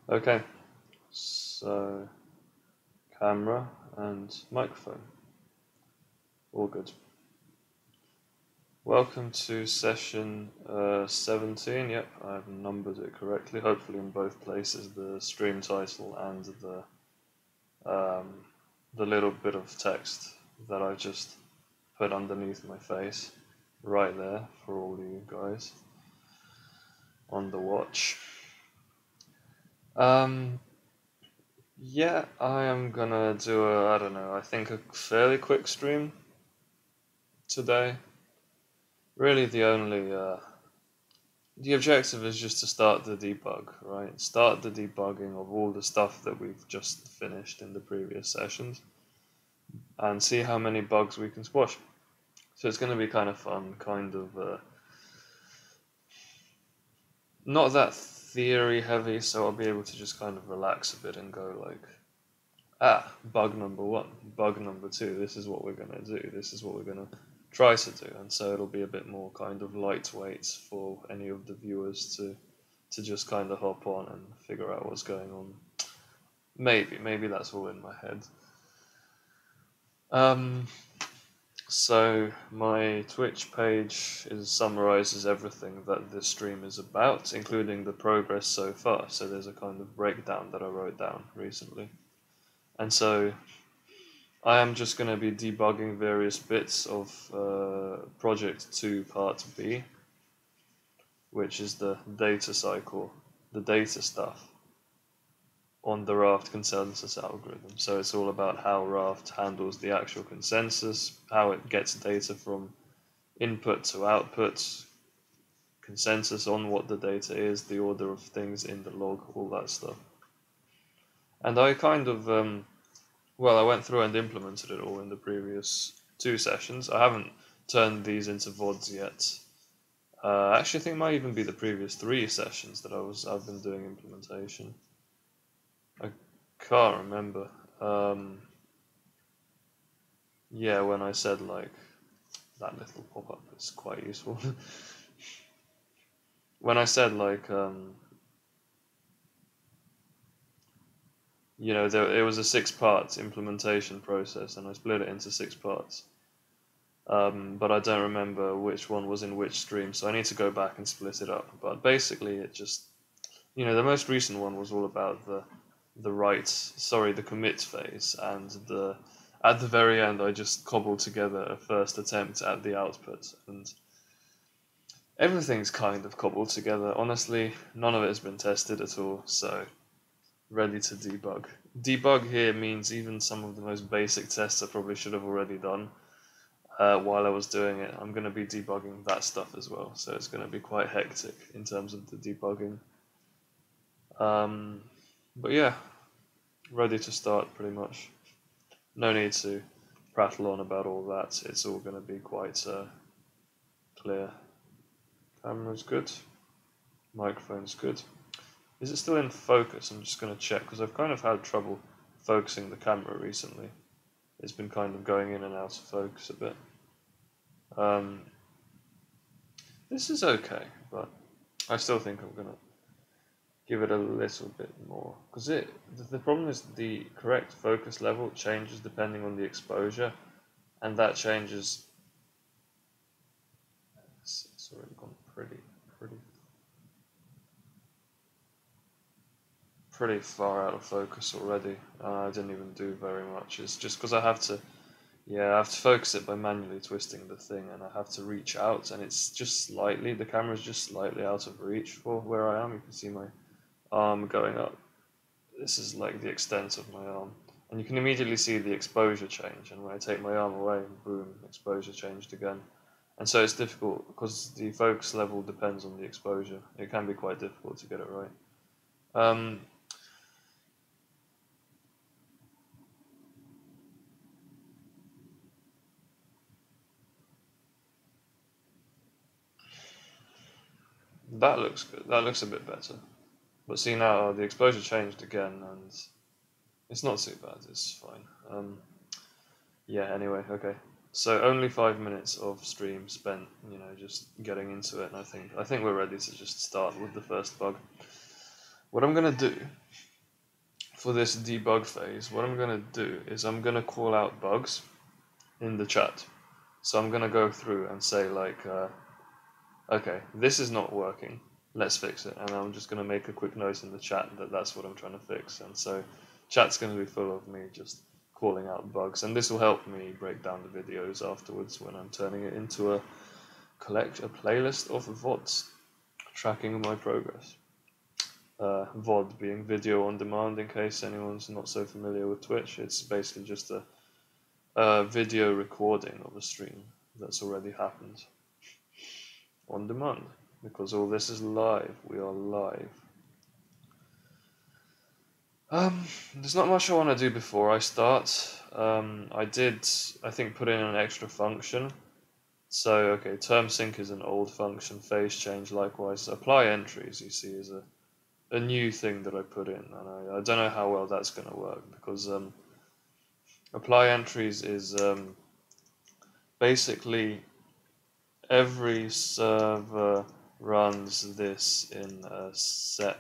Okay, so camera and microphone, all good. Welcome to session 17. Yep, I've numbered it correctly. Hopefully, in both places, the stream title and the little bit of text that I just put underneath my face, right there for all you guys on the watch. Yeah, I am gonna do I don't know, I think a fairly quick stream today. Really, the objective is just to start the debug, right? Start the debugging of all the stuff that we've just finished in the previous sessions and see how many bugs we can squash. So it's going to be kind of fun, kind of not that theory heavy, so I'll be able to just kind of relax a bit and go like, bug number 1, bug number 2, this is what we're going to do, this is what we're going to try to do, and so it'll be a bit more kind of lightweight for any of the viewers to just kind of hop on and figure out what's going on. Maybe that's all in my head. So my Twitch page summarizes everything that this stream is about, including the progress so far. So there's a kind of breakdown that I wrote down recently. And so I am just going to be debugging various bits of Project 2 Part B, which is the data cycle, the data stuff on the Raft consensus algorithm. So it's all about how Raft handles the actual consensus, how it gets data from input to output, consensus on what the data is, the order of things in the log, all that stuff. And I kind of, I went through and implemented it all in the previous 2 sessions. I haven't turned these into VODs yet. Actually, I think it might even be the previous 3 sessions that I've been doing implementation. I can't remember. Yeah, when I said like that little pop-up is quite useful. When I said like it was a 6-part implementation process, and I split it into 6 parts. But I don't remember which one was in which stream, so I need to go back and split it up. But basically, it just, the most recent one was all about the commit phase, and at the very end, I just cobbled together a first attempt at the output, and everything's kind of cobbled together. Honestly, none of it has been tested at all, so ready to debug. Debug here means even some of the most basic tests I probably should have already done while I was doing it. I'm going to be debugging that stuff as well, so it's going to be quite hectic in terms of the debugging. But yeah, ready to start pretty much. No need to prattle on about all that. It's all going to be quite clear. Camera's good. Microphone's good. Is it still in focus? I'm just going to check, because I've kind of had trouble focusing the camera recently. It's been kind of going in and out of focus a bit. This is okay, but I still think I'm going to give it a little bit more, because the problem is the correct focus level changes depending on the exposure, and that changes. It's already gone pretty far out of focus already. I didn't even do very much. It's just because I have to focus it by manually twisting the thing, and I have to reach out, and it's just slightly, the camera's just slightly out of reach for where I am. You can see my arm going up. This is like the extent of my arm, and you can immediately see the exposure change, and when I take my arm away, boom, exposure changed again. And so it's difficult because the focus level depends on the exposure. It can be quite difficult to get it right. That looks good. That looks a bit better. But see now, the exposure changed again, and it's not too bad. It's fine. Yeah. Anyway, okay. So only 5 minutes of stream spent, just getting into it, and I think we're ready to just start with the first bug. what I'm going to do for this debug phase, what I'm going to do is I'm going to call out bugs in the chat. So I'm going to go through and say like, okay, this is not working, let's fix it. And I'm just going to make a quick note in the chat that that's what I'm trying to fix. And so chat's going to be full of me just calling out bugs. And this will help me break down the videos afterwards when I'm turning it into a playlist of VODs tracking my progress. VOD being video on demand, in case anyone's not so familiar with Twitch. It's basically just a video recording of a stream that's already happened on demand, because all this is live. We are live. There's not much I want to do before I start. I think, put in an extra function. So, okay, term sync is an old function, phaseChange likewise. Apply entries, you see, is a new thing that I put in, and I don't know how well that's going to work, because apply entries is basically every server runs this in a separate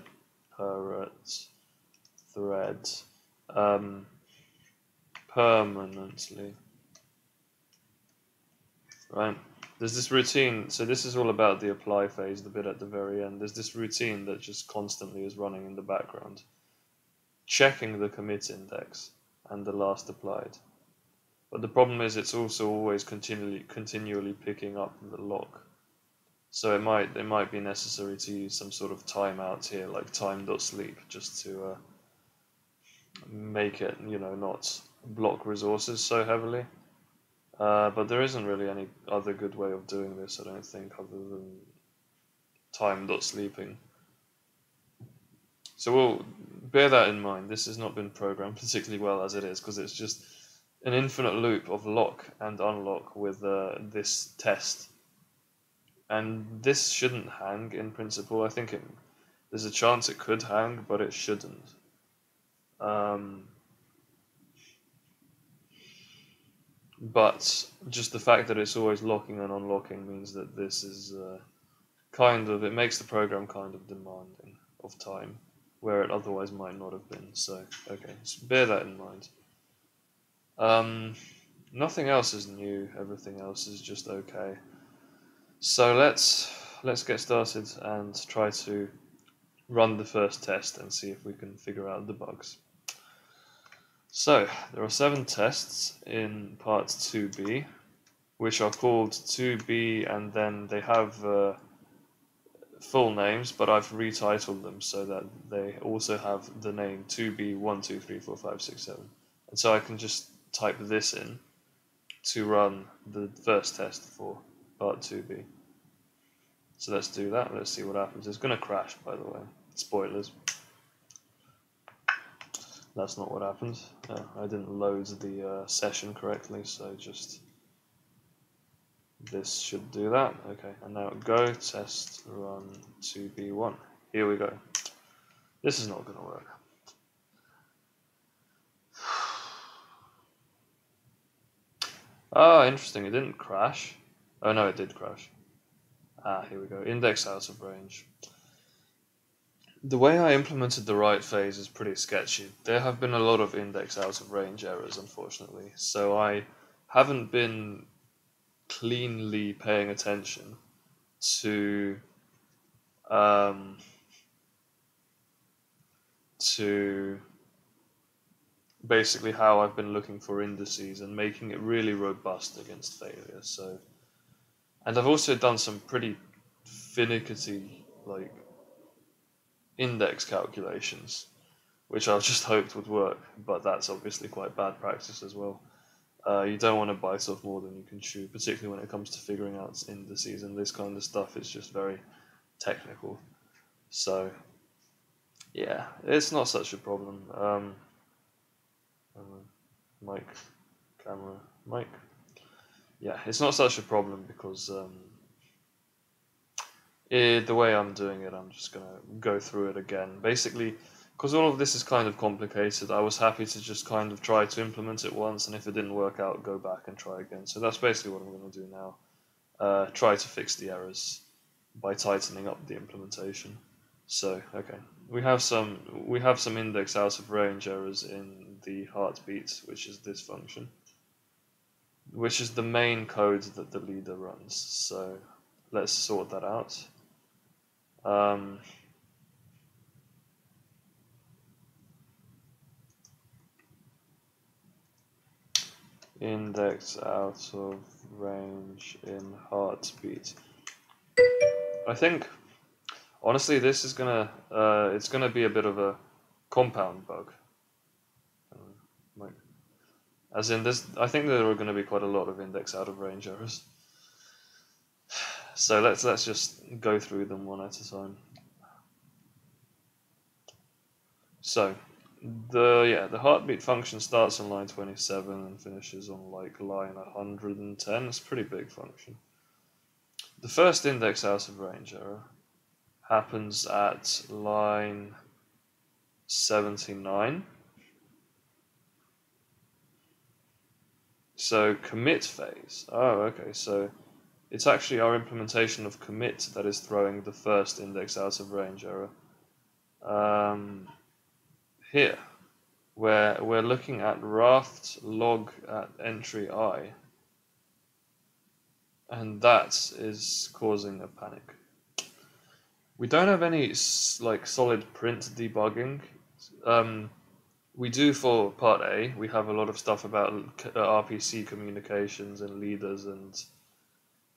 thread permanently, right? There's this routine, so this is all about the apply phase, the bit at the very end. There's this routine that just constantly is running in the background, checking the commit index and the last applied. But the problem is it's also always continually picking up the lock. So it might be necessary to use some sort of timeout here, like time.sleep, just to make it, not block resources so heavily. But there isn't really any other good way of doing this, I don't think, other than time.sleeping. So we'll bear that in mind. This has not been programmed particularly well as it is, because it's just an infinite loop of lock and unlock with this test. And this shouldn't hang in principle. I think there's a chance it could hang, but it shouldn't. But just the fact that it's always locking and unlocking means that this is it makes the program kind of demanding of time, where it otherwise might not have been. So, okay, so bear that in mind. Nothing else is new, everything else is just okay. So let's get started and try to run the first test and see if we can figure out the bugs. So there are 7 tests in part 2b, which are called 2b, and then they have full names, but I've retitled them so that they also have the name 2b 1 2 3 4 5 6 7. And so I can just type this in to run the first test for part 2b. So let's do that. Let's see what happens. It's going to crash, by the way. Spoilers. That's not what happened. I didn't load the session correctly, so just this should do that. Okay, and now go test run 2b1. Here we go. This is not going to work. Ah, interesting. It didn't crash. Oh no, it did crash. Here we go. Index out of range. The way I implemented the right phase is pretty sketchy. There have been a lot of index out of range errors, unfortunately. So I haven't been cleanly paying attention to basically how I've been looking for indices and making it really robust against failure. So, and I've also done some pretty finicky index calculations, which I just hoped would work, but that's obviously quite bad practice as well. You don't want to bite off more than you can chew, particularly when it comes to figuring out indices and this kind of stuff. It's just very technical. So, yeah, it's not such a problem. Mic, camera, mic. Yeah, it's not such a problem because the way I'm doing it, I'm just going to go through it again. Basically, because all of this is kind of complicated, I was happy to just kind of try to implement it once, and if it didn't work out, go back and try again. So that's basically what I'm going to do now. Try to fix the errors by tightening up the implementation. So okay, we have some index out of range errors in the heartbeat, which is this function, which is the main code that the leader runs. So let's sort that out. Index out of range in heartbeat. I think honestly this is gonna it's gonna be a bit of a compound bug. Like, as in this, I think there are going to be quite a lot of index out of range errors. So let's just go through them one at a time. So the heartbeat function starts on line 27 and finishes on like line 110. It's a pretty big function. The first index out of range error happens at line 79. So commit phase. Oh, okay. So it's actually our implementation of commit that is throwing the first index out of range error. Here, where we're looking at Raft log at entry I, and that is causing a panic. We don't have any like solid print debugging. We do for part A. We have a lot of stuff about RPC communications and leaders and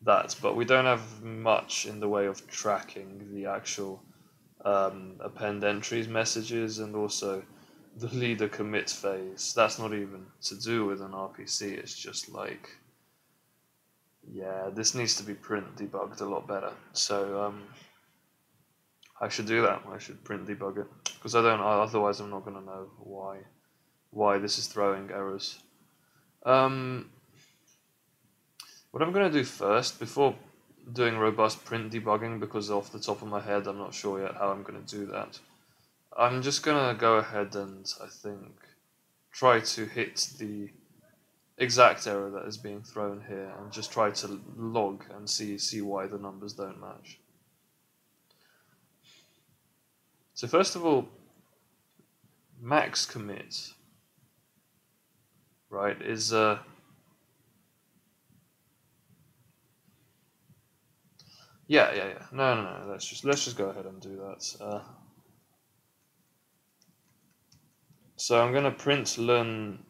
that, but we don't have much in the way of tracking the actual append entries messages and also the leader commit phase. That's not even to do with an RPC. It's just like, yeah, this needs to be print debugged a lot better. So I should do that. I should print debug it because I don't. Otherwise, I'm not going to know why this is throwing errors. What I'm going to do first, before doing robust print debugging, because off the top of my head I'm not sure yet how I'm going to do that, I'm just going to go ahead and, I think, try to hit the exact error that is being thrown here and just try to log and see why the numbers don't match. So first of all, max commit, right, is yeah. No. Let's just go ahead and do that. So I'm gonna print learn.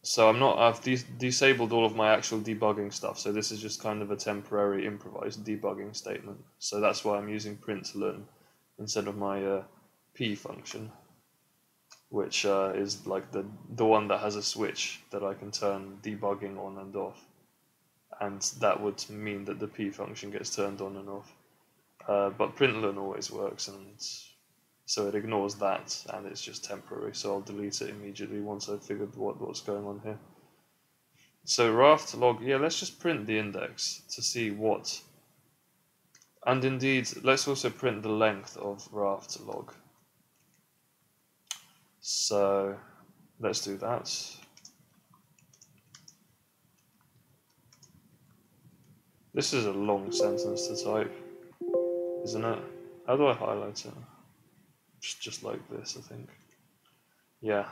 So I've disabled all of my actual debugging stuff. So this is just kind of a temporary improvised debugging statement. So that's why I'm using print learn instead of my p function, which is like the one that has a switch that I can turn debugging on and off. And that would mean that the p function gets turned on and off. But println always works, and so it ignores that, and it's just temporary. So I'll delete it immediately once I've figured what's going on here. So raft log, yeah, let's just print the index to see what. And indeed, let's also print the length of raft log. So let's do that. This is a long sentence to type, isn't it? How do I highlight it? Just like this, I think. Yeah.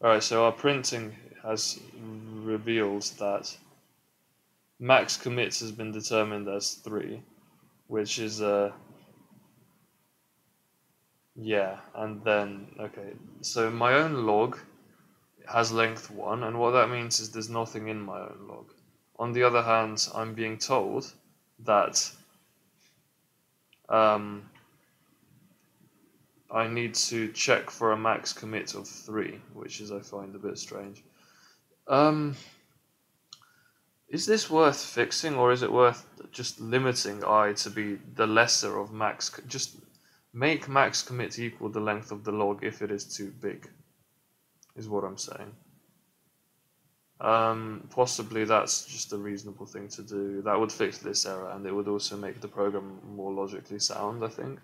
Alright, so our printing has revealed that max commits has been determined as 3, which is yeah, and then okay, so my own log has length 1, and what that means is there's nothing in my own log. On the other hand, I'm being told that I need to check for a max commit of 3, which is I find a bit strange. Is this worth fixing, or is it worth just limiting I to be the lesser of max? Just make max commit equal the length of the log if it is too big, is what I'm saying. Possibly that's just a reasonable thing to do. That would fix this error, and it would also make the program more logically sound, I think.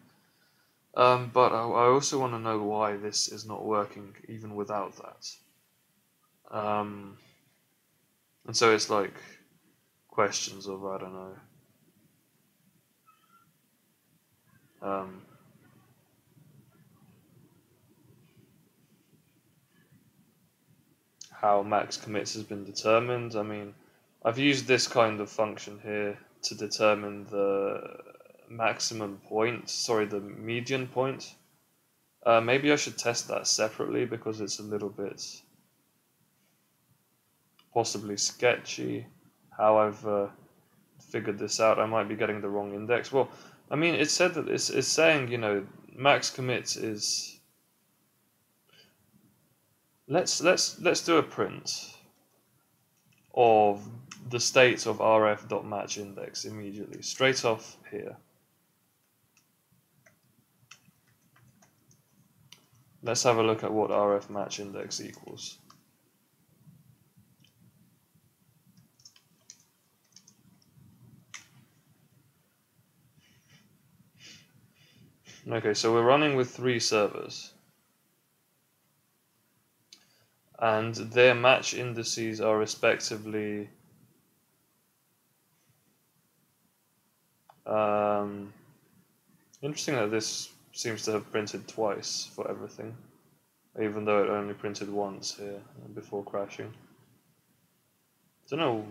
But I also want to know why this is not working even without that. And so it's like questions of, I don't know. how max commits has been determined. I mean, I've used this kind of function here to determine the maximum point, sorry, the median point. Maybe I should test that separately because it's a little bit possibly sketchy how I've figured this out. I might be getting the wrong index. Well, I mean, it said that it's saying, you know, max commits is. Let's do a print of the state of rf.matchIndex immediately, straight off here. Let's have a look at what rf.matchIndex equals. Okay, so we're running with 3 servers. And their match indices are respectively interesting that this seems to have printed twice for everything, even though it only printed once here before crashing. Don't know,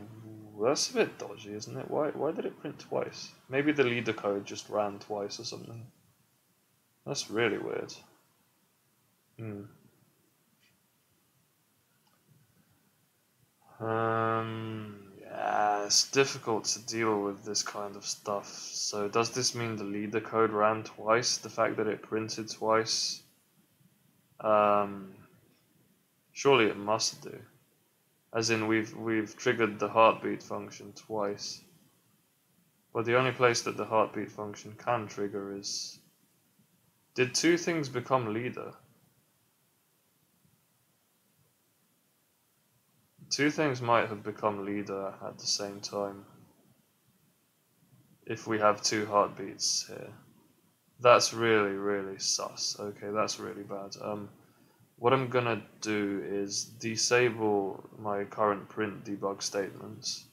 that's a bit dodgy, isn't it? Why did it print twice? Maybe the leader code just ran twice or something. That's really weird. Yeah, it's difficult to deal with this kind of stuff. So does this mean the leader code ran twice? The fact that it printed twice? Surely it must do. As in we've triggered the heartbeat function twice. But the only place that the heartbeat function can trigger is... Did 2 things become leader? 2 things might have become leader at the same time. If we have 2 heartbeats here. That's really, really sus. Okay, that's really bad. What I'm gonna do is disable my current print debug statements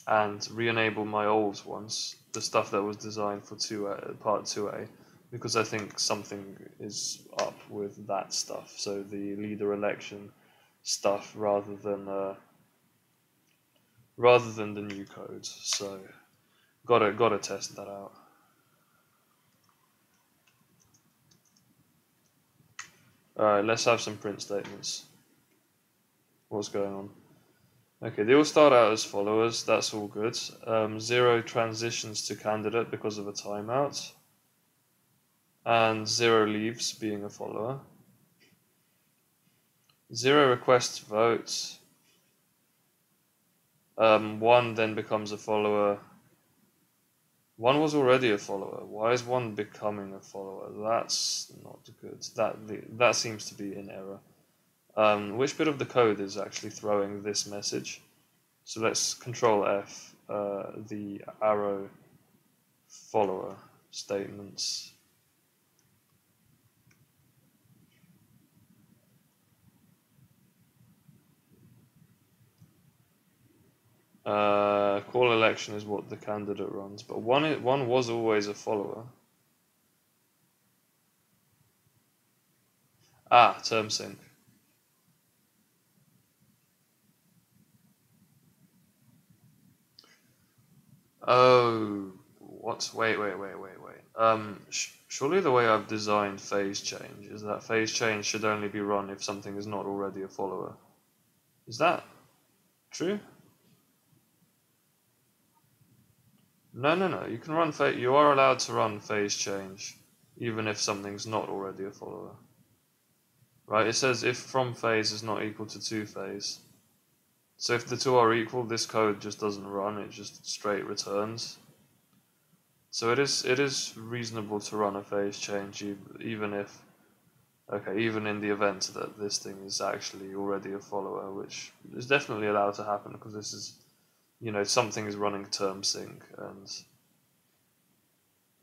and re-enable my old ones, the stuff that was designed for part 2a, because I think something is up with that stuff. So the leader election stuff rather than the new code. So gotta test that out. Alright, let's have some print statements. What's going on? Okay, they all start out as followers, that's all good. 0 transitions to candidate because of a timeout. And 0 leaves being a follower. 0 requests votes. 1 then becomes a follower. 1 was already a follower. Why is 1 becoming a follower? That's not good. That seems to be in error. Which bit of the code is actually throwing this message? So let's Control F the arrow follower statements. Call election is what the candidate runs, but one was always a follower. Term sync. Oh, what? Wait. Surely the way I've designed phaseChange is that phaseChange should only be run if something is not already a follower. Is that true? No. You can run you are allowed to run phaseChange even if something's not already a follower. Right? It says if from phase is not equal to to phase. So if the 2 are equal, this code just doesn't run, it just straight returns. So it is reasonable to run a phaseChange even in the event that this thing is actually already a follower, which is definitely allowed to happen because this is, something is running term sync and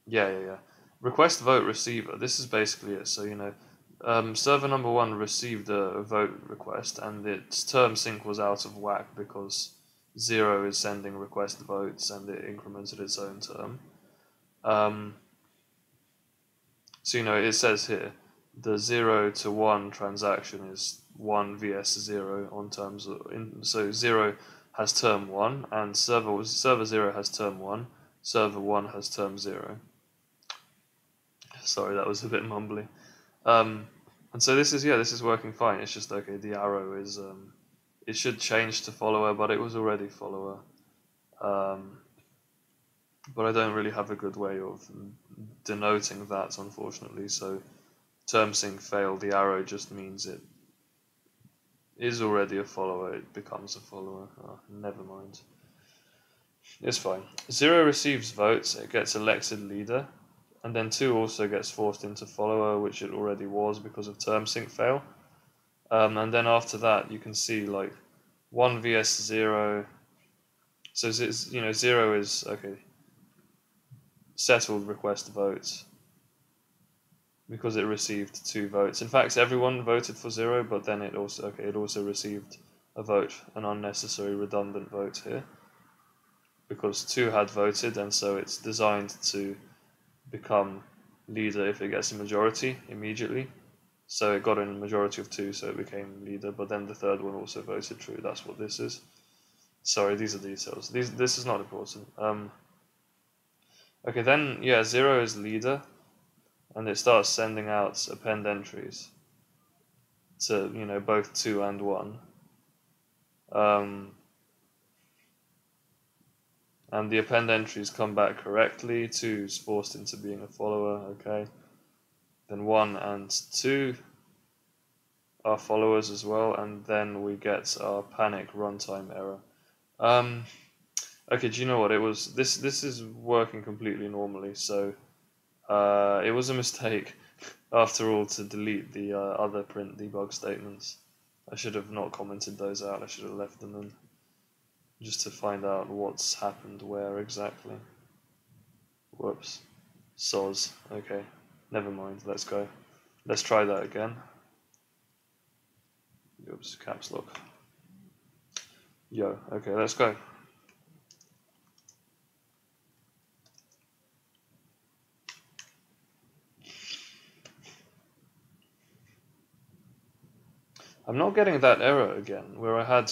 yeah. Request vote receiver. This is basically it. So server number 1 received a vote request and its term sync was out of whack because 0 is sending request votes and it incremented its own term. So it says here the 0 to 1 transaction is 1 vs 0 on terms of so 0 has term 1 and server 0 has term 1, server 1 has term 0. Sorry, that was a bit mumbly. And so this is working fine. It's just okay. The arrow is it should change to follower, but it was already follower. But I don't really have a good way of denoting that, unfortunately. So term sync fail. The arrow just means it is already a follower. It becomes a follower. Oh, never mind. It's fine. 0 receives votes. It gets elected leader. And then 2 also gets forced into follower, which it already was because of term sync fail. And then after that, you can see like 1 vs 0. So it's, 0 is okay. Settled request votes because it received 2 votes. In fact, everyone voted for 0, but then it also received a vote, an unnecessary redundant vote here, because 2 had voted, and so it's designed to become leader if it gets a majority immediately. So it got a majority of 2, so it became leader, but then the third one also voted true. That's what this is. Sorry, these are details. This is not important. Okay, then, 0 is leader, and it starts sending out append entries to, both 2 and 1. And the append entries come back correctly. 2 is forced into being a follower, okay. Then 1 and 2 are followers as well, and then we get our panic runtime error. Okay, do you know what it was? This is working completely normally, so it was a mistake after all to delete the other print debug statements. I should have not commented those out. I should have left them in, just to find out what's happened where exactly. Whoops. Soz. Okay, never mind. Let's go. Let's try that again. Oops, caps lock. Yo, okay, let's go. I'm not getting that error again, where I had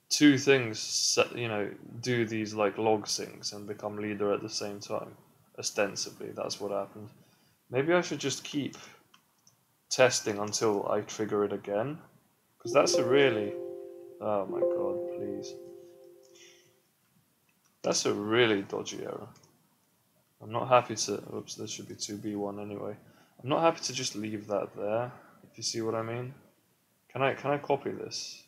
2 things, do these like log syncs and become leader at the same time. Ostensibly, that's what happened. Maybe I should just keep testing until I trigger it again, because that's a really, oh my god, please. That's a really dodgy error. I'm not happy to, oops, this should be 2B1 anyway. I'm not happy to just leave that there, if you see what I mean. Can I copy this?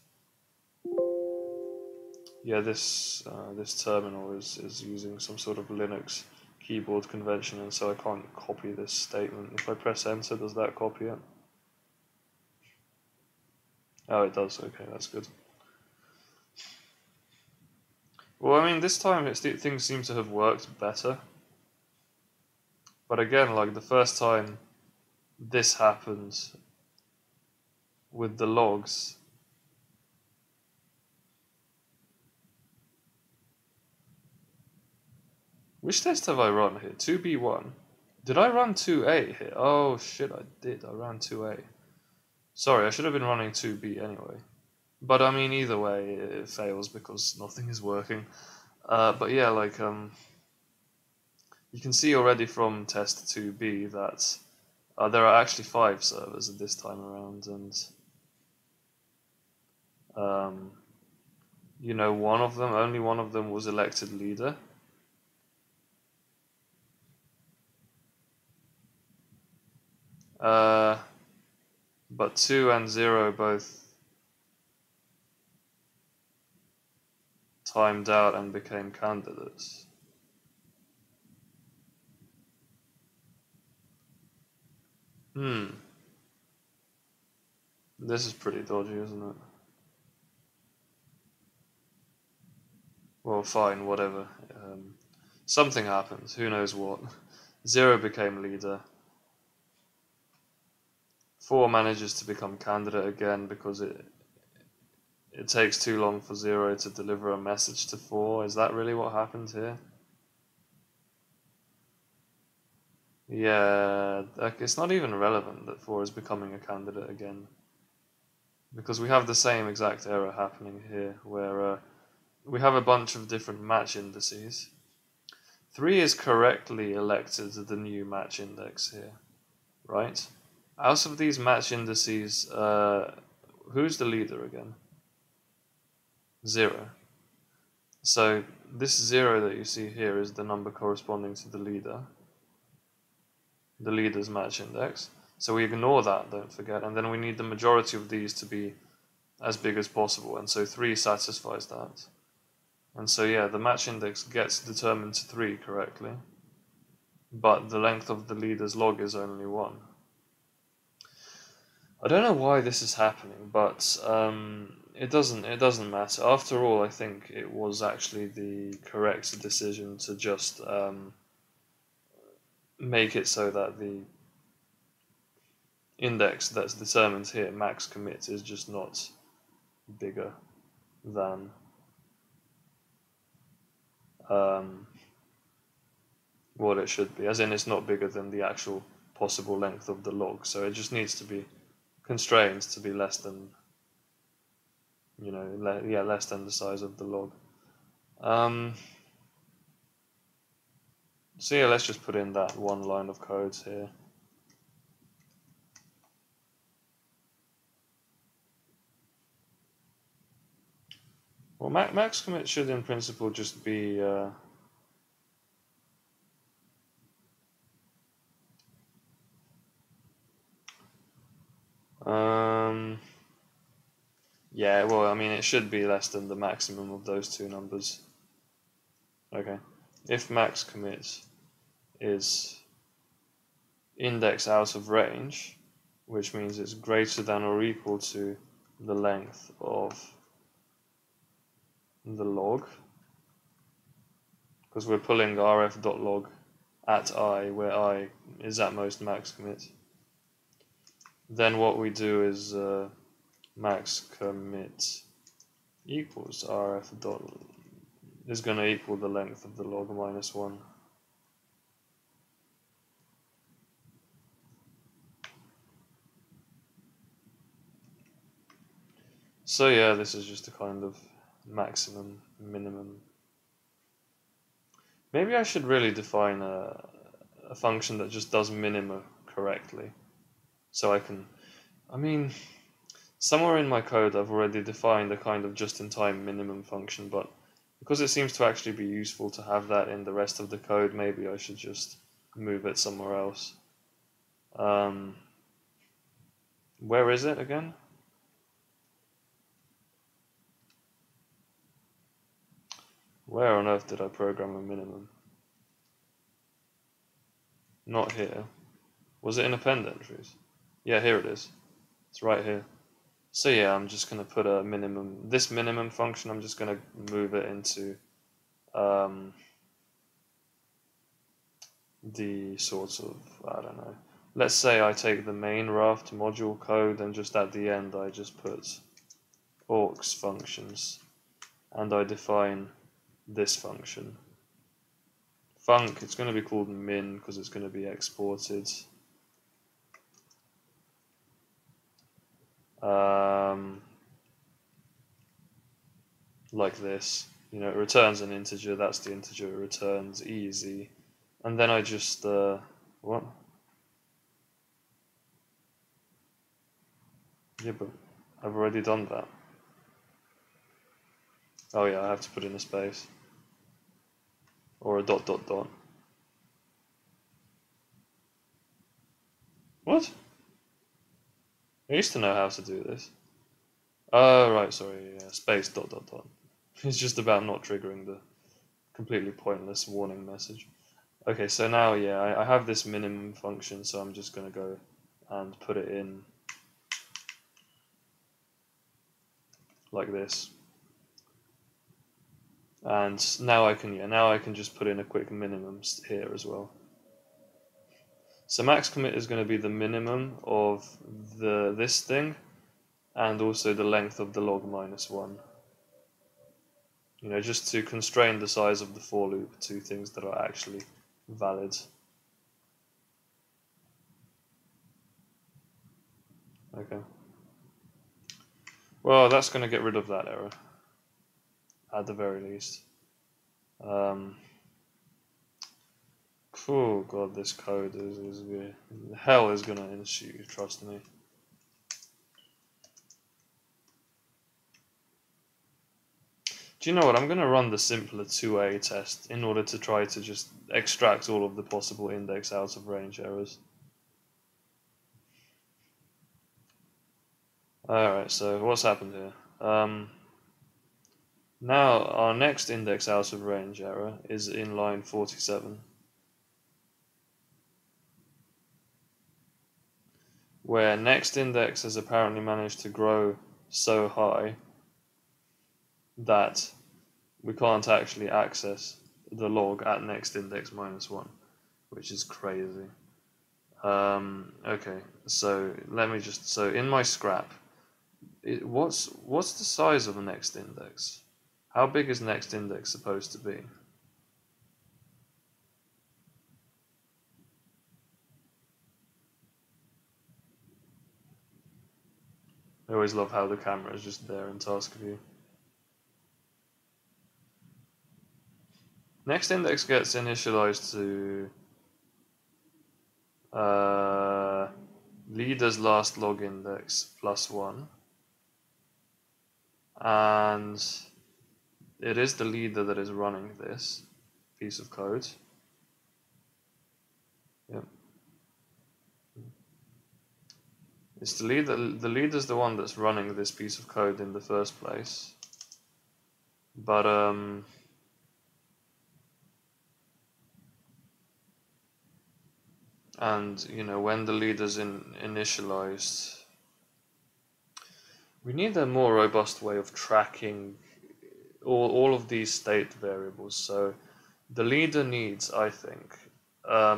Yeah, this terminal is using some sort of Linux keyboard convention, and so I can't copy this statement. If I press enter, does that copy it? Oh, it does. Okay, that's good. Well, I mean, this time things seem to have worked better. But again, like the first time this happened with the logs, which test have I run here? 2B1. Did I run 2A here? Oh shit, I did. I ran 2A. Sorry, I should have been running 2B anyway. But I mean, either way, it fails because nothing is working. But yeah, like, you can see already from test 2B that there are actually 5 servers at this time around, and only one of them was elected leader. But 2 and 0 both timed out and became candidates. This is pretty dodgy, isn't it? Well, fine, whatever. Something happened, who knows what. 0 became leader. 4 manages to become candidate again because it takes too long for 0 to deliver a message to 4. Is that really what happened here? Yeah, like, it's not even relevant that 4 is becoming a candidate again, because we have the same exact error happening here, where we have a bunch of different match indices. 3 is correctly elected the new match index here, right? Out of these match indices, who's the leader again? 0. So this 0 that you see here is the number corresponding to the leader's match index. So we ignore that, don't forget, and then we need the majority of these to be as big as possible, and so 3 satisfies that. And so yeah, the match index gets determined to 3 correctly, but the length of the leader's log is only 1. I don't know why this is happening, but it doesn't matter. After all, I think it was actually the correct decision to just make it so that the index that's determined here, max commit, is just not bigger than what it should be, as in it's not bigger than the actual possible length of the log, so it just needs to be constrained to be less than, less than the size of the log. So yeah, let's just put in that one line of code here. Well, max commit should in principle just be yeah, well, I mean, it should be less than the maximum of those two numbers. Okay, if max commit is index out of range, which means it's greater than or equal to the length of the log, because we're pulling rf.log at I, where I is at most max commit, then what we do is max commit equals rf dot is going to equal the length of the log minus 1. So yeah, this is just a kind of maximum, minimum. Maybe I should really define a function that just does minima correctly. So I mean, somewhere in my code I've already defined a kind of just-in-time minimum function, but because it seems to actually be useful to have that in the rest of the code, maybe I should just move it somewhere else. Where is it again? Where on earth did I program a minimum? Not here. Was it in append entries? Yeah, here it is. It's right here. So yeah, I'm just going to put a minimum, this minimum function, I'm just going to move it into the sort of, I don't know. Let's say I take the main Raft module code and just at the end I just put aux functions and I define this function. Thunk, it's going to be called min because it's going to be exported. Like this. You know, it returns an integer, that's the integer it returns, easy. And then I just, what? Yeah, but I've already done that. Oh yeah, I have to put in a space. Or a dot dot dot. What? I used to know how to do this. Oh, right, sorry, yeah, space dot dot dot. It's just about not triggering the completely pointless warning message. Okay, so now, yeah, I have this minimum function, so I'm just going to go and put it in like this. And now I can just put in a quick minimum here as well. So max commit is going to be the minimum of this thing, and also the length of the log minus 1. You know, just to constrain the size of the for loop to things that are actually valid. Okay. Well, that's going to get rid of that error, at the very least. Oh god, this code is hell is going to ensue, trust me. Do you know what? I'm going to run the simpler 2A test in order to try to just extract all of the possible index out of range errors. Alright, so what's happened here? Now our next index out of range error is in line 47, where next index has apparently managed to grow so high that we can't actually access the log at next index -1, which is crazy. Okay, so let me just, so in my scrap, what's the size of the next index? How big is next index supposed to be? I always love how the camera is just there in task view. Next index gets initialized to leader's last log index +1, and it is the leader that is running this piece of code. Yep. It's the leader. The leader's the one that's running this piece of code in the first place. But and you know, when the leader's initialized, we need a more robust way of tracking all of these state variables. So the leader needs, I think,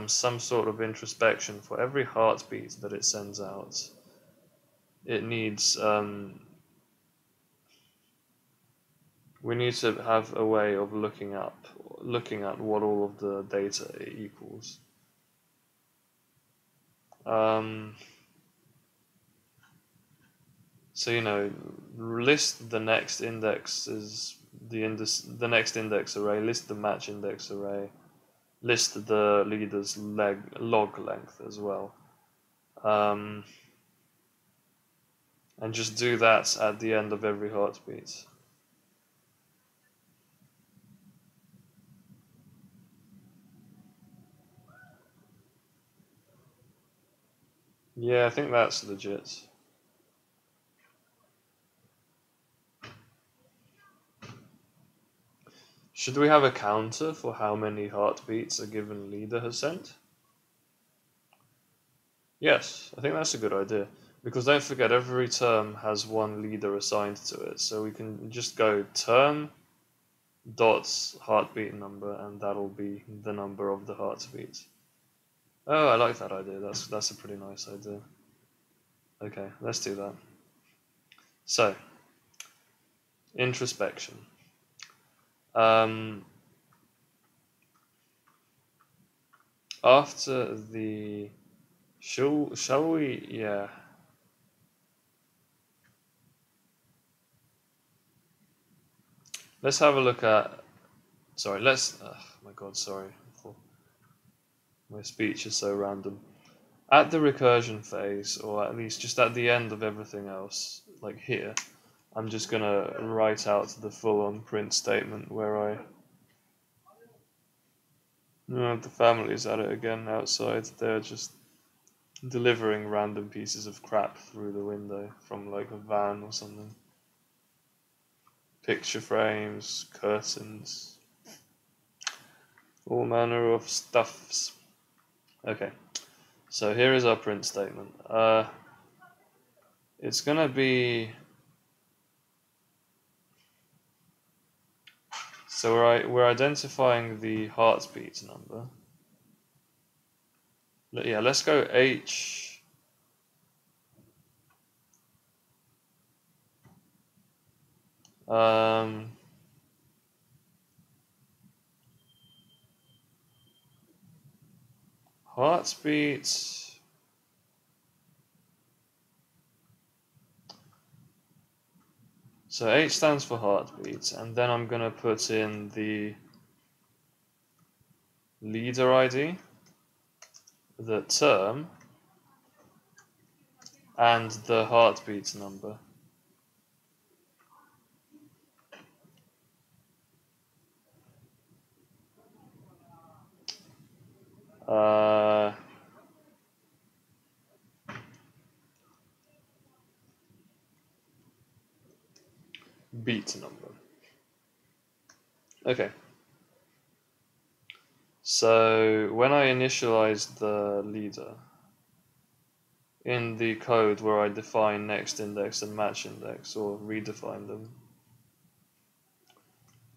some sort of introspection for every heartbeat that it sends out. It needs we need to have a way of looking at what all of the data equals. So you know, list the next index is the next index array. List the match index array. List the leader's log length as well. And just do that at the end of every heartbeat. Yeah, I think that's legit. Should we have a counter for how many heartbeats a given leader has sent? Yes, I think that's a good idea. Because don't forget, every term has one leader assigned to it. So we can just go term dots heartbeat number, and that'll be the number of the heartbeat. Oh, I like that idea. That's a pretty nice idea. Okay, let's do that. So, introspection. After the shall we? Yeah. Let's have a look at. Sorry. Let's. Oh my God. Sorry. My speech is so random. At the recursion phase, or at least just at the end of everything else, like here, I'm just gonna write out the full-on print statement where I. The family's at it again outside. They're just delivering random pieces of crap through the window from like a van or something. Picture frames, curtains, all manner of stuffs. Okay, so here is our print statement. It's gonna be, so we're identifying the heartbeat number. Yeah, let's go H. Heartbeat So H stands for heartbeat, and then I'm going to put in the leader ID, the term, and the heartbeat number. Beat number. Okay. So when I initialize the leader, in the code where I define next index and match index, or redefine them,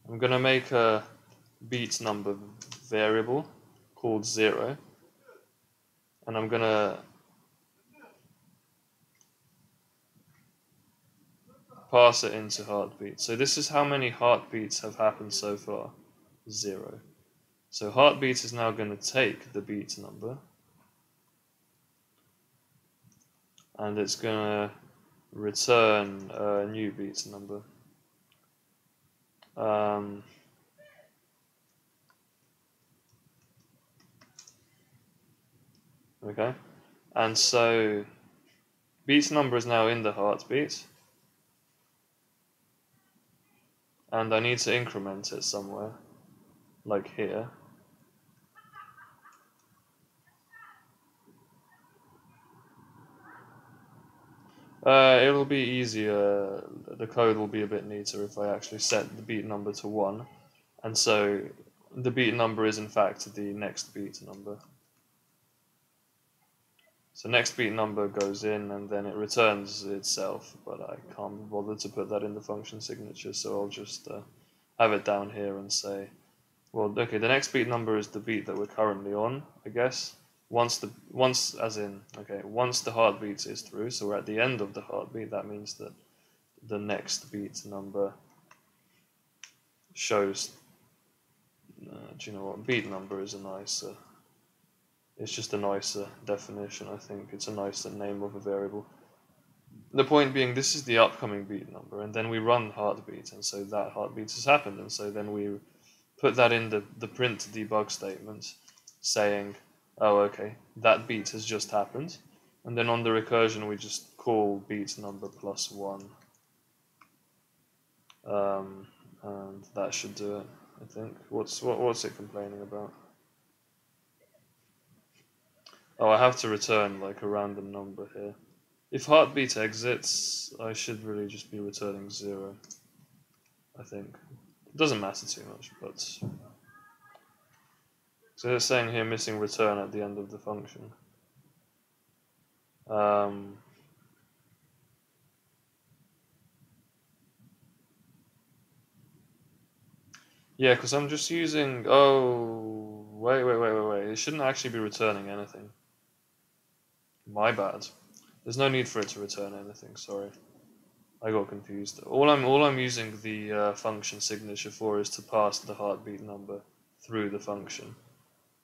I'm going to make a beat number variable called 0, and I'm going to pass it into heartbeat. So this is how many heartbeats have happened so far, 0. So heartbeat is now going to take the beat number, and it's going to return a new beat number. Okay, and so beat number is now in the heartbeat, and I need to increment it somewhere, like here. It'll be easier, the code will be a bit neater if I actually set the beat number to 1, and so the beat number is in fact the next beat number. So next beat number goes in and then it returns itself, but I can't bother to put that in the function signature, so I'll just have it down here and say, well, okay, the next beat number is the beat that we're currently on, I guess. Once the heartbeat is through, so we're at the end of the heartbeat, that means that the next beat number shows, do you know what, beat number is a nicer, it's just a nicer definition, I think. It's a nicer name of a variable. The point being, this is the upcoming beat number, and then we run heartbeat, and so that heartbeat has happened, and so then we put that in the print debug statement, saying, oh, okay, that beat has just happened, and then on the recursion we just call beat number plus 1, and that should do it, I think. What's it complaining about? Oh, I have to return like a random number here. If heartbeat exits, I should really just be returning 0, I think. It doesn't matter too much, but... So it's saying here missing return at the end of the function. Yeah, because I'm just using... Oh, wait. It shouldn't actually be returning anything. My bad. There's no need for it to return anything, sorry. I got confused. All I'm using the function signature for is to pass the heartbeat number through the function.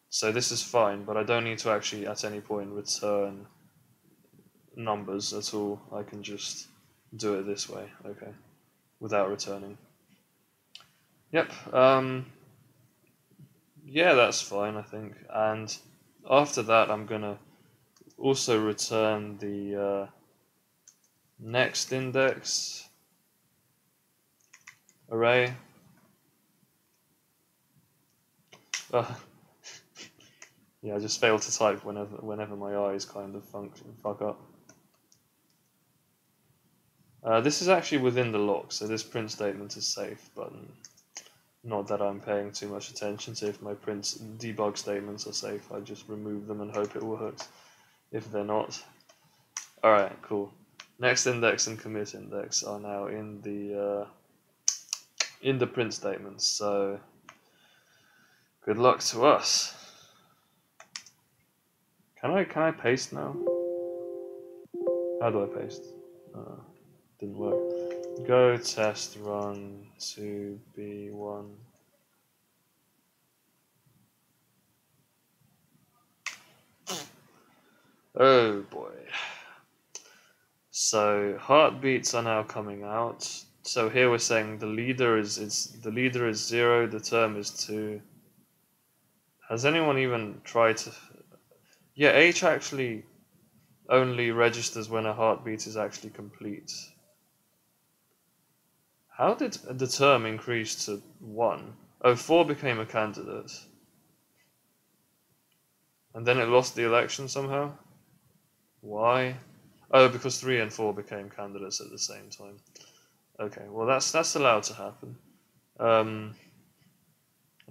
So this is fine, but I don't need to actually at any point return numbers at all. I can just do it this way, okay, without returning. Yep, yeah, that's fine, I think. And after that, I'm gonna also return the next index array. Yeah, I just failed to type whenever my eyes kind of fuck up. This is actually within the lock, so this print statement is safe, but not that I'm paying too much attention to. If my print debug statements are safe, I just remove them and hope it works. If they're not, alright, cool. Next index and commit index are now in the print statements, so good luck to us. Can I paste now? How do I paste? Didn't work. Go test run to B1. Oh boy. So heartbeats are now coming out So here we're saying the leader is 0, the term is 2. Has anyone even tried to? Yeah, H actually only registers when a heartbeat is actually complete. How did the term increase to 1? Oh, 4 became a candidate. And then it lost the election somehow? Why? Oh, because 3 and 4 became candidates at the same time. Okay, well that's allowed to happen. And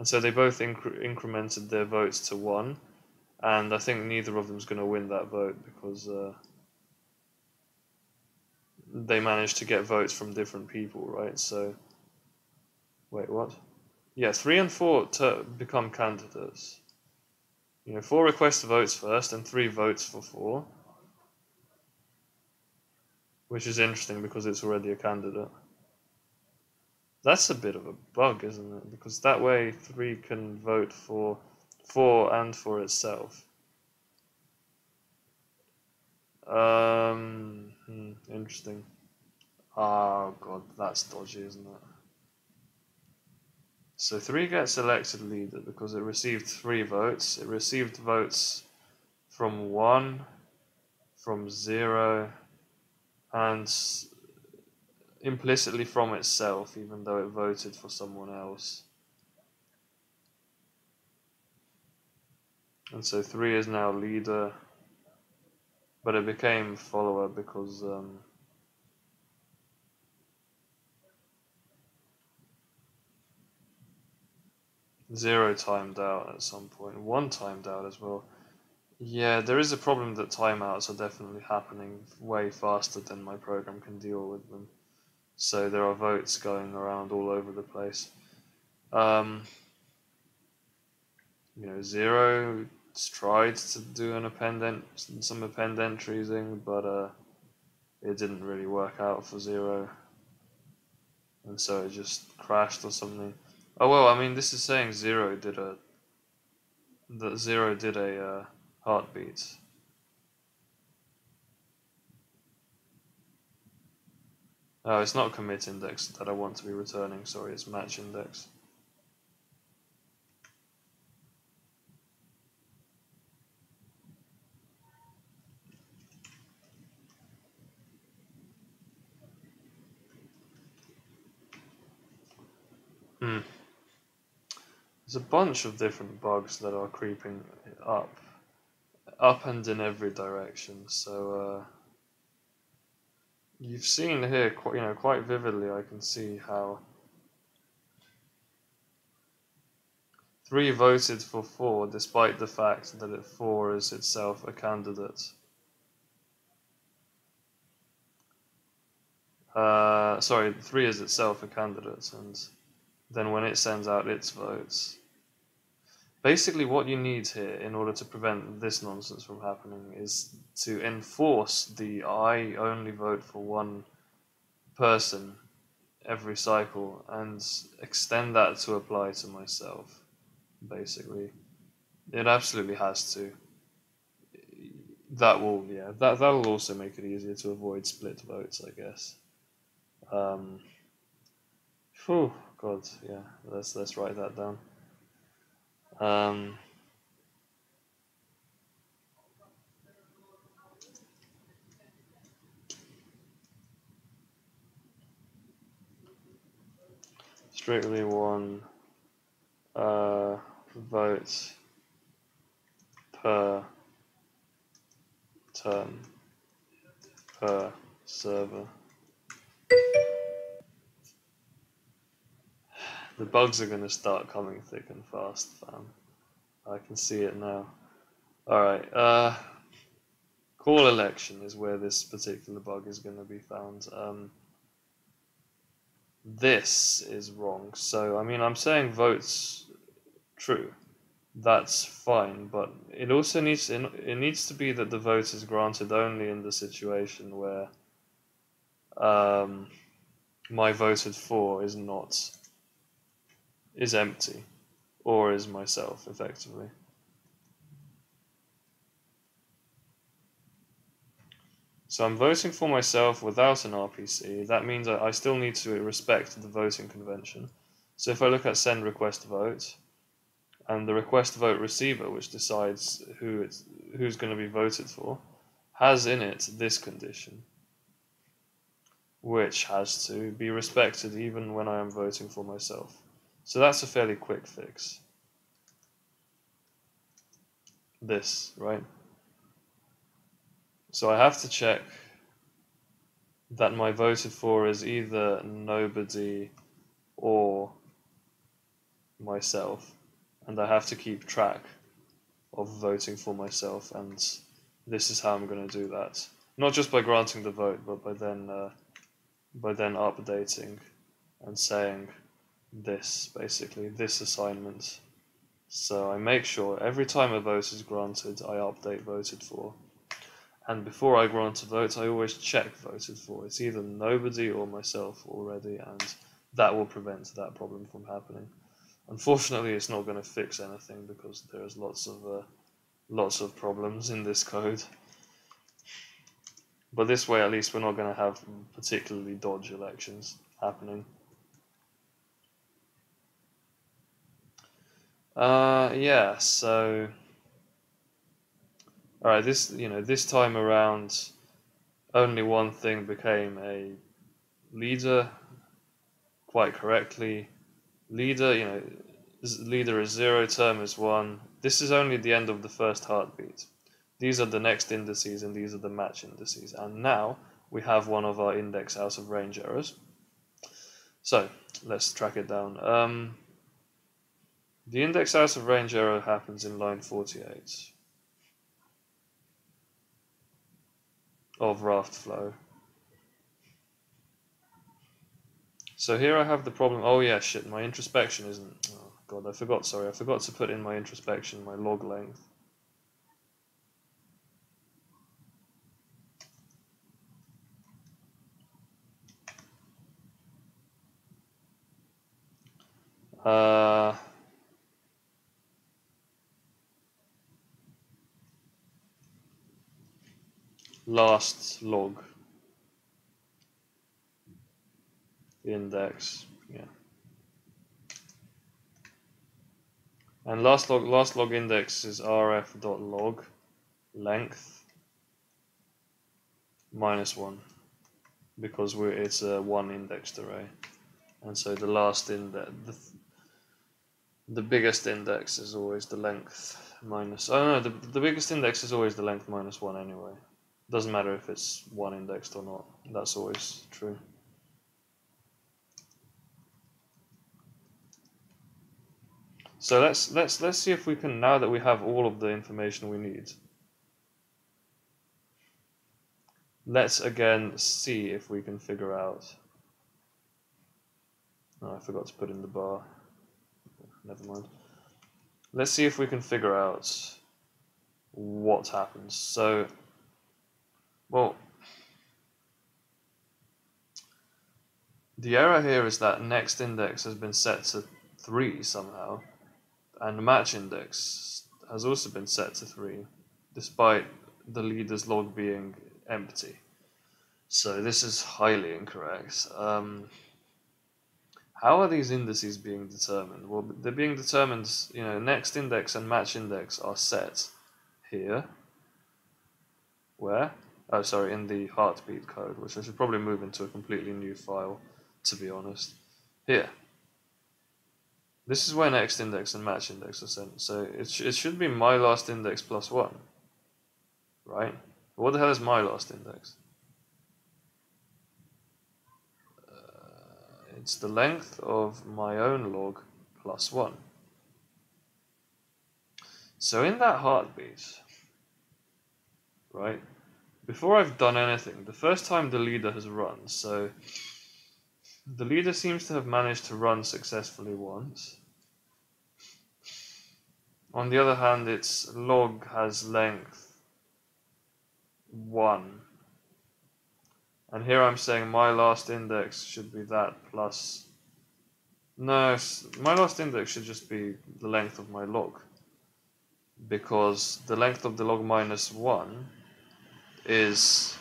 so they both incremented their votes to 1, and I think neither of them's going to win that vote because they managed to get votes from different people, right? So, wait, what? Yeah, 3 and 4 become candidates. 4 requests votes first, and 3 votes for 4, which is interesting because it's already a candidate. That's a bit of a bug, isn't it? Because that way 3 can vote for 4 and for itself. Interesting. Oh god, that's dodgy, isn't it? So 3 gets elected leader because it received 3 votes. It received votes from 1, from 0, and implicitly from itself, even though it voted for someone else. And so 3 is now leader, but it became follower because 0 timed out at some point. 1 timed out as well. Yeah, there is a problem that timeouts are definitely happening way faster than my program can deal with them. So there are votes going around all over the place. 0 tried to do some append entries, but it didn't really work out for 0, and so it just crashed or something. Oh well, I mean, this is saying 0 did a heartbeat. Oh, it's not commit index that I want to be returning. Sorry, it's match index. There's a bunch of different bugs that are creeping up and in every direction. So you've seen here, quite vividly. I can see how 3 voted for 4, despite the fact that 4 is itself a candidate. Sorry, 3 is itself a candidate, and then when it sends out its votes. Basically, what you need here in order to prevent this nonsense from happening is to enforce the I only vote for one person every cycle and extend that to apply to myself. Basically, it absolutely has to. That'll also make it easier to avoid split votes, I guess. Phew, God, yeah. Let's write that down. Strictly one vote per turn per server. The bugs are going to start coming thick and fast, fam. I can see it now. Alright, call election is where this particular bug is going to be found. This is wrong. So, I mean, I'm saying votes true. That's fine, but it also needs to be that the vote is granted only in the situation where my voted for is empty, or is myself effectively. So I'm voting for myself without an RPC. That means I still need to respect the voting convention. So if I look at send request vote, and the request vote receiver, which decides who's going to be voted for, has in it this condition, which has to be respected even when I am voting for myself. So that's a fairly quick fix. This, right? So I have to check that my voted for is either nobody or myself, and I have to keep track of voting for myself, and this is how I'm going to do that. Not just by granting the vote, but by then updating and saying this, basically, this assignment. So I make sure every time a vote is granted, I update voted for. And before I grant a vote, I always check voted for. It's either nobody or myself already, and that will prevent that problem from happening. Unfortunately, it's not going to fix anything because there's lots of problems in this code. But this way, at least, we're not going to have particularly dodgy elections happening. Yeah. So, all right. This time around, only one thing became a leader. Quite correctly, leader. Leader is 0, term is 1. This is only the end of the first heartbeat. These are the next indices and these are the match indices. And now we have one of our index out of range errors. So let's track it down. The index out of range error happens in line 48 of Raft flow. So here I have the problem. Oh yeah, shit, my introspection isn't. Oh god, I forgot to put in my introspection, my log length. Last log index, yeah. And last log index is rf.log length -1 because it's a one indexed array, and so the last index, the biggest index is always the length minus. Oh no, the biggest index is always the length -1 anyway. Doesn't matter if it's one indexed or not. That's always true. So let's see if we can, now that we have all of the information we need, let's again see if we can figure out. Oh, I forgot to put in the bar. Never mind. Let's see if we can figure out what happens. So, well, the error here is that next index has been set to 3 somehow, and match index has also been set to 3, despite the leader's log being empty. So this is highly incorrect. How are these indices being determined? Well, they're being determined, next index and match index are set here. Where? Oh, sorry, in the heartbeat code, which I should probably move into a completely new file, to be honest. Here. This is where next index and match index are sent. So it should be my last index plus 1. Right? What the hell is my last index? It's the length of my own log plus 1. So in that heartbeat, right, before I've done anything, the first time the leader has run, so the leader seems to have managed to run successfully once. On the other hand, its log has length 1. And here I'm saying my last index should be that plus. No, my last index should just be the length of my log, because the length of the log -1 is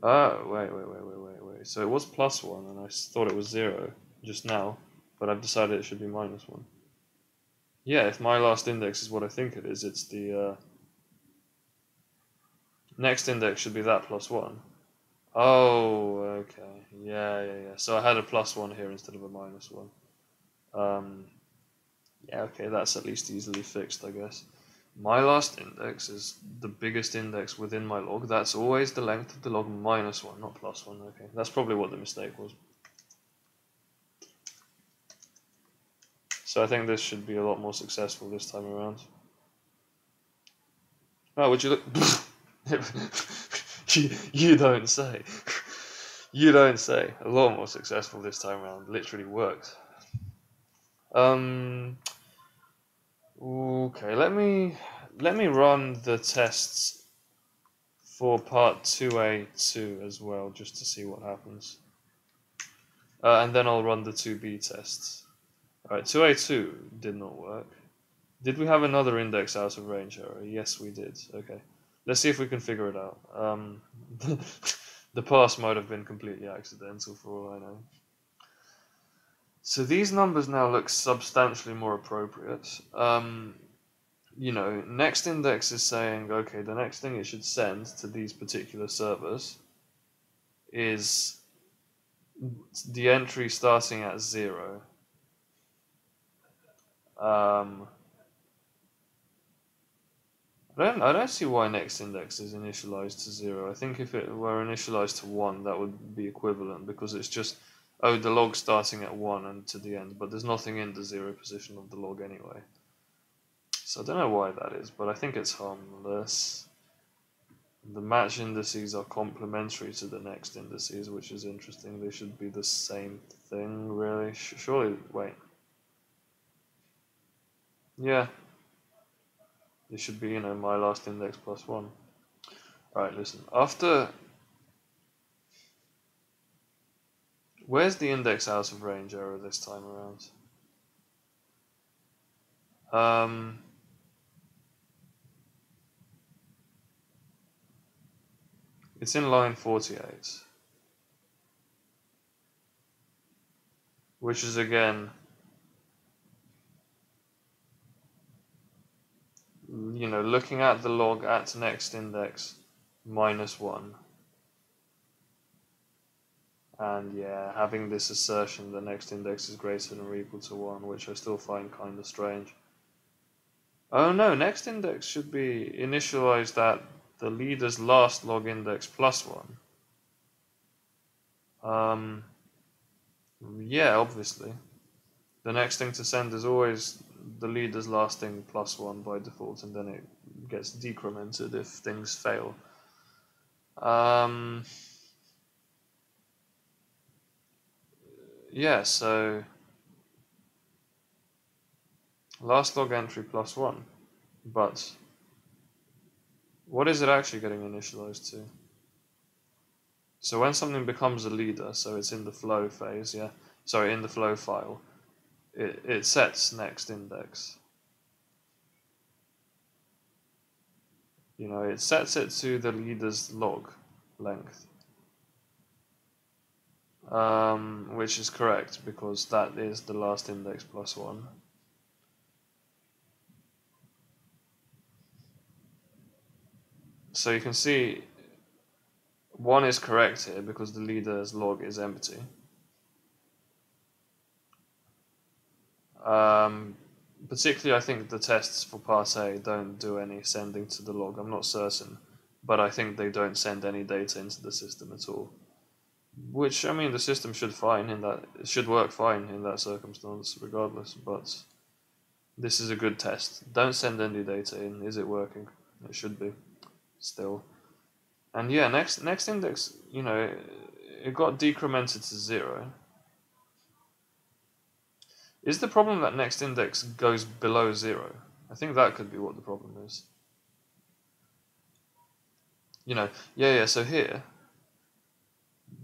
Oh, wait. So it was +1, and I thought it was 0 just now, but I've decided it should be -1. Yeah, if my last index is what I think it is, it's the next index should be that +1. Oh, okay. Yeah. So I had a +1 here instead of a -1. Yeah, okay, that's at least easily fixed, I guess. My last index is the biggest index within my log. That's always the length of the log -1, not +1. Okay, that's probably what the mistake was. So I think this should be a lot more successful this time around. Oh, would you look? you don't say. You don't say. A lot more successful this time around. Literally worked. Okay, let me run the tests for part 2A2 as well, just to see what happens. And then I'll run the 2B tests. Alright, 2A2 did not work. Did we have another index out of range error? Yes, we did. Okay. Let's see if we can figure it out. The pass might have been completely accidental for all I know. So these numbers now look substantially more appropriate. Next index is saying, okay, the next thing it should send to these particular servers is the entry starting at 0. I don't see why next index is initialized to 0. I think if it were initialized to 1, that would be equivalent, because it's just, oh, the log starting at 1 and to the end, but there's nothing in the 0 position of the log anyway. So I don't know why that is, but I think it's harmless. The match indices are complementary to the next indices, which is interesting. They should be the same thing, really. Surely, wait. Yeah. This should be, my last index +1. Alright, listen. Where's the index out of range error this time around? It's in line 48. Which is, again, looking at the log at next index -1. And yeah, having this assertion the next index is greater than or equal to 1, which I still find kind of strange. Oh no, next index should be initialized at the leader's last log index +1. Yeah, obviously. The next thing to send is always the leader's last thing +1 by default, and then it gets decremented if things fail. Yeah, so last log entry +1, but what is it actually getting initialized to? So when something becomes a leader, so it's in the flow phase, in the flow file, it sets next index. It sets it to the leader's log length, which is correct because that is the last index +1. So you can see 1 is correct here because the leader's log is empty. Particularly, I think the tests for part A don't do any sending to the log. I'm not certain, but I think they don't send any data into the system at all. Which, I mean, the system should work fine in that circumstance, regardless. But this is a good test. Don't send any data in. Is it working? It should be, still. And yeah, next index, it got decremented to 0. Is the problem that next index goes below 0? I think that could be what the problem is. So here,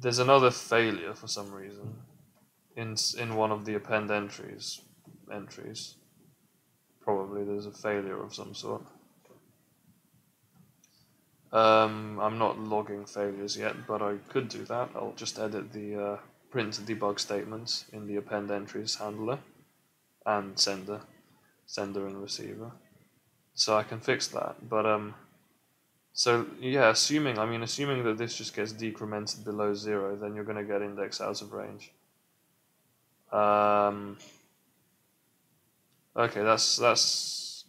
there's another failure for some reason in one of the append entries. Probably there's a failure of some sort. I'm not logging failures yet, but I could do that. I'll just edit the print-debug statements in the append entries handler and sender and receiver, so I can fix that. But so yeah, assuming that this just gets decremented below 0, then you're going to get index out of range. Okay, that's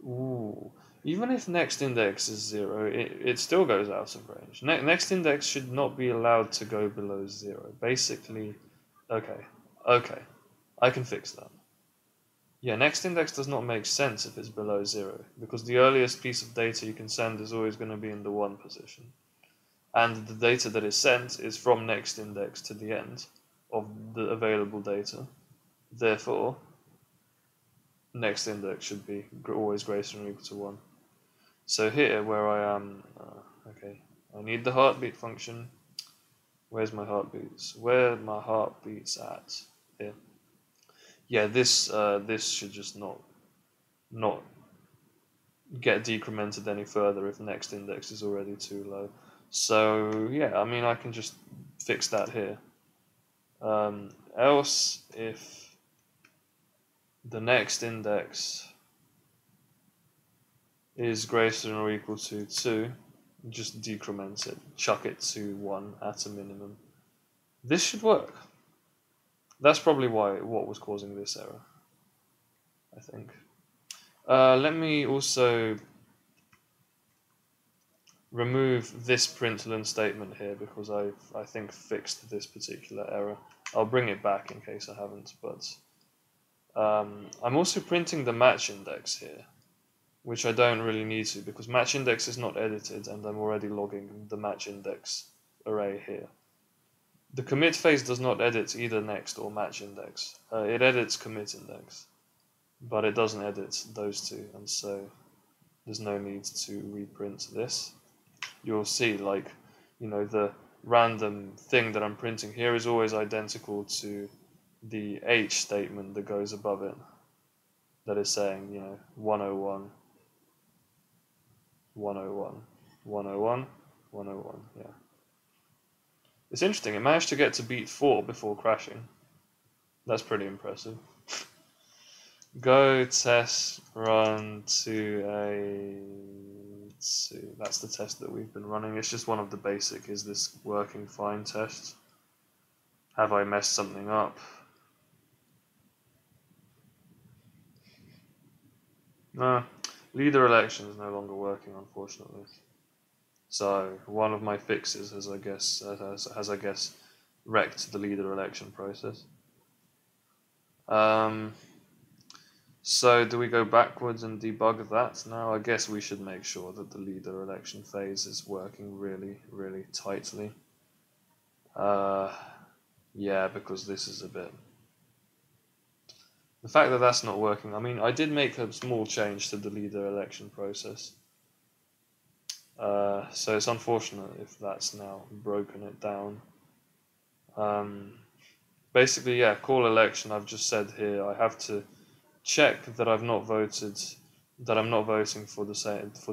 ooh. Even if next index is 0, it still goes out of range. Next index should not be allowed to go below 0. Basically, okay, I can fix that. Yeah, next index does not make sense if it's below 0, because the earliest piece of data you can send is always going to be in the 1 position. And the data that is sent is from next index to the end of the available data. Therefore, next index should be always greater than or equal to 1. So here, where I am, okay, I need the heartbeat function. Where's my heartbeats? Where my heartbeats at? Here. Yeah, this should just not get decremented any further if next index is already too low. So yeah, I mean I can just fix that here. Else, if the next index is greater than or equal to 2, just decrement it, chuck it to 1 at a minimum. This should work. That's probably what was causing this error, I think. Let me also remove this println statement here because I think fixed this particular error. I'll bring it back in case I haven't, but I'm also printing the match index here, which I don't really need to because match index is not edited and I'm already logging the match index array here. The commit phase does not edit either next or match index. It edits commit index, but it doesn't edit those two, and so there's no need to reprint this. You'll see, like, the random thing that I'm printing here is always identical to the H statement that goes above it, that is saying, 101, 101, 101, 101, yeah. It's interesting, it managed to get to beat 4 before crashing. That's pretty impressive. Go test run that's the test that we've been running. It's just one of the basic, is this working fine tests. Have I messed something up? No, leader election is no longer working, unfortunately. So one of my fixes has I guess wrecked the leader election process. So do we go backwards and debug that now? I guess we should make sure that the leader election phase is working really, really tightly. Yeah, because this is a bit... The fact that that's not working, I mean, I did make a small change to the leader election process. So it's unfortunate if that's now broken it down. Basically, yeah, call election, I've just said here, I have to check that I'm not voting for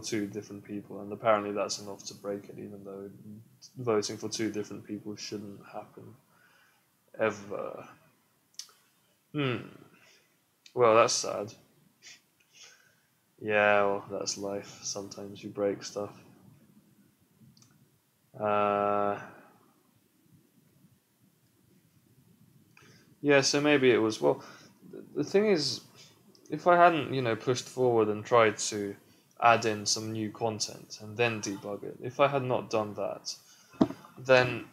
two different people, and apparently that's enough to break it, even though voting for two different people shouldn't happen ever. Well, that's sad. Yeah, well, that's life. Sometimes you break stuff. Yeah, so maybe it was... Well, the thing is, if I hadn't, pushed forward and tried to add in some new content and then debug it, if I had not done that, then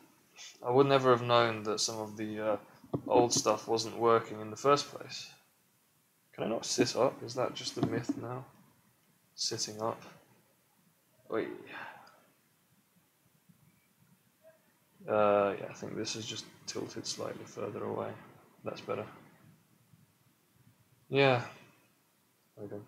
I would never have known that some of the old stuff wasn't working in the first place. Can I not sit up? Is that just a myth now? Sitting up? Wait. Yeah, I think this is just tilted slightly further away. That's better. Yeah. Okay.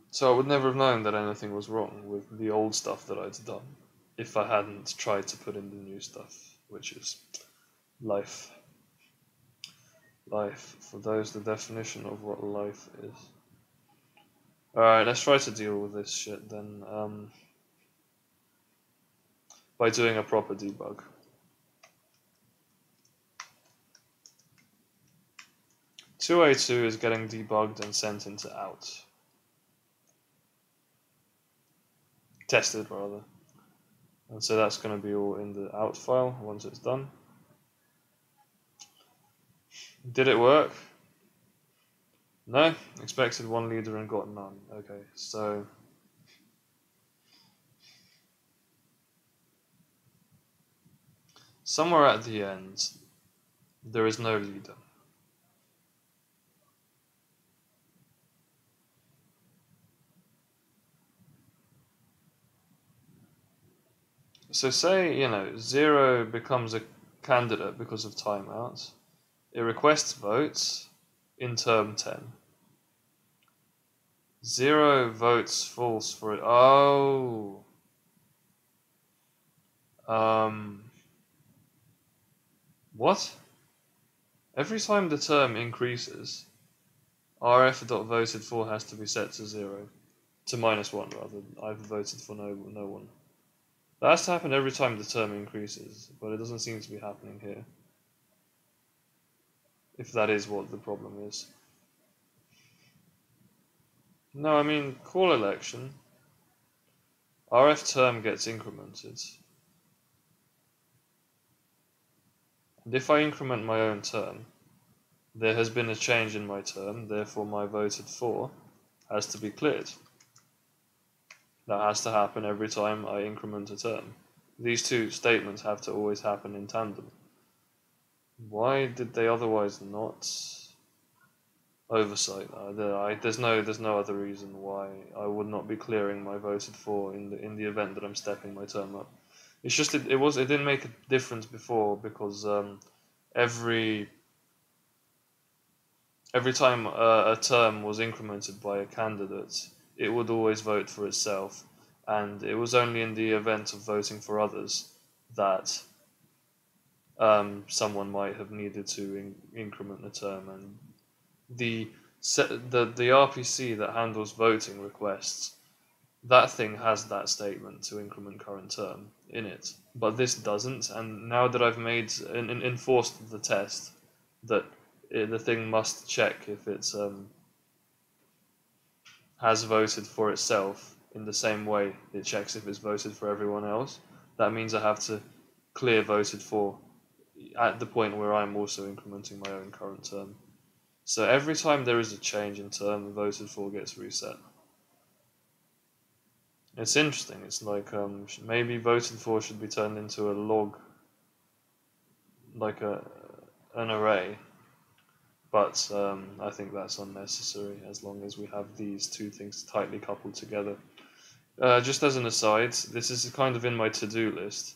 So I would never have known that anything was wrong with the old stuff that I'd done if I hadn't tried to put in the new stuff, which is life. Life. For those, the definition of what life is. Alright, let's try to deal with this shit then by doing a proper debug. .2a2 is getting debugged and sent into out. Tested, rather. And so that's going to be all in the out file once it's done. Did it work? No? Expected one leader and got none. Okay, so somewhere at the end, there is no leader. So say, 0 becomes a candidate because of timeouts. It requests votes in term 10. 0 votes false for it. Oh. What? Every time the term increases, rf.voted for has to be set to 0. To -1 rather. I've voted for no one. That has to happen every time the term increases, but it doesn't seem to be happening here. If that is what the problem is. No, I mean, call election. RF term gets incremented. And if I increment my own term, there has been a change in my term, therefore my voted for has to be cleared. That has to happen every time I increment a term. These two statements have to always happen in tandem. Why did they otherwise not? Oversight. There's no other reason why I would not be clearing my voted for in the event that I'm stepping my term up. It's just it didn't make a difference before because every time a term was incremented by a candidate, it would always vote for itself, and it was only in the event of voting for others that someone might have needed to increment the term, and the RPC that handles voting requests, that thing has that statement to increment current term in it, but this doesn't. And now that I've made enforced the test that the thing must check if it's has voted for itself in the same way it checks if it's voted for everyone else, that means I have to clear voted for at the point where I'm also incrementing my own current term. So every time there is a change in term, voted for gets reset. It's interesting. It's like maybe voted for should be turned into a log, like an array. But I think that's unnecessary as long as we have these two things tightly coupled together. Just as an aside, this is kind of in my to-do list.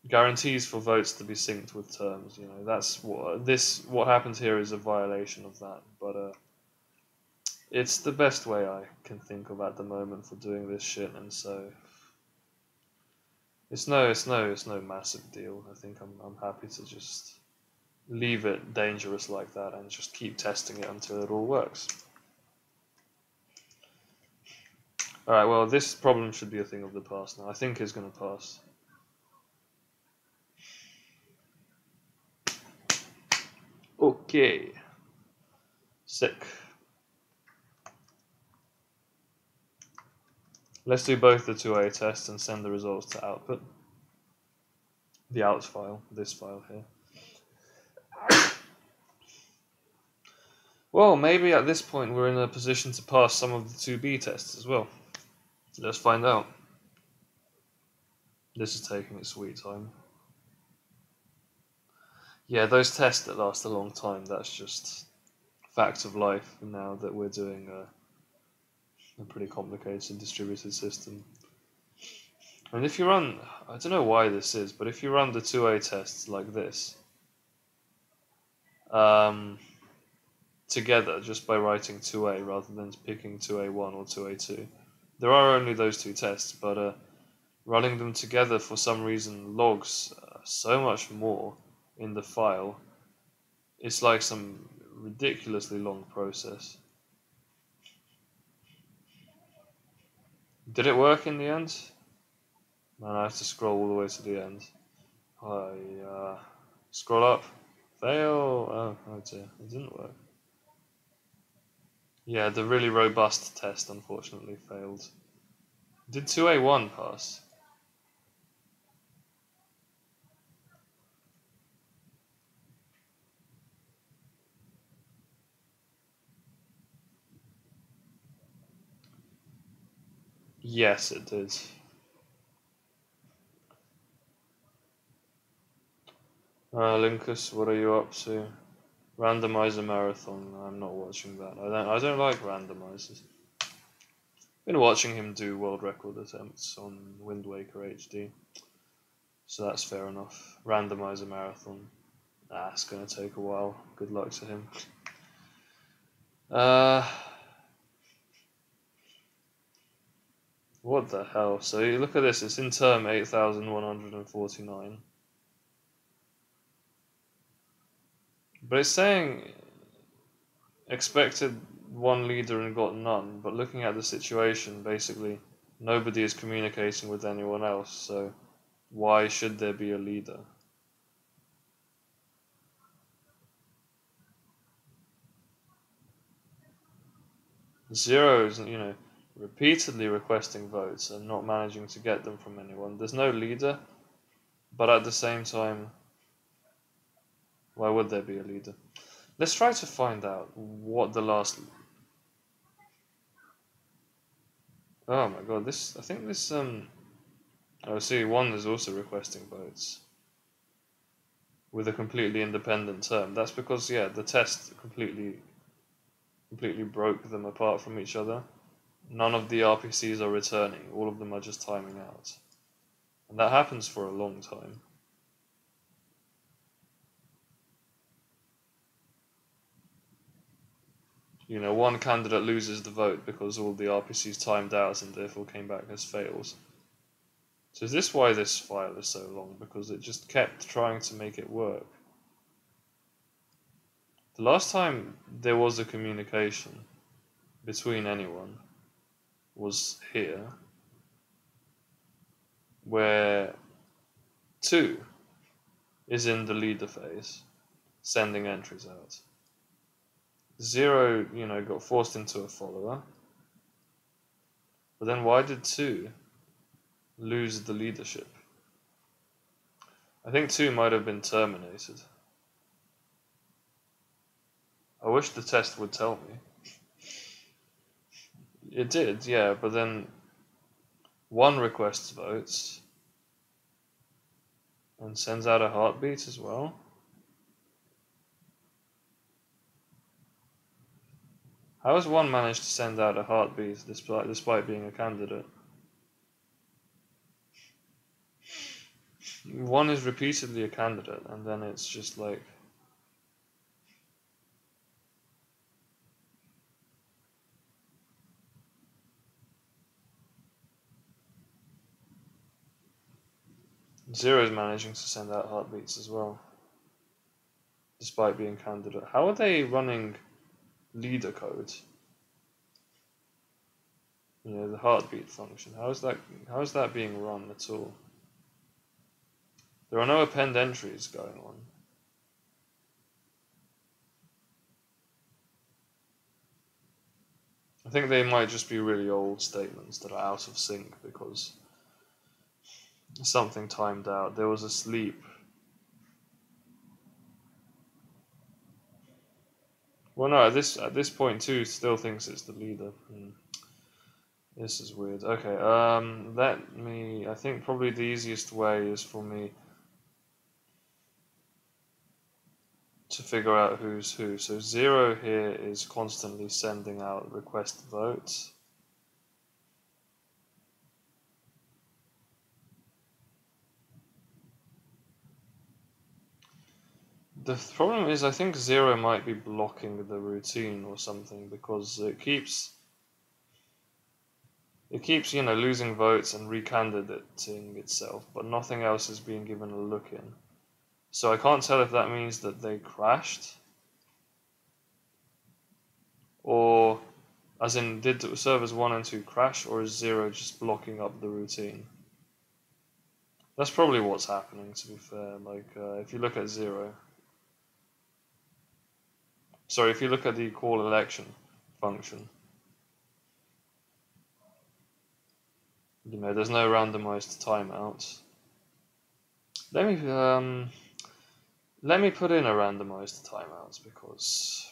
Guarantees for votes to be synced with terms. That's what happens here is a violation of that. But it's the best way I can think of at the moment for doing this shit, and so it's no massive deal. I think I'm happy to just leave it dangerous like that and just keep testing it until it all works. Alright, well, this problem should be a thing of the past now. I think it's going to pass. Okay. Sick. Let's do both the 2A tests and send the results to output. The out file, this file here. Well, maybe at this point we're in a position to pass some of the 2B tests as well. Let's find out. This is taking its sweet time. Yeah, those tests that last a long time, that's just fact of life now that we're doing a pretty complicated distributed system. And if you run, I don't know why this is, but if you run the 2A tests like this, together just by writing 2A rather than picking 2A1 or 2A2, there are only those two tests, but running them together for some reason logs so much more in the file. It's like some ridiculously long process. Did it work in the end? Man, I have to scroll all the way to the end. Scroll up. Fail. Oh dear, it didn't work. Yeah, the really robust test unfortunately failed. Did 2A1 pass? Yes, it did. Linkus, what are you up to? Randomizer marathon. I'm not watching that. I don't like randomizers. Been watching him do world record attempts on Wind Waker HD, so that's fair enough. Randomizer marathon. It's gonna take a while. Good luck to him. What the hell? So you look at this. It's in term 8,149, but it's saying expected one leader and got none. But looking at the situation, basically nobody is communicating with anyone else. So why should there be a leader? Zero is, repeatedly requesting votes and not managing to get them from anyone. There's no leader, but at the same time, why would there be a leader? Let's try to find out what the last. Oh my god, I think this. Oh, see, one is also requesting votes with a completely independent term. That's because, yeah, the test completely broke them apart from each other. None of the RPCs are returning, all of them are just timing out. And that happens for a long time. One candidate loses the vote because all the RPCs timed out and therefore came back as fails. So is this why this file is so long? Because it just kept trying to make it work. The last time there was a communication between anyone was here, where 2 is in the leader phase, sending entries out. 0, got forced into a follower. But then why did 2 lose the leadership? I think 2 might have been terminated. I wish the test would tell me. It did, yeah, but then 1 requests votes and sends out a heartbeat as well. How has 1 managed to send out a heartbeat despite being a candidate? 1 is repeatedly a candidate, and then it's just like... Zero is managing to send out heartbeats as well, despite being candidate. How are they running leader code? The heartbeat function. How is that being run at all? There are no append entries going on. I think they might just be really old statements that are out of sync because something timed out. There was a sleep. Well, no, at this point 2 still thinks it's the leader. This is weird. Okay, I think probably the easiest way is for me to figure out who's who. So 0 here is constantly sending out request votes. The problem is I think 0 might be blocking the routine or something because it keeps losing votes and recandidating itself, but nothing else is being given a look in. So I can't tell if that means that they crashed or As in, did servers 1 and 2 crash, or is 0 just blocking up the routine? That's probably what's happening, to be fair. Like, if you look at 0, sorry, if you look at the call election function, you know, there's no randomized timeouts. Let me put in a randomized timeouts, because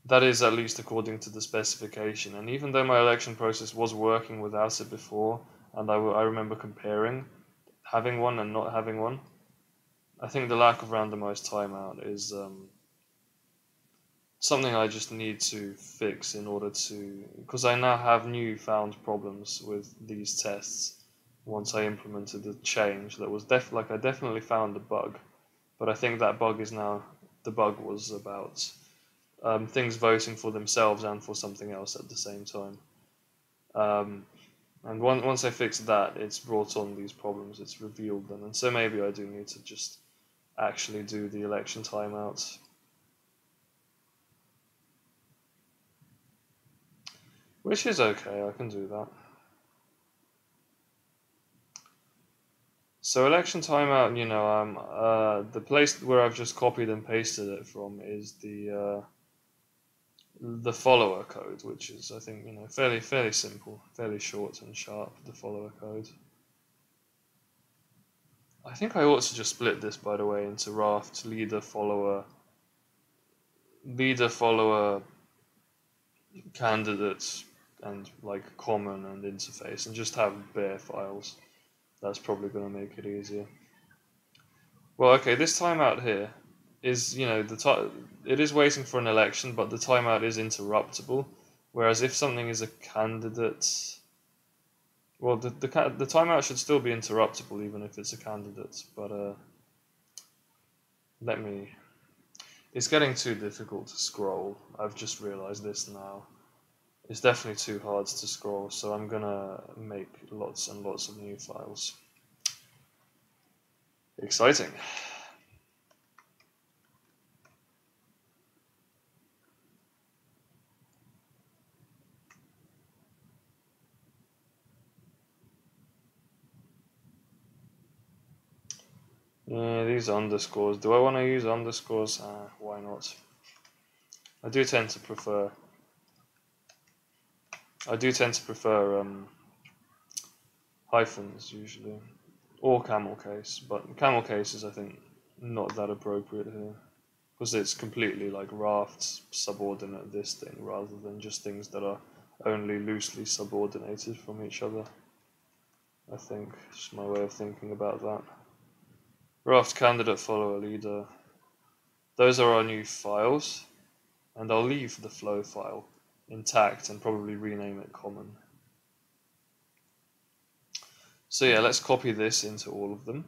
that is at least according to the specification. And even though my election process was working without it before, and I remember comparing having one and not having one, I think the lack of randomized timeout is something I just need to fix in order to, because I now have newfound problems with these tests. Once I implemented the change, that was I definitely found a bug, but I think that bug is now, the bug was about things voting for themselves and for something else at the same time. And once I fixed that, it's brought on these problems, it's revealed them, and so maybe I do need to just actually do the election timeouts. Which is okay, I can do that. So election timeout, you know, the place where I've just copied and pasted it from is the follower code, which is, I think, you know, fairly simple, fairly short and sharp, the follower code. I think I ought to just split this, by the way, into Raft, leader, follower, candidates, and like common and interface, and just have bare files. That's probably going to make it easier. Well, okay, this timeout here is, you know, it is waiting for an election, but the timeout is interruptible. Whereas if something is a candidate, well, the timeout should still be interruptible even if it's a candidate. But it's getting too difficult to scroll. I've just realized this now. It's definitely too hard to scroll, so I'm gonna make lots and lots of new files. Exciting. Yeah, these underscores. Do I want to use underscores? Why not? I do tend to prefer hyphens usually, or camel case, but camel case is, I think, not that appropriate here, because it's completely like Raft's subordinate this thing, rather than just things that are only loosely subordinated from each other. I think it's my way of thinking about that. Raft candidate follower leader. Those are our new files, and I'll leave the flow file intact and probably rename it common. So yeah, let's copy this into all of them.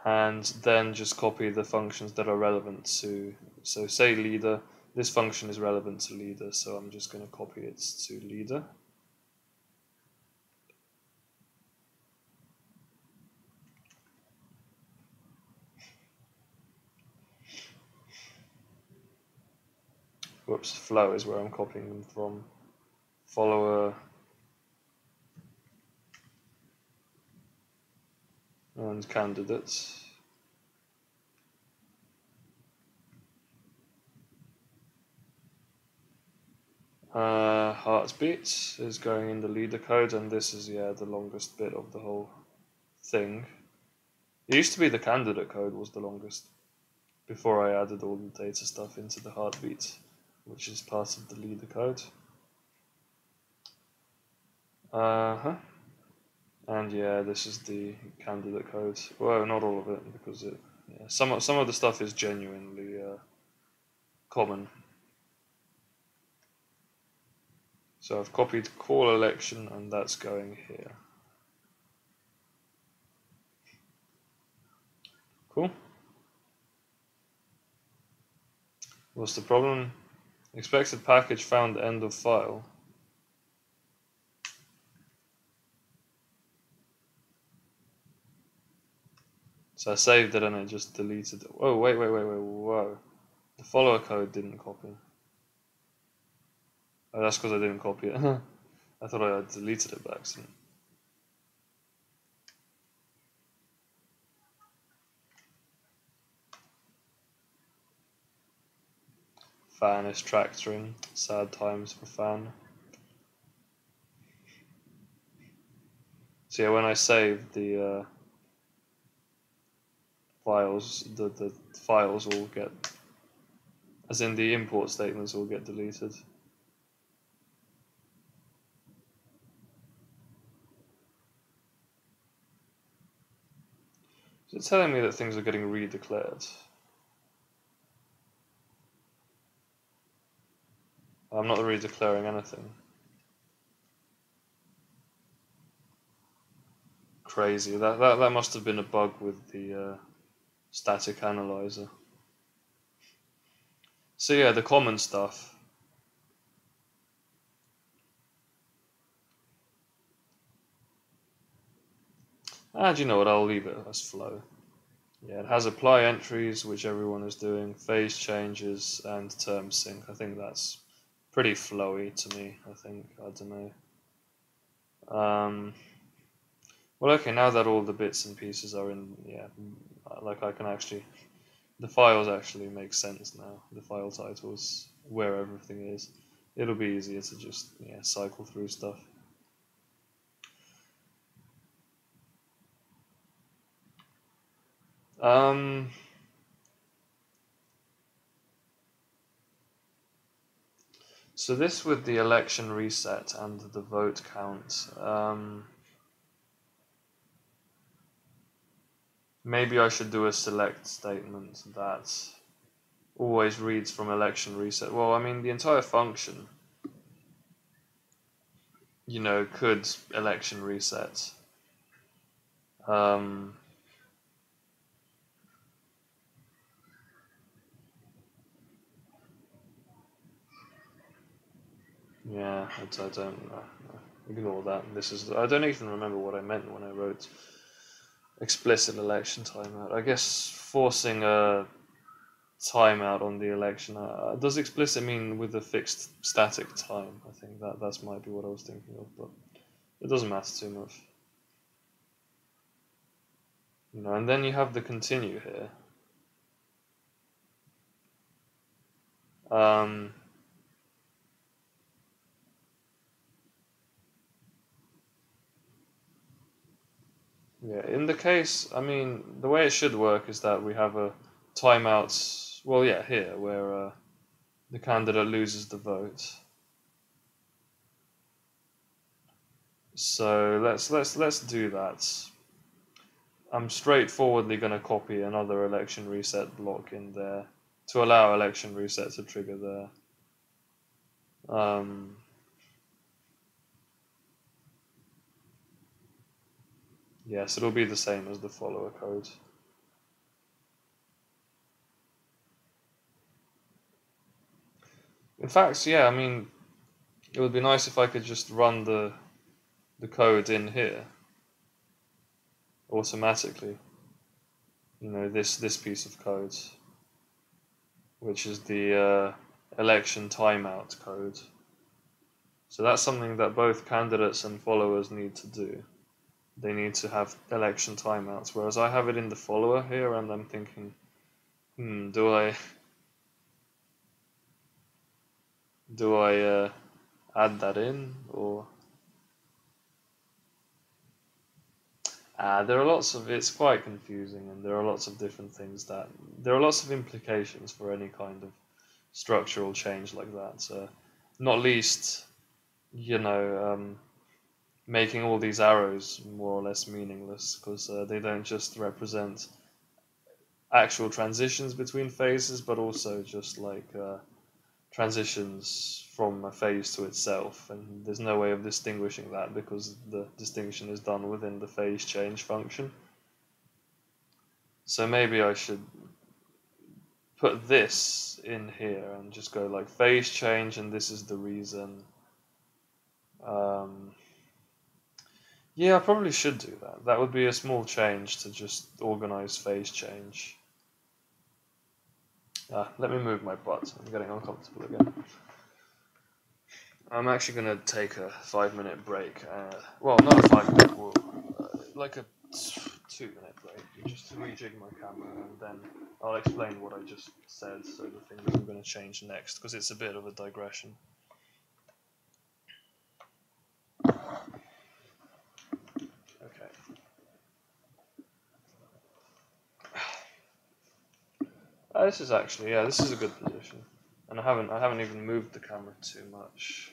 And then just copy the functions that are relevant to, so say leader, this function is relevant to leader, so I'm just going to copy it to leader. Whoops, flow is where I'm copying them from. Follower and candidates. Heartbeat is going in the leader code, and this is, yeah, the longest bit of the whole thing. It used to be the candidate code was the longest, before I added all the data stuff into the heartbeat, which is part of the leader code. And yeah, this is the candidate code. Well, not all of it, because some of the stuff is genuinely common. So I've copied call election, and that's going here. Cool. What's the problem? Expected package found end of file. So I saved it and it just deleted it. Oh, wait, whoa. The follower code didn't copy. Oh, that's because I didn't copy it. I thought I had deleted it by accident. Fan is tractoring. Sad times for fan. So yeah, when I save the files, the files will get, as in the import statements will get deleted. Is it telling me that things are getting redeclared? I'm not redeclaring anything. Crazy. That must have been a bug with the static analyzer. So yeah, the common stuff. Do you know what? I'll leave it as flow. Yeah, it has apply entries, which everyone is doing, phase changes, and term sync. I think that's pretty flowy to me. I don't know. Well, okay, now that all the bits and pieces are in, yeah, like I can actually, the files actually make sense now. The file titles, where everything is. It'll be easier to just, yeah, cycle through stuff. So this with the election reset and the vote count, maybe I should do a select statement that always reads from election reset. Well, I mean, the entire function, you know, could election reset. Yeah, I don't ignore that. I don't even remember what I meant when I wrote explicit election timeout. I guess forcing a timeout on the election. Does explicit mean with a fixed static time? I think that might be what I was thinking of, but it doesn't matter too much. You know, and then you have the continue here. Yeah, in the case, I mean, the way it should work is that we have a timeout. Well, yeah, here where the candidate loses the vote. So let's do that. I'm straightforwardly going to copy another election reset block in there to allow election reset to trigger there. Yes, it'll be the same as the follower code. In fact, yeah, I mean, it would be nice if I could just run the code in here automatically. You know, this piece of code, which is the election timeout code. So that's something that both candidates and followers need to do. They need to have election timeouts, whereas I have it in the follower here, and I'm thinking, do I add that in, or there are lots of, it's quite confusing, and there are lots of different things that, there are lots of implications for any kind of structural change like that. Not least, you know, making all these arrows more or less meaningless, because they don't just represent actual transitions between phases, but also just like transitions from a phase to itself, and there's no way of distinguishing that because the distinction is done within the phaseChange function. So maybe I should put this in here and just go like phaseChange, and this is the reason. Yeah, I probably should do that. That would be a small change to just organize phaseChange. Let me move my butt. I'm getting uncomfortable again. I'm actually going to take a 5-minute break. Well, not a 5-minute, like a 2-minute break, just to rejig my camera, and then I'll explain what I just said, so the things I'm going to change next, because it's a bit of a digression. Okay. This is actually, yeah, this is a good position, and I haven't even moved the camera too much.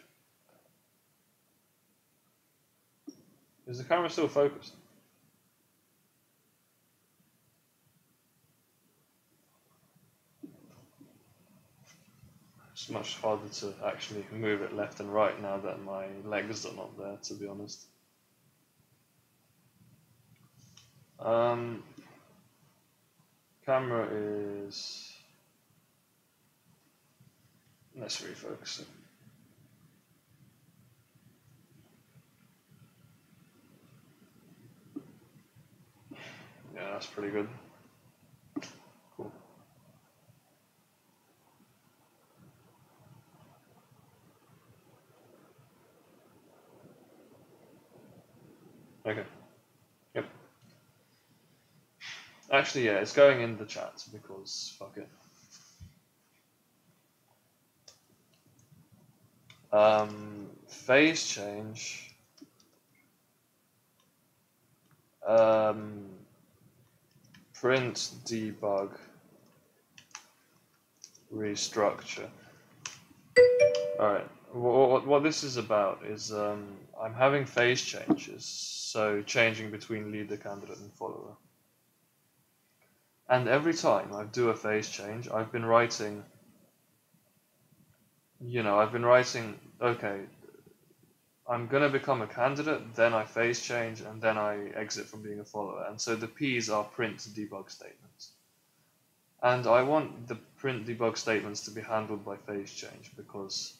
Is the camera still focused? It's much harder to actually move it left and right now that my legs are not there, to be honest. Camera is... Let's refocus it. Yeah, that's pretty good. Cool. Okay. Yep. Actually, yeah, it's going in the chat because fuck it. phaseChange. Print-debug restructure. Alright, what this is about is I'm having phase changes, so changing between leader, candidate, and follower. And every time I do a phase change, I've been writing, okay, I'm going to become a candidate, then I phase change, and then I exit from being a follower. And so the P's are print debug statements. And I want the print debug statements to be handled by phase change, because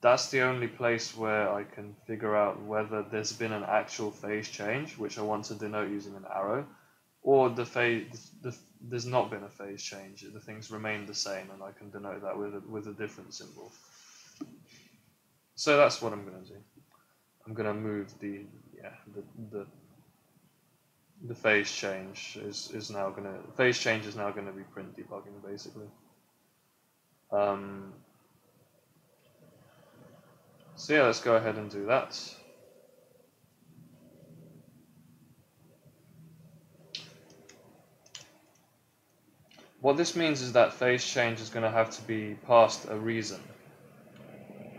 that's the only place where I can figure out whether there's been an actual phase change, which I want to denote using an arrow, or there's not been a phase change. The things remain the same, and I can denote that with a different symbol. So that's what I'm going to do. I'm going to move the phase change is now going to be print debugging, basically. So yeah, let's go ahead and do that. What this means is that phase change is going to have to be passed a reason,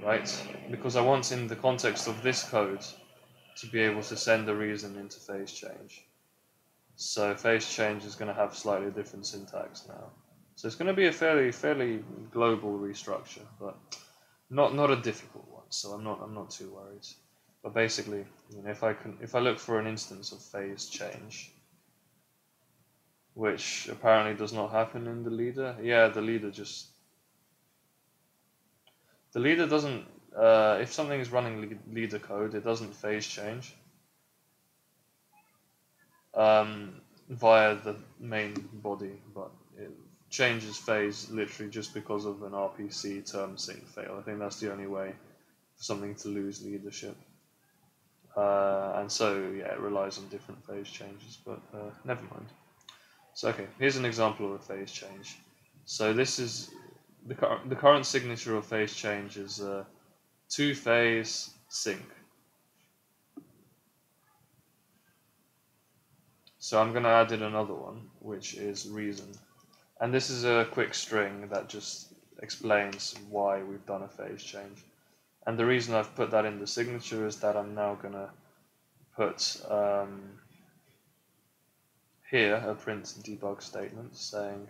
right? Because I want, in the context of this code, to be able to send a reason into phase change. So phase change is going to have slightly different syntax now. So it's going to be a fairly global restructure, but not a difficult one. So I'm not too worried. But basically, if I look for an instance of phase change, which apparently does not happen in the leader. Yeah, the leader doesn't. If something is running leader code, it doesn't phase change via the main body, but it changes phase literally just because of an RPC term sync fail. I think that's the only way for something to lose leadership. And so yeah, it relies on different phase changes, but never mind. So okay, here's an example of a phase change. So this is the current signature of phase change is 2-phase sync. So I'm going to add in another one, which is reason. And this is a quick string that just explains why we've done a phase change. And the reason I've put that in the signature is that I'm now going to put here a print debug statement saying...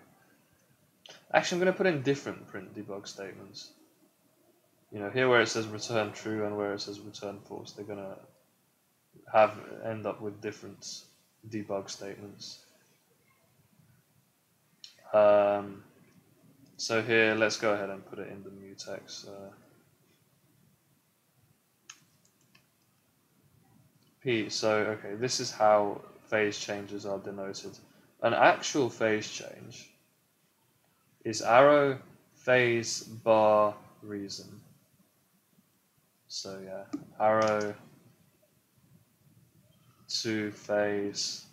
Actually, I'm going to put in different print debug statements. Here where it says return true and where it says return false, they're going to end up with different debug statements. So here, let's go ahead and put it in the mutex. So, okay, this is how phase changes are denoted. An actual phase change is arrow, phase, bar, reason. So yeah, arrow to phase,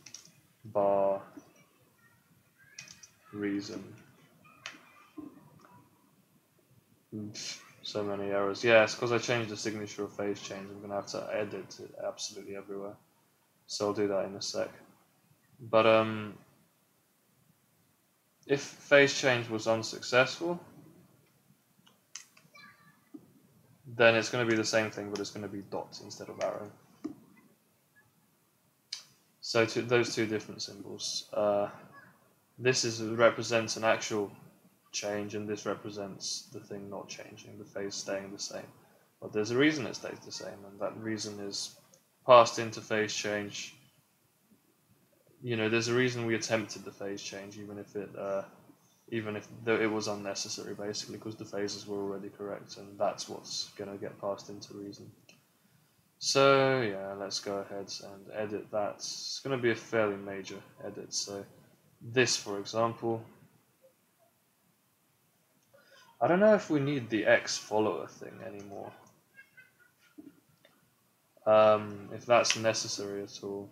bar, reason. So many errors. Yeah, it's because I changed the signature of phase change. I'm going to have to edit it absolutely everywhere. So I'll do that in a sec. But if phase change was unsuccessful, then it's going to be the same thing, but it's going to be dot instead of arrow. So those two different symbols. This represents an actual change, and this represents the thing not changing, the phase staying the same. But there's a reason it stays the same, and that reason is passed into phase change. You know, there's a reason we attempted the phase change, even if it was unnecessary, basically, because the phases were already correct, and that's what's going to get passed into reason. So yeah, let's go ahead and edit that. It's going to be a fairly major edit. So this, for example, I don't know if we need the X follower thing anymore. If that's necessary at all.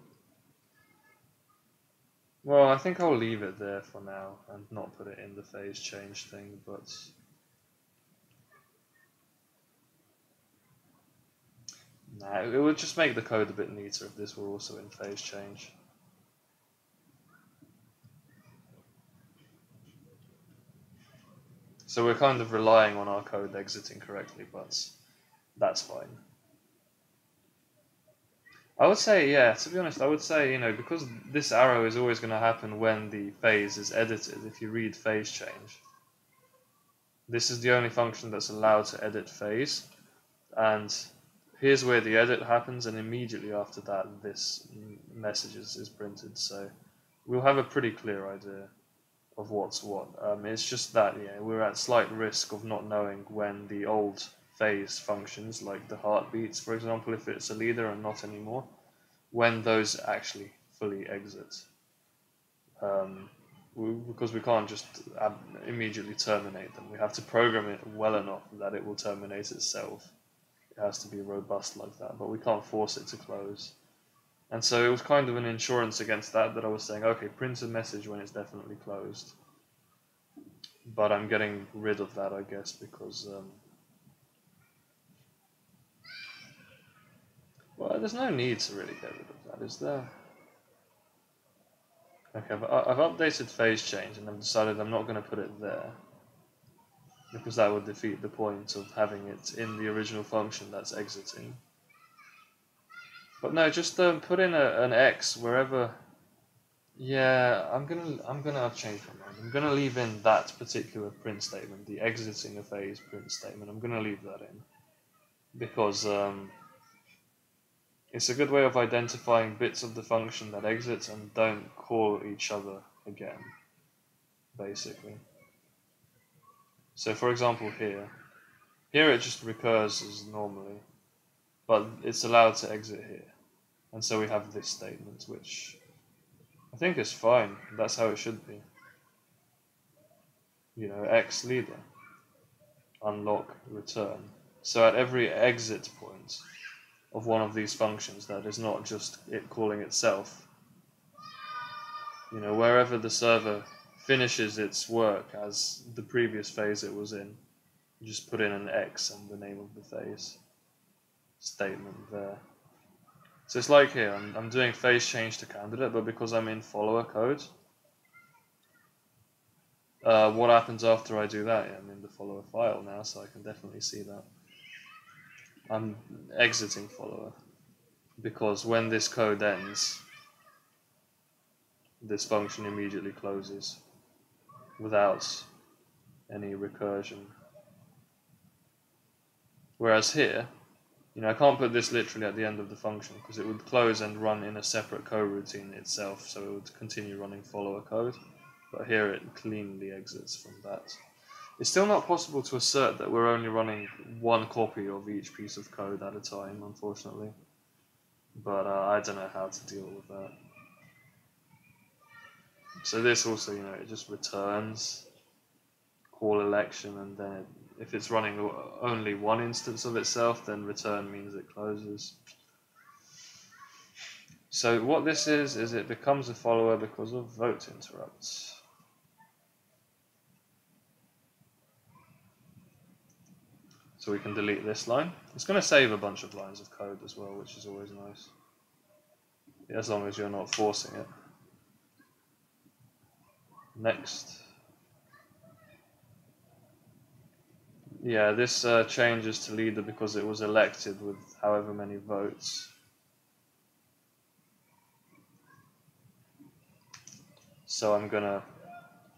Well, I think I'll leave it there for now and not put it in the phase change thing, but nah, it would just make the code a bit neater if this were also in phase change. So we're kind of relying on our code exiting correctly, but that's fine. I would say, yeah, to be honest, I would say, you know, because this arrow is always going to happen when the phase is edited, if you read phase change, this is the only function that's allowed to edit phase, and here's where the edit happens, and immediately after that, this message is printed, so we'll have a pretty clear idea of what's what. It's just that, yeah, we're at slight risk of not knowing when the old phase functions, like the heartbeats, for example, if it's a leader and not anymore, when those actually fully exit. Because we can't just immediately terminate them. We have to program it well enough that it will terminate itself. It has to be robust like that, but we can't force it to close. And so it was kind of an insurance against that I was saying, okay, print a message when it's definitely closed. But I'm getting rid of that, I guess, because well, there's no need to really get rid of that, is there? Okay, but I've updated phase change and I've decided I'm not going to put it there, because that would defeat the point of having it in the original function that's exiting. But no, just put in an X wherever. Yeah, I'm gonna change my mind. I'm gonna leave in that particular print statement, the exiting a phase print statement. I'm gonna leave that in because it's a good way of identifying bits of the function that exits and don't call each other again, basically. So for example here it just recurs as normally, but it's allowed to exit here. And so we have this statement, which I think is fine. That's how it should be. You know, X leader, unlock, return. So at every exit point of one of these functions that is not just it calling itself, you know, wherever the server finishes its work as the previous phase it was in, you just put in an X and the name of the phase statement there. So it's like here, I'm doing phase change to candidate, but because I'm in follower code, what happens after I do that? Yeah, I'm in the follower file now, so I can definitely see that. I'm exiting follower, because when this code ends, this function immediately closes without any recursion. Whereas here, you know, I can't put this literally at the end of the function because it would close and run in a separate coroutine itself, so it would continue running follower code. But here it cleanly exits from that. It's still not possible to assert that we're only running one copy of each piece of code at a time, unfortunately. but I don't know how to deal with that. So this also, you know, it just returns call election, and then if it's running only one instance of itself, then return means it closes. So what this is it becomes a follower because of vote interrupts. So we can delete this line. It's going to save a bunch of lines of code as well, which is always nice. Yeah, as long as you're not forcing it. Next. Yeah, this changes to leader because it was elected with however many votes. So I'm going to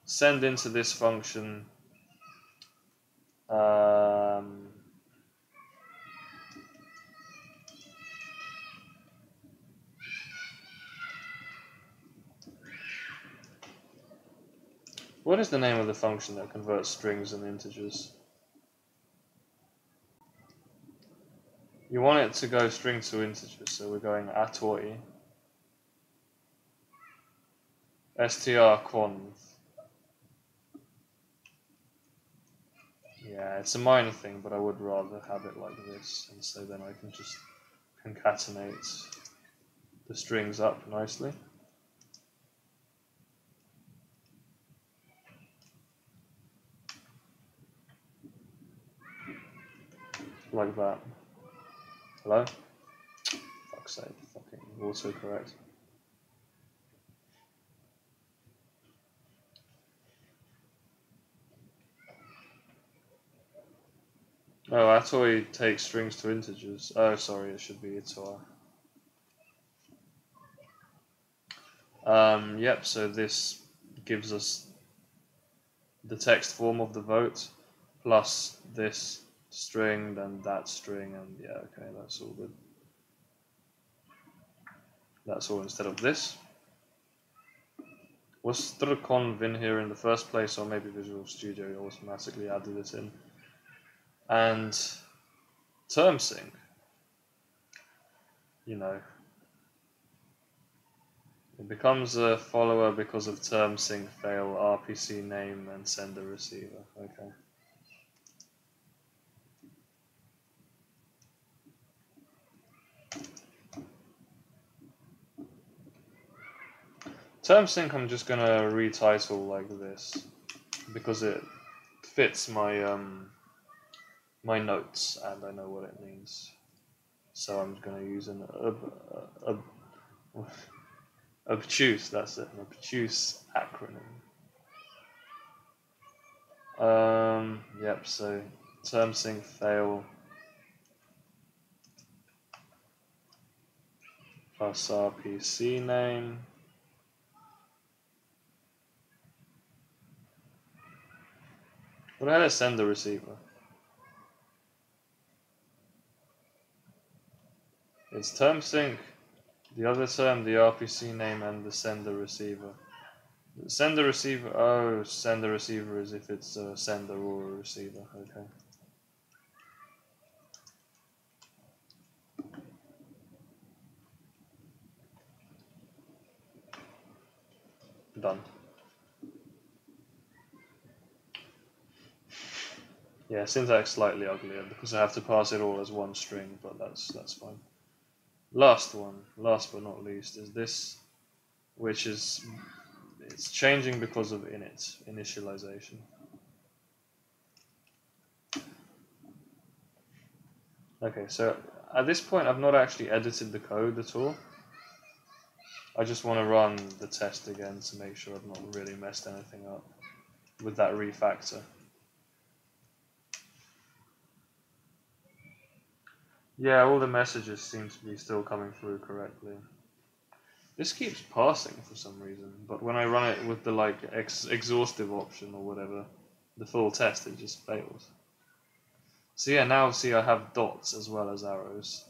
send into this function what is the name of the function that converts strings and integers? You want it to go string to integers, so we're going atoi strconv. Yeah, it's a minor thing, but I would rather have it like this, and so then I can just concatenate the strings up nicely. Like that. Hello? Fuck's sake, fucking autocorrect. Oh, atoi takes strings to integers. Oh, sorry, it should be itoi. Yep, so this gives us the text form of the vote plus this string, then that string, and yeah, okay, that's all good. That's all instead of this. Was strconv in here in the first place, or maybe Visual Studio automatically added it in? And term sync, you know, it becomes a follower because of term sync fail, RPC name, and sender receiver. Okay. Term sync I'm just gonna retitle like this because it fits my my notes and I know what it means. So I'm gonna use an obtuse. That's it, an obtuse acronym. Yep. So term sync fail plus RPC name. What the hell is sender receiver? It's term sync, the other term, the RPC name, and the sender receiver. The sender receiver, oh, sender receiver is if it's a sender or a receiver, okay. Done. Yeah, syntax slightly uglier because I have to pass it all as one string, but that's fine. Last one, last but not least, is this, which is it's changing because of init, initialization. Okay, so at this point I've not actually edited the code at all. I just want to run the test again to make sure I've not really messed anything up with that refactor. Yeah, all the messages seem to be still coming through correctly. This keeps passing for some reason, but when I run it with the like exhaustive option or whatever, the full test, it just fails. So yeah, now see I have dots as well as arrows,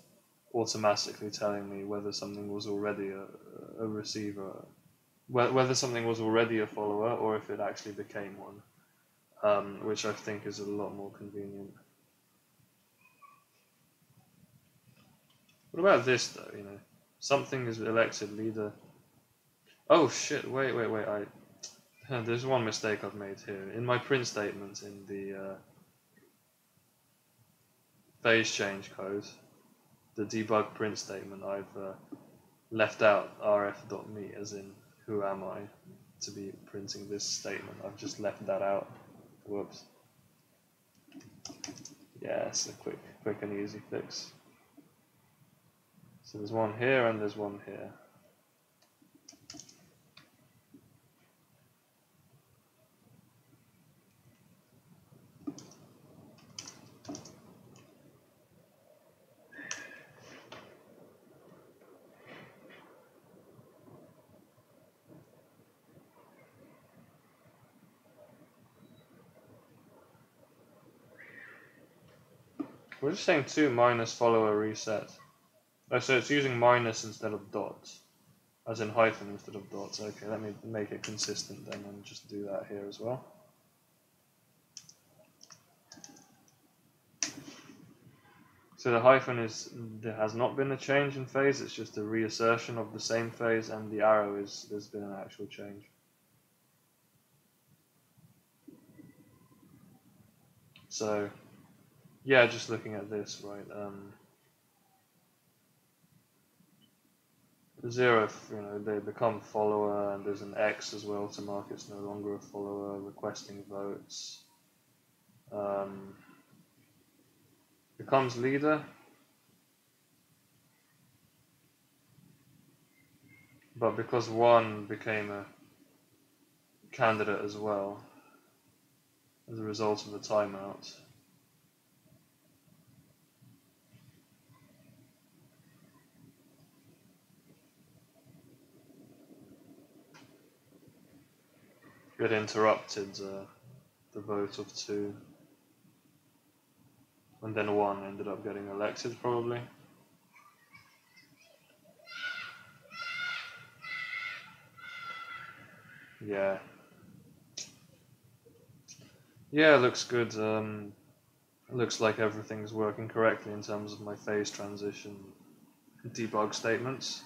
automatically telling me whether something was already a receiver, whether something was already a follower or if it actually became one, which I think is a lot more convenient. What about this though, you know? something is elected leader. Oh shit! Wait. There's one mistake I've made here in my print statement in the phaseChange code. The debug print statement, I've left out rf.me, as in who am I to be printing this statement. I've just left that out. Whoops. Yeah, it's a quick and easy fix. So there's one here and there's one here. We're just saying 2 minus follower reset. Oh, so it's using minus instead of dots, as in hyphen instead of dots. Okay, let me make it consistent then and just do that here as well. So the hyphen is, there has not been a change in phase, it's just a reassertion of the same phase, and the arrow is, there's been an actual change. So, yeah, just looking at this, right, 0, they become follower, and there's an X as well to mark it's no longer a follower, requesting votes. Becomes leader, but because 1 became a candidate as well as a result of the timeout, it interrupted the vote of 2, and then 1 ended up getting elected probably. Yeah. Yeah, looks good. Looks like everything's working correctly in terms of my phase transition debug statements.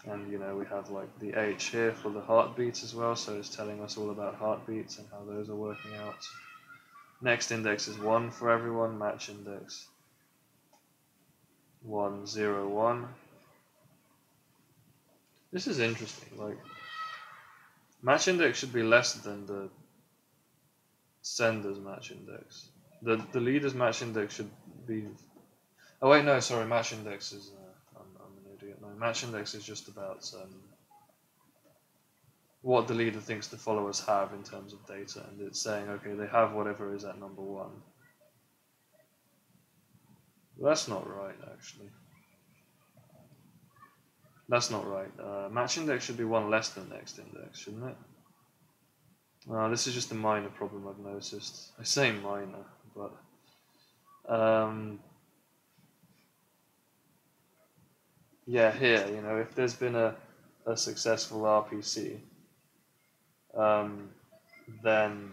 And we have like the H here for the heartbeats as well, so it's telling us all about heartbeats and how those are working out. Next index is 1 for everyone, match index 1, 0, 1. This is interesting, like match index should be less than the sender's match index. The leader's match index should be, oh wait, no, sorry, match index is, I'm an idiot. No, match index is just about what the leader thinks the followers have in terms of data, and it's saying, okay, they have whatever is at number 1. That's not right, actually. That's not right. Match index should be 1 less than next index, shouldn't it? This is just a minor problem I've noticed. I say minor, but yeah, here, if there's been a successful RPC, then,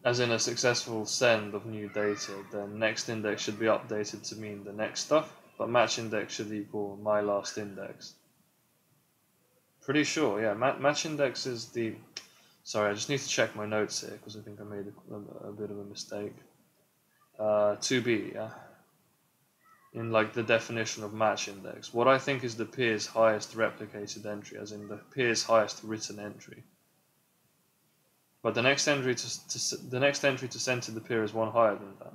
as in a successful send of new data, then next index should be updated to mean the next stuff, but match index should equal my last index. Pretty sure, yeah. Match index is the... Sorry, I just need to check my notes here, because I think I made a bit of a mistake. 2b, yeah. In like the definition of match index, what I think is the peer's highest replicated entry, as in the peer's highest written entry. But the next entry to send to the peer is 1 higher than that.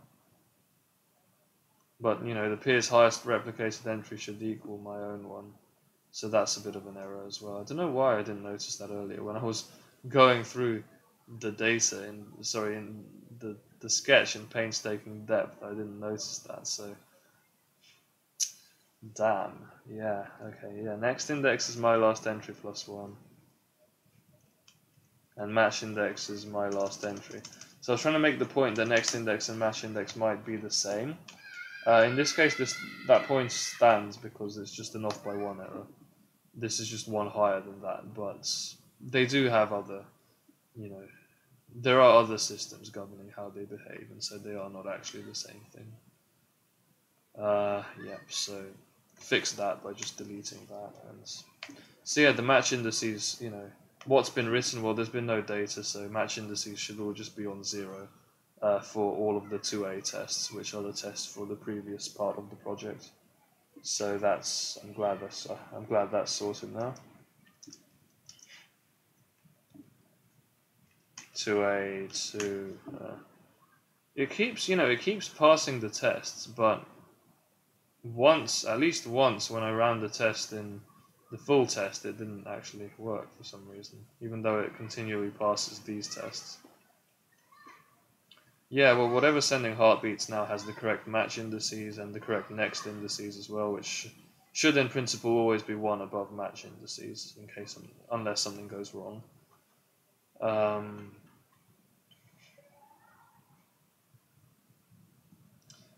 But the peer's highest replicated entry should equal my own one, so that's a bit of an error as well. I don't know why I didn't notice that earlier when I was going through the data in the sketch in painstaking depth. I didn't notice that, so. Damn, yeah, okay, yeah, next index is my last entry plus 1. And match index is my last entry. So I was trying to make the point that next index and match index might be the same. In this case, that point stands because it's just an off by 1 error. This is just 1 higher than that, but they do have other, there are other systems governing how they behave, and so they are not actually the same thing. Yep, so fix that by just deleting that. And so yeah, the match indices, what's been written, well, there's been no data, so match indices should all just be on 0 for all of the 2A tests, which are the tests for the previous part of the project. So I'm glad that's sorted now. 2A to it keeps passing the tests, but at least once, when I ran the test in the full test, it didn't actually work for some reason, even though it continually passes these tests. Yeah, well, whatever sending heartbeats now has the correct match indices and the correct next indices as well, which should in principle always be 1 above match indices, unless something goes wrong.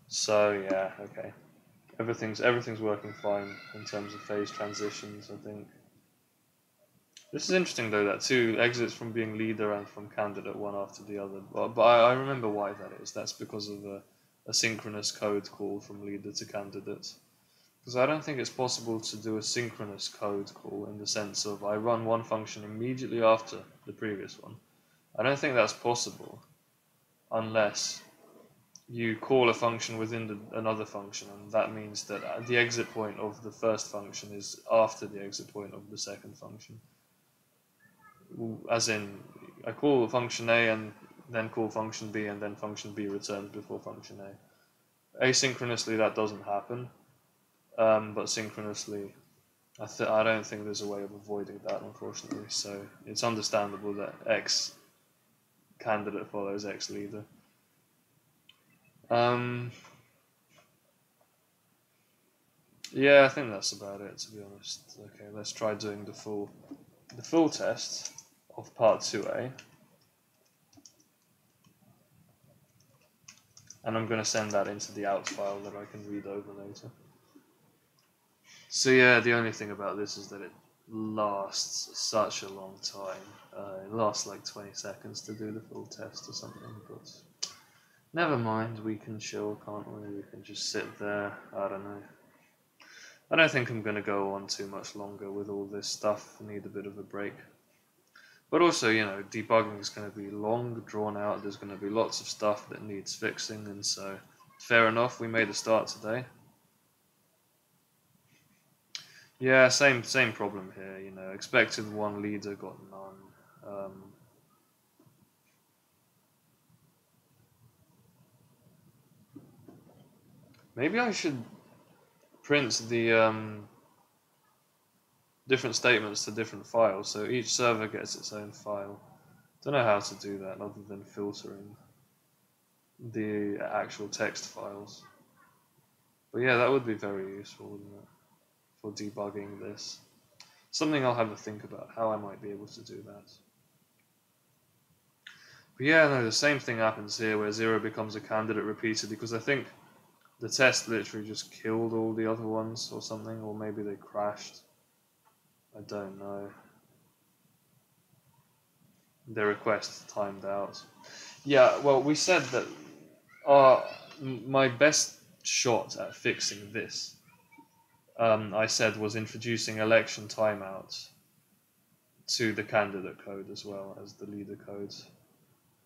So yeah, okay. Everything's working fine in terms of phase transitions, I think. This is interesting though, that 2 exits from being leader and from candidate one after the other. But I remember why that is. That's because of a synchronous code call from leader to candidate. Because I don't think it's possible to do a synchronous code call in the sense of I run one function immediately after the previous one. I don't think that's possible unless you call a function within another function, and that means that the exit point of the first function is after the exit point of the second function. As in, I call function A and then call function B, and then function B returns before function A. Asynchronously, that doesn't happen, but synchronously, I don't think there's a way of avoiding that, unfortunately. So it's understandable that X candidate follows X leader. Yeah, I think that's about it, to be honest. Okay, let's try doing the full test of part 2A. And I'm going to send that into the out file that I can read over later. So yeah, the only thing about this is that it lasts such a long time. It lasts like 20 seconds to do the full test or something, but never mind, we can chill, can't we? We can just sit there, I don't know. I don't think I'm going to go on too much longer with all this stuff. I need a bit of a break. But also, debugging is going to be long, drawn out. There's going to be lots of stuff that needs fixing, and so fair enough, we made a start today. Yeah, same problem here. Expected 1 leader, got none. Maybe I should print the different statements to different files, so each server gets its own file. Don't know how to do that other than filtering the actual text files. But yeah, that would be very useful, wouldn't it, for debugging this. Something I'll have a think about, how I might be able to do that. But yeah, no, the same thing happens here where 0 becomes a candidate repeatedly, because I think the test literally just killed all the other ones or something, or maybe they crashed. I don't know. Their request timed out. Yeah, well, we said that my best shot at fixing this, I said, was introducing election timeout to the candidate code as well as the leader code.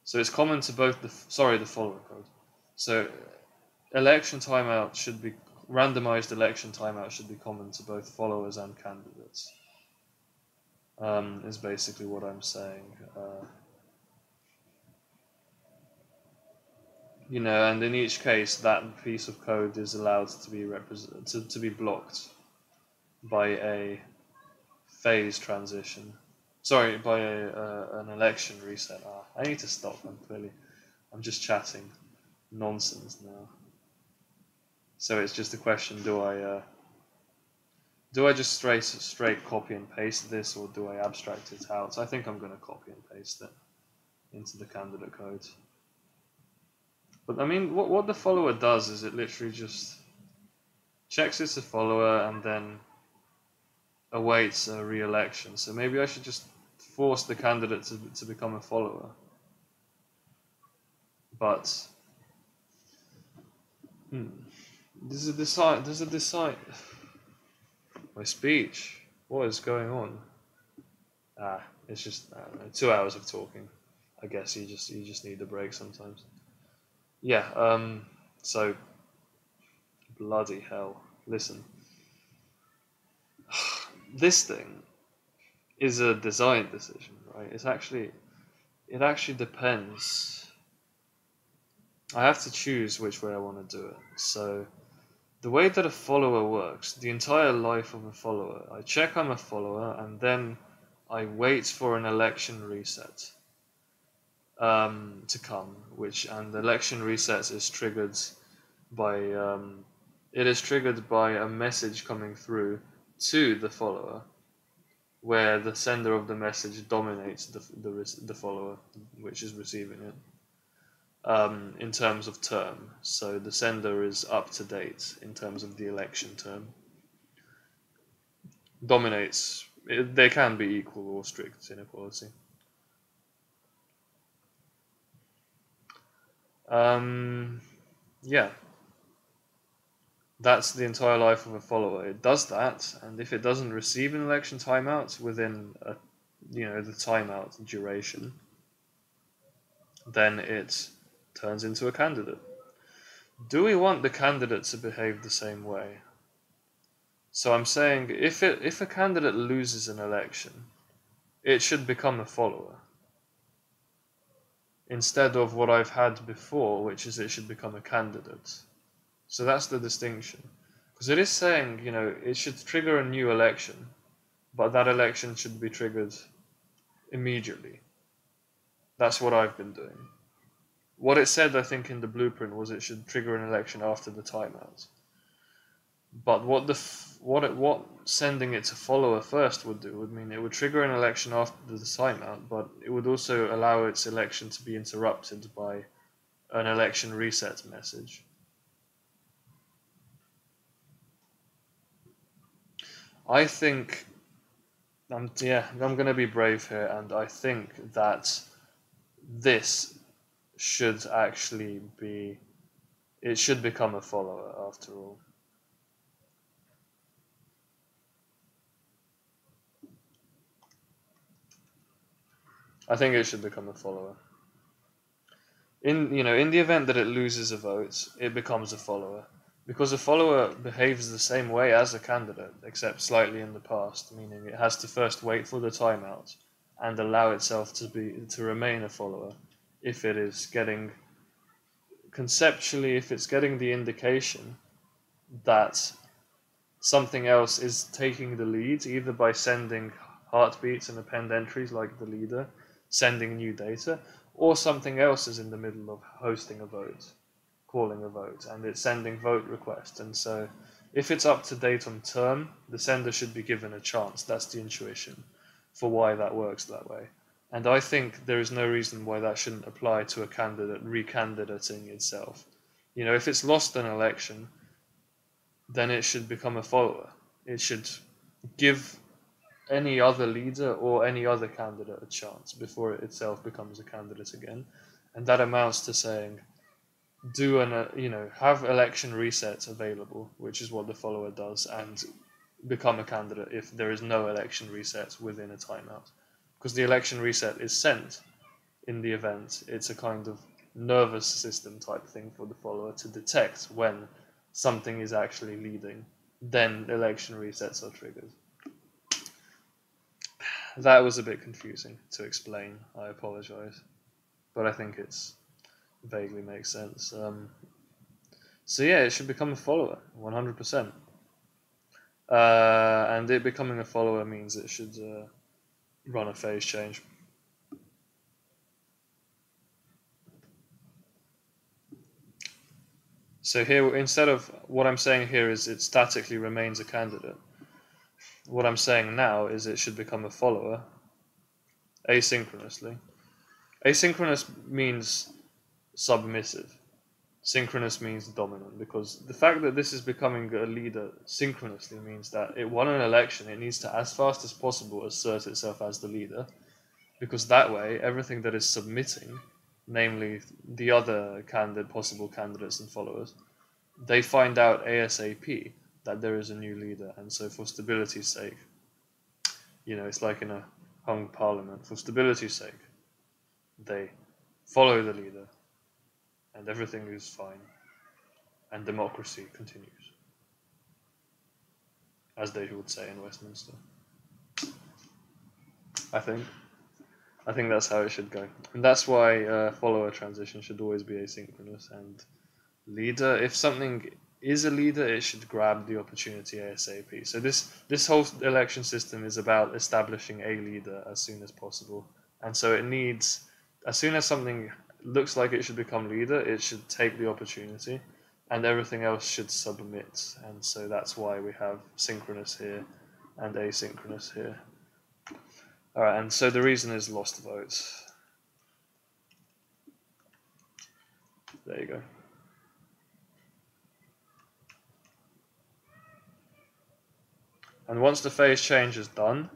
So it's common to both the follower code. So randomized election timeout should be common to both followers and candidates. Is basically what I'm saying. And in each case, that piece of code is allowed to be to be blocked by a phase transition. Sorry, by an election reset. I need to stop. I'm just chatting nonsense now. So it's just a question: do I just straight copy and paste this, or do I abstract it out? I think I'm going to copy and paste it into the candidate code. But I mean, what the follower does is it literally just checks it's a follower and then awaits a re-election. So maybe I should just force the candidate to become a follower. But There's a decide. There's a decide. My speech. What is going on? It's just I don't know, 2 hours of talking. I guess you just need a break sometimes. Yeah. So bloody hell. Listen. This thing is a design decision, right? It actually depends. I have to choose which way I want to do it. So the way that a follower works, the entire life of a follower, I check I'm a follower and then I wait for an election reset to come, and the election reset is triggered by a message coming through to the follower, where the sender of the message dominates the follower, which is receiving it. In terms of term. So the sender is up to date in terms of the election term. Dominates. They can be equal or strict inequality. Yeah. That's the entire life of a follower. It does that, and if it doesn't receive an election timeout within the timeout duration, then it turns into a candidate. Do we want the candidate to behave the same way? So I'm saying if a candidate loses an election, it should become a follower. Instead of what I've had before, which is it should become a candidate. So that's the distinction. Because it is saying, it should trigger a new election, but that election should be triggered immediately. That's what I've been doing. What it said, I think, in the blueprint was it should trigger an election after the timeout. But what sending it to follower first would mean it would trigger an election after the timeout, but it would also allow its election to be interrupted by an election reset message. I think I'm going to be brave here, and I think that this should actually be it should become a follower after all. I think it should become a follower. In the event that it loses a vote, it becomes a follower. Because a follower behaves the same way as a candidate, except slightly in the past, meaning it has to first wait for the timeout and allow itself to remain a follower if it is getting if it's getting the indication that something else is taking the lead, either by sending heartbeats and append entries like the leader, sending new data, or something else is in the middle of hosting a vote, calling a vote, and it's sending vote requests. And so if it's up to date on term, the sender should be given a chance. That's the intuition for why that works that way. And I think there is no reason why that shouldn't apply to a candidate recandidating itself. If it's lost an election, then it should become a follower. It should give any other leader or any other candidate a chance before it itself becomes a candidate again. And that amounts to saying, have election resets available, which is what the follower does, and become a candidate if there is no election reset within a timeout. Because the election reset is sent in the event. It's a kind of nervous system type thing for the follower to detect when something is actually leading. Then election resets are triggered. That was a bit confusing to explain. I apologize, but I think it's vaguely makes sense. So yeah, it should become a follower, 100%. And it becoming a follower means it should run a phase change. So here, instead of what I'm saying here is it statically remains a candidate. What I'm saying now is it should become a follower asynchronously. Asynchronous means submissive. Synchronous means dominant, because the fact that this is becoming a leader synchronously means that it won an election, it needs to, as fast as possible, assert itself as the leader, because that way everything that is submitting, namely the other possible candidates and followers, they find out ASAP that there is a new leader, and so for stability's sake, it's like in a hung parliament, for stability's sake, they follow the leader, and everything is fine, and democracy continues, as they would say in Westminster. I think. I think that's how it should go, and that's why follower transition should always be asynchronous. And leader, if something is a leader, it should grab the opportunity ASAP. So this whole election system is about establishing a leader as soon as possible, and so it needs, as soon as something looks like it should become leader, it should take the opportunity, and everything else should submit. And so that's why we have synchronous here and asynchronous here. Alright, and so the reason is lost votes. There you go. And once the phase change is done,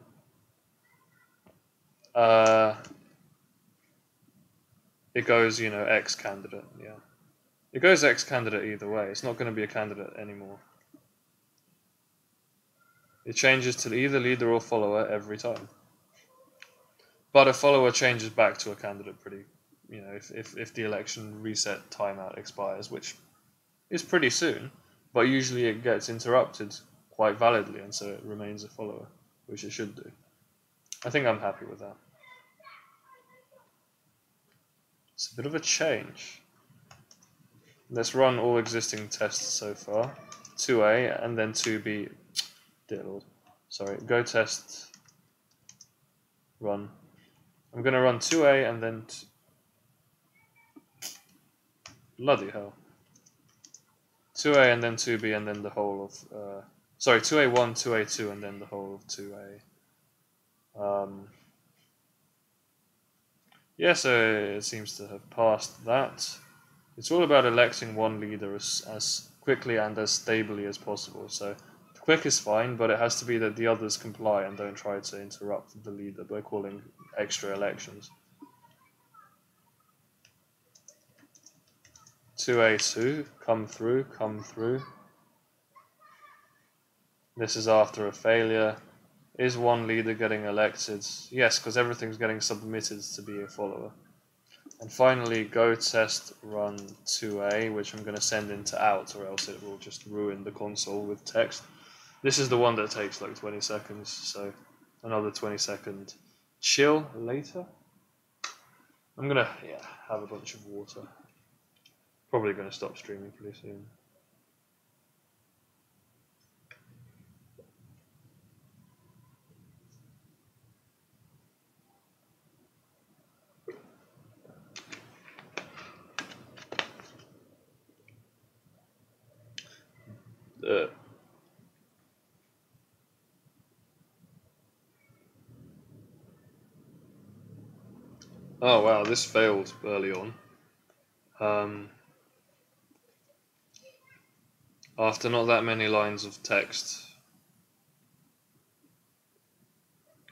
it goes, X candidate, yeah. It goes X candidate either way. It's not going to be a candidate anymore. It changes to either leader or follower every time. But a follower changes back to a candidate pretty, if the election reset timeout expires, which is pretty soon, but usually it gets interrupted quite validly, and so it remains a follower, which it should do. I think I'm happy with that. It's a bit of a change. Let's run all existing tests so far. 2A and then 2B. Dear Lord. Sorry, go test. Run. I'm going to run 2A and then... Bloody hell. 2A and then 2B and then the whole of... sorry, 2A1, 2A2 and then the whole of 2A. Yeah, so it seems to have passed that. It's all about electing one leader as quickly and as stably as possible. So quick is fine, but it has to be that the others comply and don't try to interrupt the leader by calling extra elections. 2A2, come through, come through. This is after a failure. Is one leader getting elected? Yes, because everything's getting submitted to be a follower. And finally, go test run 2A, which I'm going to send into out, or else it will just ruin the console with text. This is the one that takes like 20 seconds, so another 20-second chill later. I'm going to have a bunch of water. Probably going to stop streaming pretty soon. Oh wow, this failed early on. After not that many lines of text.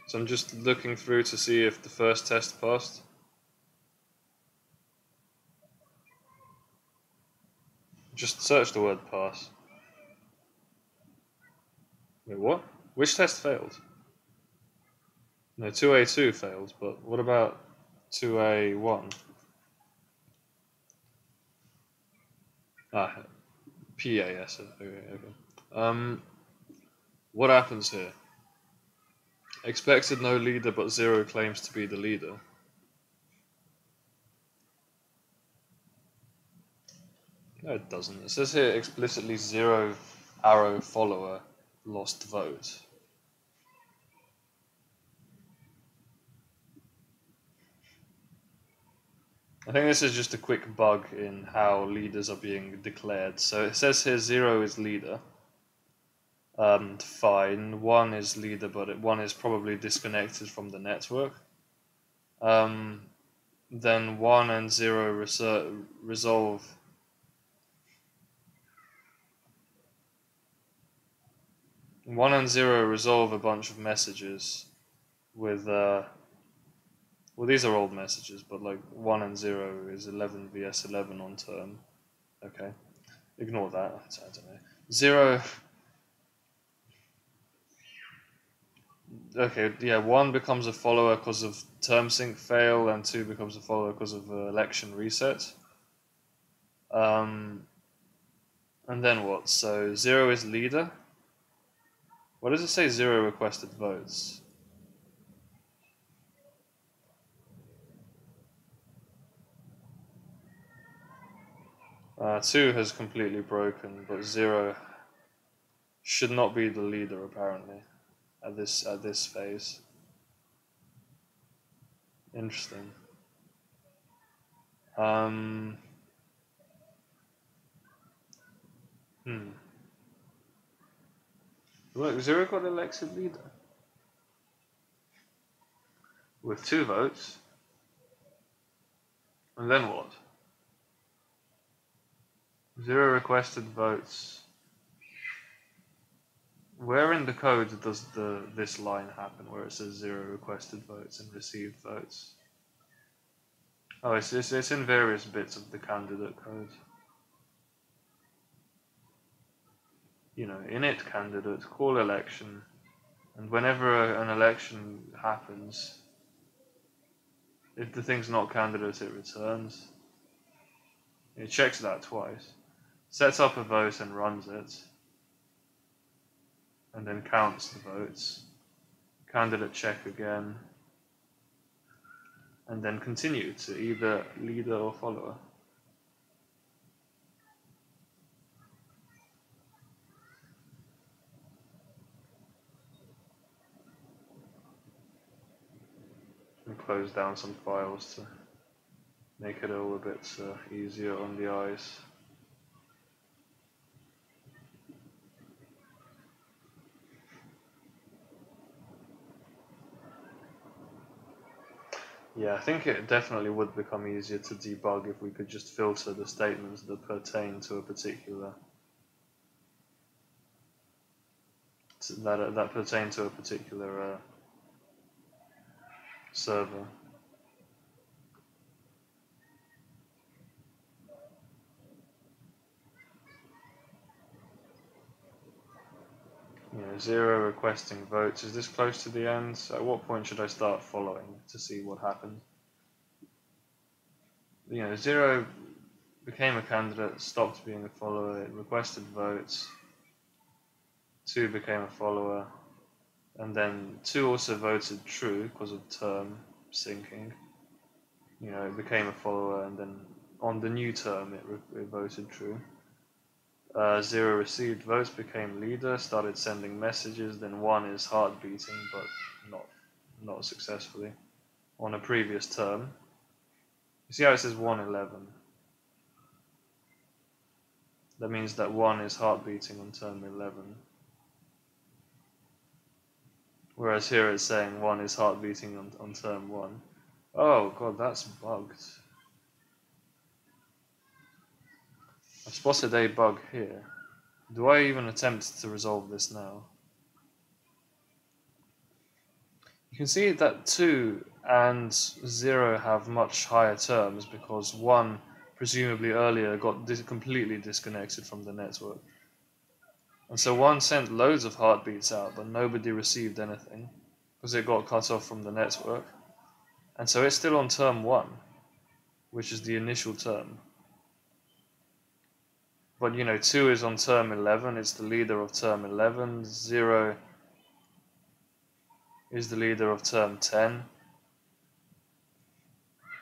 So I'm just looking through to see if the first test passed. Just search the word pass. Wait, what? Which test failed? No, 2A2 failed, but what about 2A1? Ah, PAS. Okay. What happens here? Expected no leader, but 0 claims to be the leader. No, it doesn't. It says here explicitly 0 arrow follower lost vote. I think this is just a quick bug in how leaders are being declared. So it says here 0 is leader. Fine. 1 is leader, but 1 is probably disconnected from the network. Then 1 and 0 resolve. One and 0 resolve a bunch of messages with well, these are old messages, but like 1 and 0 is 11 vs 11 on turn. Okay. ignore that. I don't know. 0. Okay, yeah. 1 becomes a follower because of term sync fail, and 2 becomes a follower because of election reset. And then what? So 0 is leader. What does it say? 0 requested votes. Two has completely broken, but 0 should not be the leader apparently at this phase. Interesting. Look, 0 got elected leader with 2 votes, and then what? 0 requested votes. Where in the code does this line happen where it says 0 requested votes and received votes? Oh, it's in various bits of the candidate code. You know, init candidate, call election, and whenever an election happens, if the thing's not candidate, it returns. It checks that twice, sets up a vote and runs it, and then counts the votes. Candidate check again, and then continue to either leader or follower. And close down some files to make it all a bit easier on the eyes. Yeah, I think it definitely would become easier to debug if we could just filter the statements that pertain to a particular that pertain to a particular server. You know, 0 requesting votes. Is this close to the end? At what point should I start following to see what happens? You know, 0 became a candidate, stopped being a follower, it requested votes. 2 became a follower, and then 2 also voted true because of term syncing. You know, it became a follower, and then on the new term it voted true. 0 received votes, became leader, started sending messages, then 1 is heart beating, but not successfully, on a previous term. You see how it says 111? That means that 1 is heart beating on term 11. Whereas here it's saying 1 is heart beating on term 1. Oh god, that's bugged. I've spotted a bug here. Do I even attempt to resolve this now? You can see that 2 and 0 have much higher terms because 1 presumably earlier got completely disconnected from the network. And so 1 sent loads of heartbeats out, but nobody received anything because it got cut off from the network. And so it's still on term 1, which is the initial term. But you know, 2 is on term 11, it's the leader of term 11, 0 is the leader of term 10.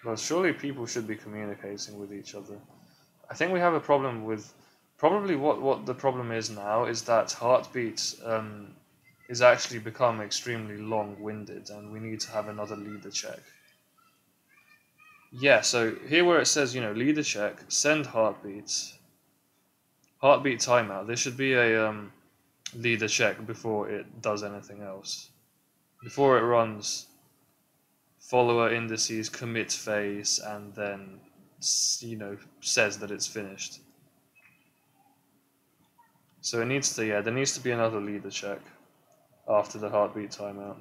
Well, surely people should be communicating with each other. I think we have a problem with, probably what the problem is now is that heartbeat is actually become extremely long-winded, and we need to have another leader check. Yeah, so here where it says, you know, leader check, send heartbeats, heartbeat timeout, there should be a leader check before it does anything else. Before it runs follower indices, commit phase, and then, you know, says that it's finished. So it needs to, yeah, there needs to be another leader check after the heartbeat timeout.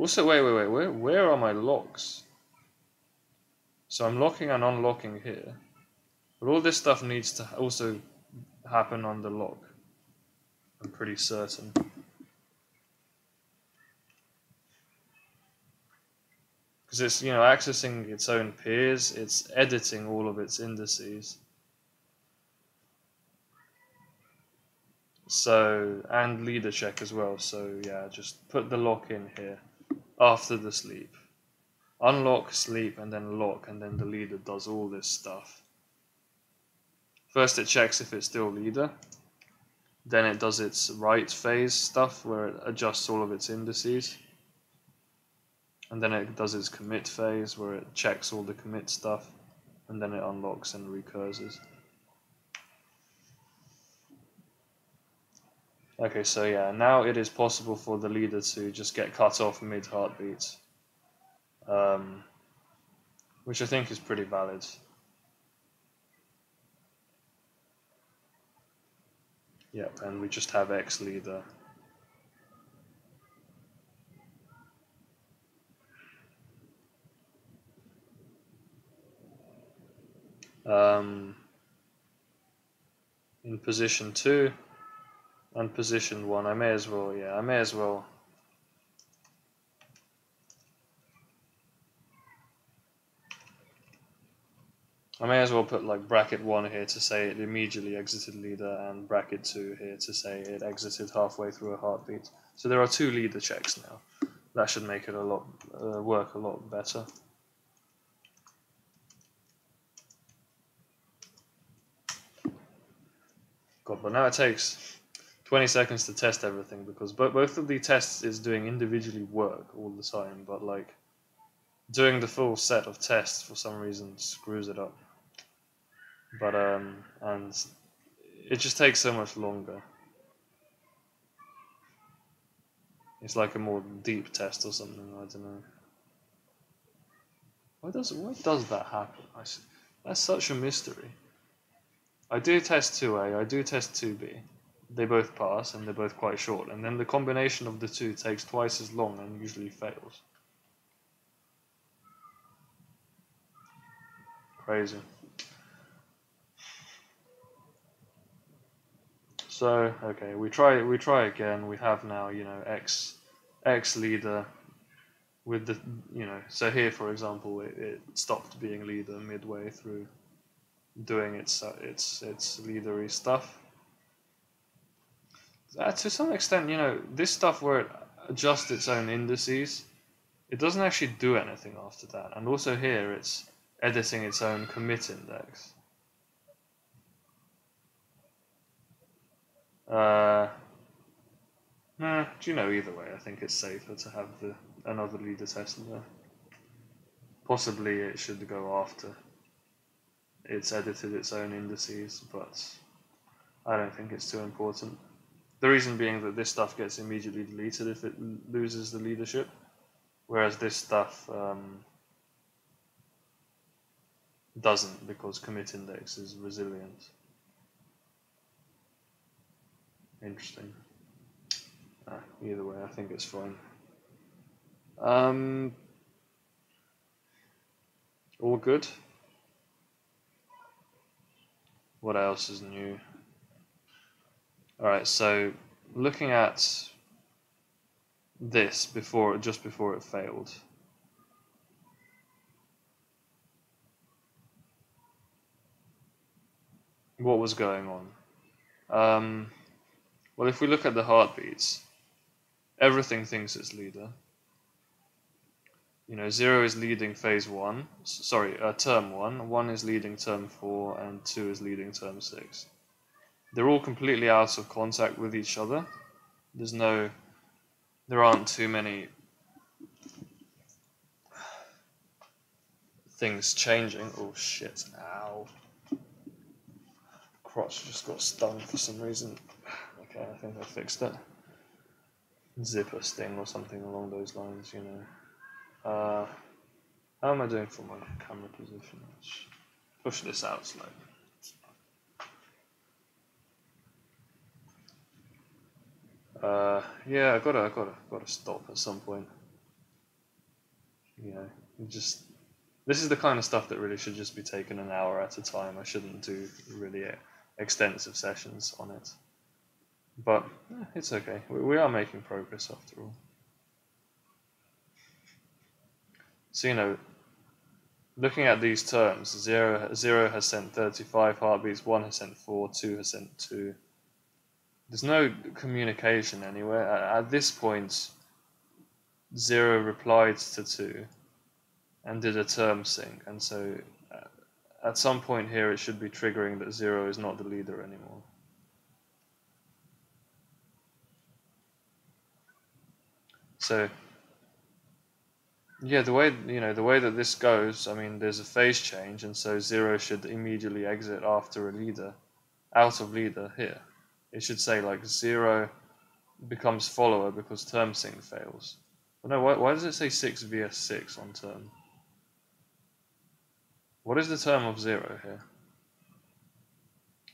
Also, wait, where are my locks? So I'm locking and unlocking here. But all this stuff needs to also happen on the lock. I'm pretty certain. Because it's, you know, accessing its own peers, it's editing all of its indices. So, and leader check as well. So yeah, just put the lock in here after the sleep. Unlock, sleep, and then lock, and then the leader does all this stuff. First it checks if it's still leader. Then it does its write phase stuff where it adjusts all of its indices. And then it does its commit phase where it checks all the commit stuff. And then it unlocks and recurses. Okay, so yeah, now it is possible for the leader to just get cut off mid-heartbeat. Which I think is pretty valid. Yep, and we just have X leader. In position 2 and position 1, I may as well put like bracket 1 here to say it immediately exited leader and bracket 2 here to say it exited halfway through a heartbeat. So there are 2 leader checks now. That should make it work a lot better. God, but now it takes 20 seconds to test everything because both of the tests is doing individually work all the time, but like doing the full set of tests for some reason screws it up. But and it just takes so much longer. It's like a more deep test or something. I don't know. Why does that happen? That's such a mystery. I do test 2A, I do test 2B. They both pass and they're both quite short, and then the combination of the two takes twice as long and usually fails. Crazy. So okay, we try again. We have now, you know, X leader with the, you know, so here for example it stopped being leader midway through doing its leadery stuff. To some extent, you know, this stuff where it adjusts its own indices, it doesn't actually do anything after that. And also here it's editing its own commit index. Nah, do you know, either way, I think it's safer to have another leader test in there. Possibly it should go after it's edited its own indices, but I don't think it's too important. The reason being that this stuff gets immediately deleted if it loses the leadership, whereas this stuff doesn't, because commit index is resilient. Interesting. Either way, I think it's fine. All good. What else is new? Alright, so looking at this just before it failed. What was going on? Well, if we look at the heartbeats, everything thinks it's leader. You know, 0 is leading phase 1, term 1, 1 is leading term 4, and 2 is leading term 6. They're all completely out of contact with each other. There aren't too many things changing. Oh shit, ow. Crotch just got stung for some reason. Okay, I think I fixed it. Zipper sting or something along those lines, you know. How am I doing for my camera position? Let's push this out slightly. Yeah, I gotta stop at some point. you know, this is the kind of stuff that really should just be taken an hour at a time. I shouldn't do really extensive sessions on it. But it's okay. We are making progress after all. So, you know, looking at these terms, 0 has sent 35 heartbeats, 1 has sent 4, 2 has sent 2. There's no communication anywhere. At this point, 0 replied to 2 and did a term sync, and so at some point here it should be triggering that 0 is not the leader anymore. So yeah, the way that this goes, I mean, there's a phase change, and so 0 should immediately exit after a leader, out of leader here. It should say like 0 becomes follower because term sync fails. But no, why does it say 6 vs 6 on term? What is the term of 0 here?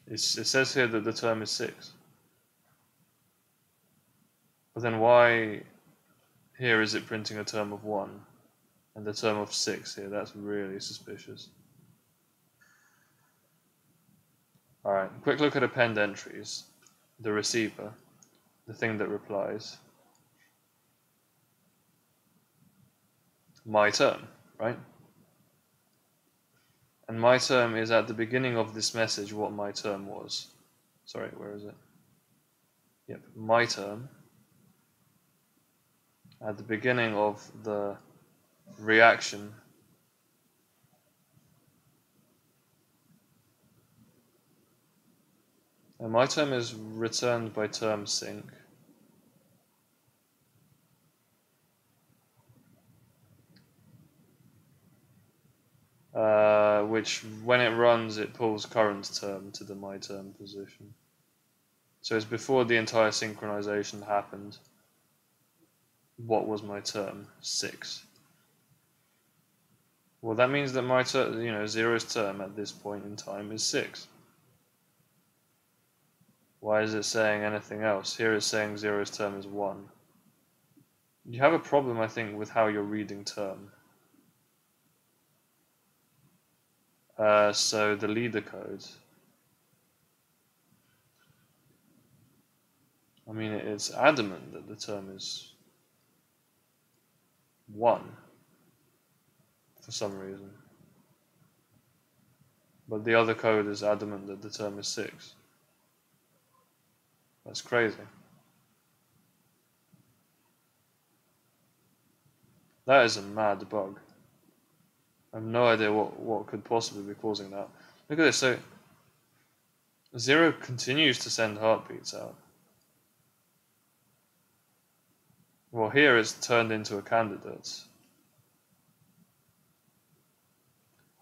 It says here that the term is 6. But then why here is it printing a term of 1 and the term of 6 here? That's really suspicious. Alright, quick look at append entries. The receiver, the thing that replies. My term, right? And my term is at the beginning of this message what my term was. Sorry, where is it? Yep, my term. At the beginning of the reaction. And my term is returned by term sync. Which, when it runs, it pulls current term to the my term position. So it's before the entire synchronization happened. What was my term? 6. Well, that means that my term, 0's term at this point in time is 6. Why is it saying anything else? Here it's saying 0's term is 1. You have a problem, I think, with how you're reading term. So the leader code. I mean, it's adamant that the term is 1 for some reason. But the other code is adamant that the term is 6. That's crazy. That is a mad bug. I have no idea what could possibly be causing that. Look at this. So 0 continues to send heartbeats out. Well, here it's turned into a candidate.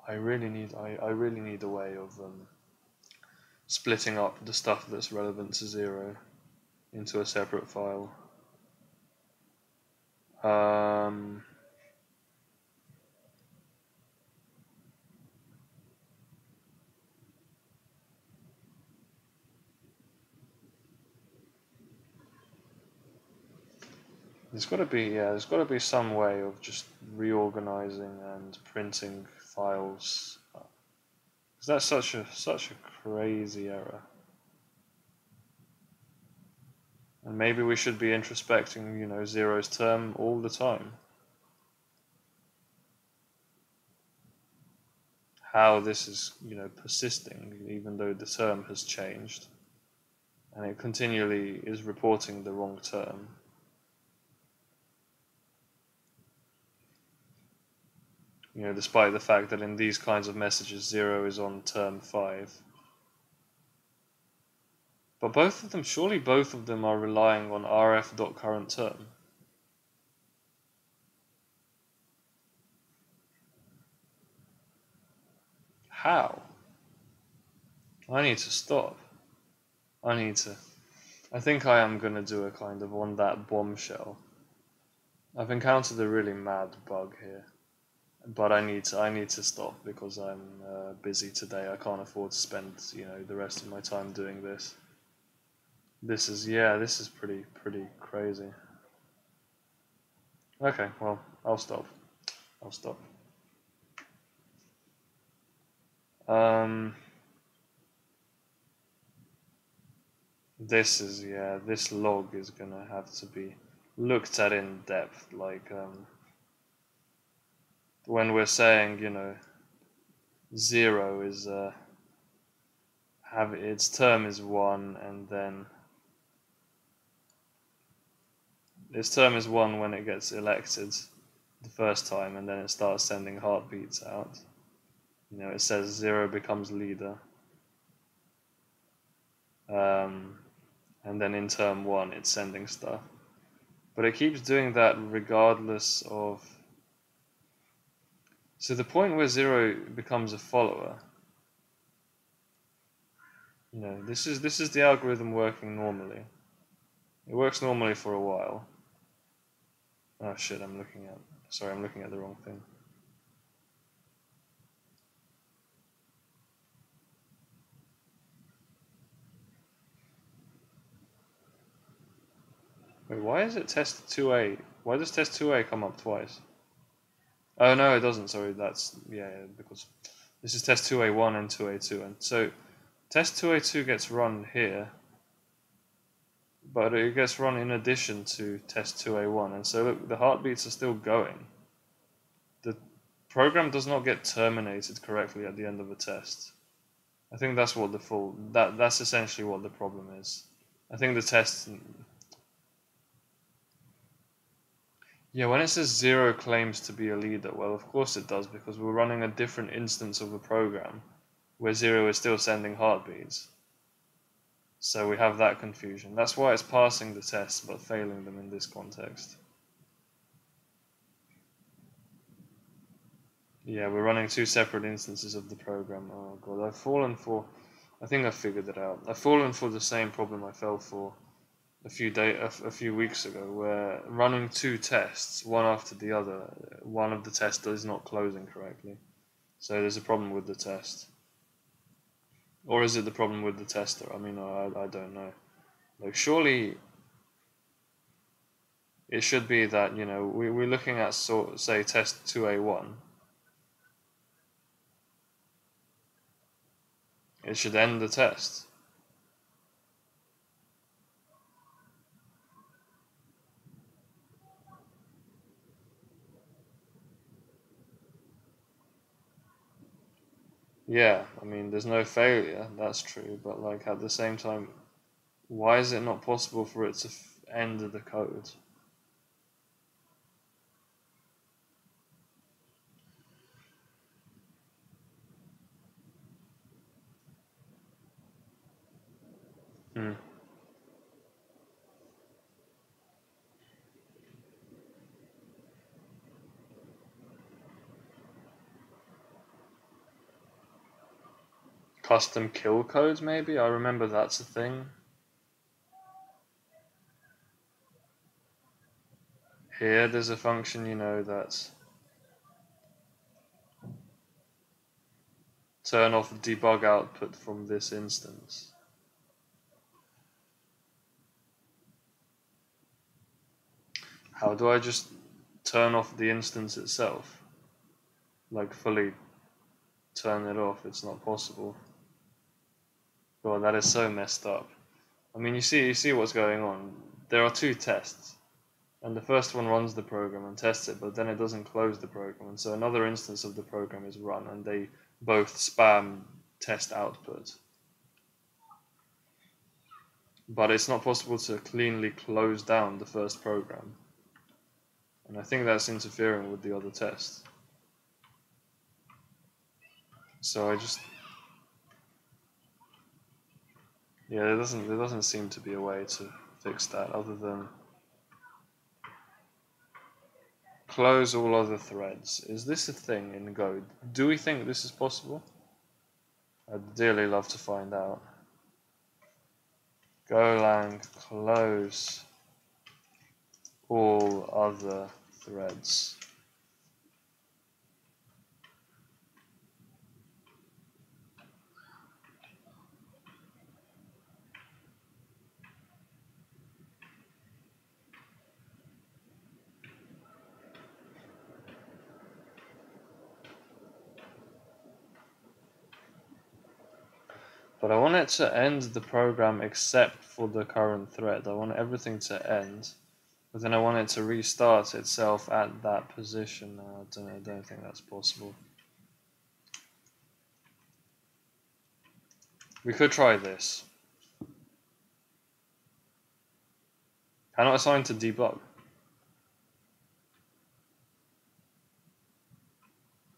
I really need a way of splitting up the stuff that's relevant to 0 into a separate file. There's got to be some way of just reorganizing and printing files. Because that's such a crazy error. And maybe we should be introspecting, 0's term all the time. How this is, persisting, even though the term has changed. And it continually is reporting the wrong term. Despite the fact that in these kinds of messages 0 is on term 5. But surely both of them are relying on rf.currentTerm. How? I need to stop. I think I am going to do a kind of on that bombshell. I've encountered a really mad bug here. But I need to stop because I'm busy today. I can't afford to spend the rest of my time doing this. This is pretty crazy. Okay, well, I'll stop. I'll stop. This log is gonna have to be looked at in depth. Like when we're saying, 0 is have its term is 1, and then its term is 1 when it gets elected the first time, and then it starts sending heartbeats out. It says 0 becomes leader. And then in term 1 it's sending stuff. But it keeps doing that regardless of... So the point where 0 becomes a follower, this is the algorithm working normally. It works normally for a while. Oh shit, I'm looking at the wrong thing. Wait, why is it test 2A? Why does test 2A come up twice? Oh no, it doesn't, sorry, because this is test 2A1 and 2A2, and so test 2A2 gets run here, but it gets run in addition to test 2A1, and so look, the heartbeats are still going. The program does not get terminated correctly at the end of a test. I think that's what that's essentially what the problem is. I think the test... Yeah, when it says 0 claims to be a leader, well, of course it does, because we're running a different instance of the program where 0 is still sending heartbeats. So we have that confusion. That's why it's passing the tests but failing them in this context. Yeah, we're running two separate instances of the program. Oh god, I think I figured it out. I've fallen for the same problem I fell for a few weeks ago, where running two tests, one after the other, one of the tests is not closing correctly. So there's a problem with the test. Or is it the problem with the tester? I mean, I don't know. Like, surely it should be that, we're looking at, say, test 2A1. It should end the test. Yeah, I mean, there's no failure, that's true, but like at the same time, why is it not possible for it to end the code? Hmm. Custom kill codes, maybe? I remember that's a thing. Here, there's a function, that's turn off debug output from this instance. How do I just turn off the instance itself? Like, fully turn it off? It's not possible. God, that is so messed up. I mean, you see what's going on. There are two tests, and the first one runs the program and tests it, but then it doesn't close the program, and so another instance of the program is run, and they both spam test output. But it's not possible to cleanly close down the first program, and I think that's interfering with the other test. So there doesn't seem to be a way to fix that other than close all other threads. Is this a thing in Go? Do we think this is possible? I'd dearly love to find out. Golang close all other threads. But I want it to end the program except for the current thread. I want everything to end, but then I want it to restart itself at that position. I don't think that's possible. We could try this. Cannot assign to debug.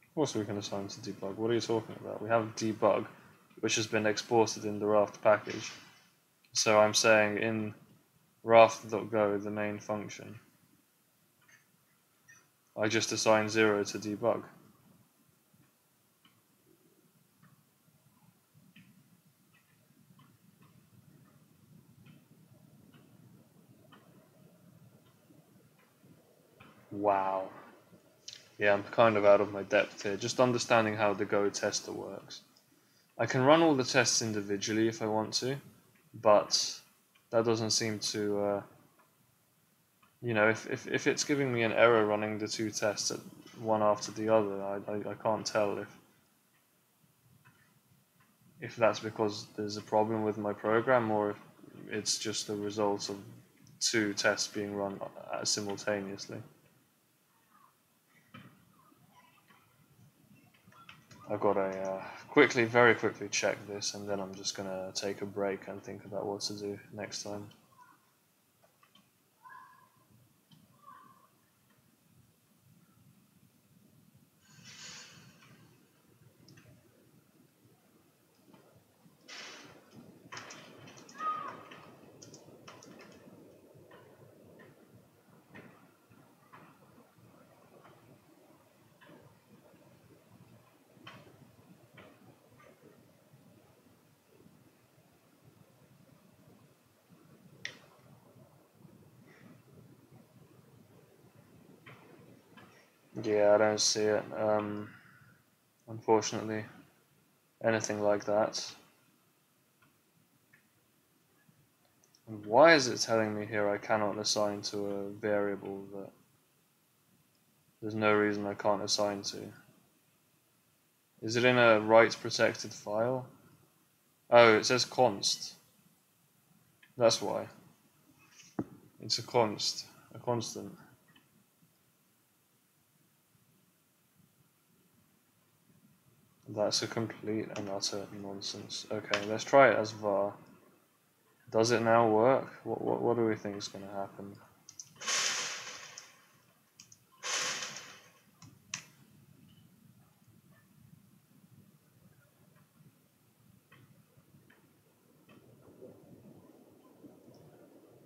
Of course we can assign to debug. What are you talking about? We have debug, which has been exported in the Raft package. So I'm saying in Raft.go, the main function, I just assign 0 to debug. Wow. Yeah, I'm kind of out of my depth here, just understanding how the Go tester works. I can run all the tests individually if I want to, but that doesn't seem to, you know, if it's giving me an error running the two tests at one after the other, I can't tell if that's because there's a problem with my program or if it's just the result of two tests being run simultaneously. I've got to very quickly check this, and then I'm just going to take a break and think about what to do next time. Yeah, I don't see it, unfortunately, anything like that. And why is it telling me here I cannot assign to a variable that there's no reason I can't assign to? Is it in a rights protected file? Oh, it says const. That's why. It's a constant. That's a complete and utter nonsense. Okay, let's try it as var. Does it now work? What do we think is going to happen?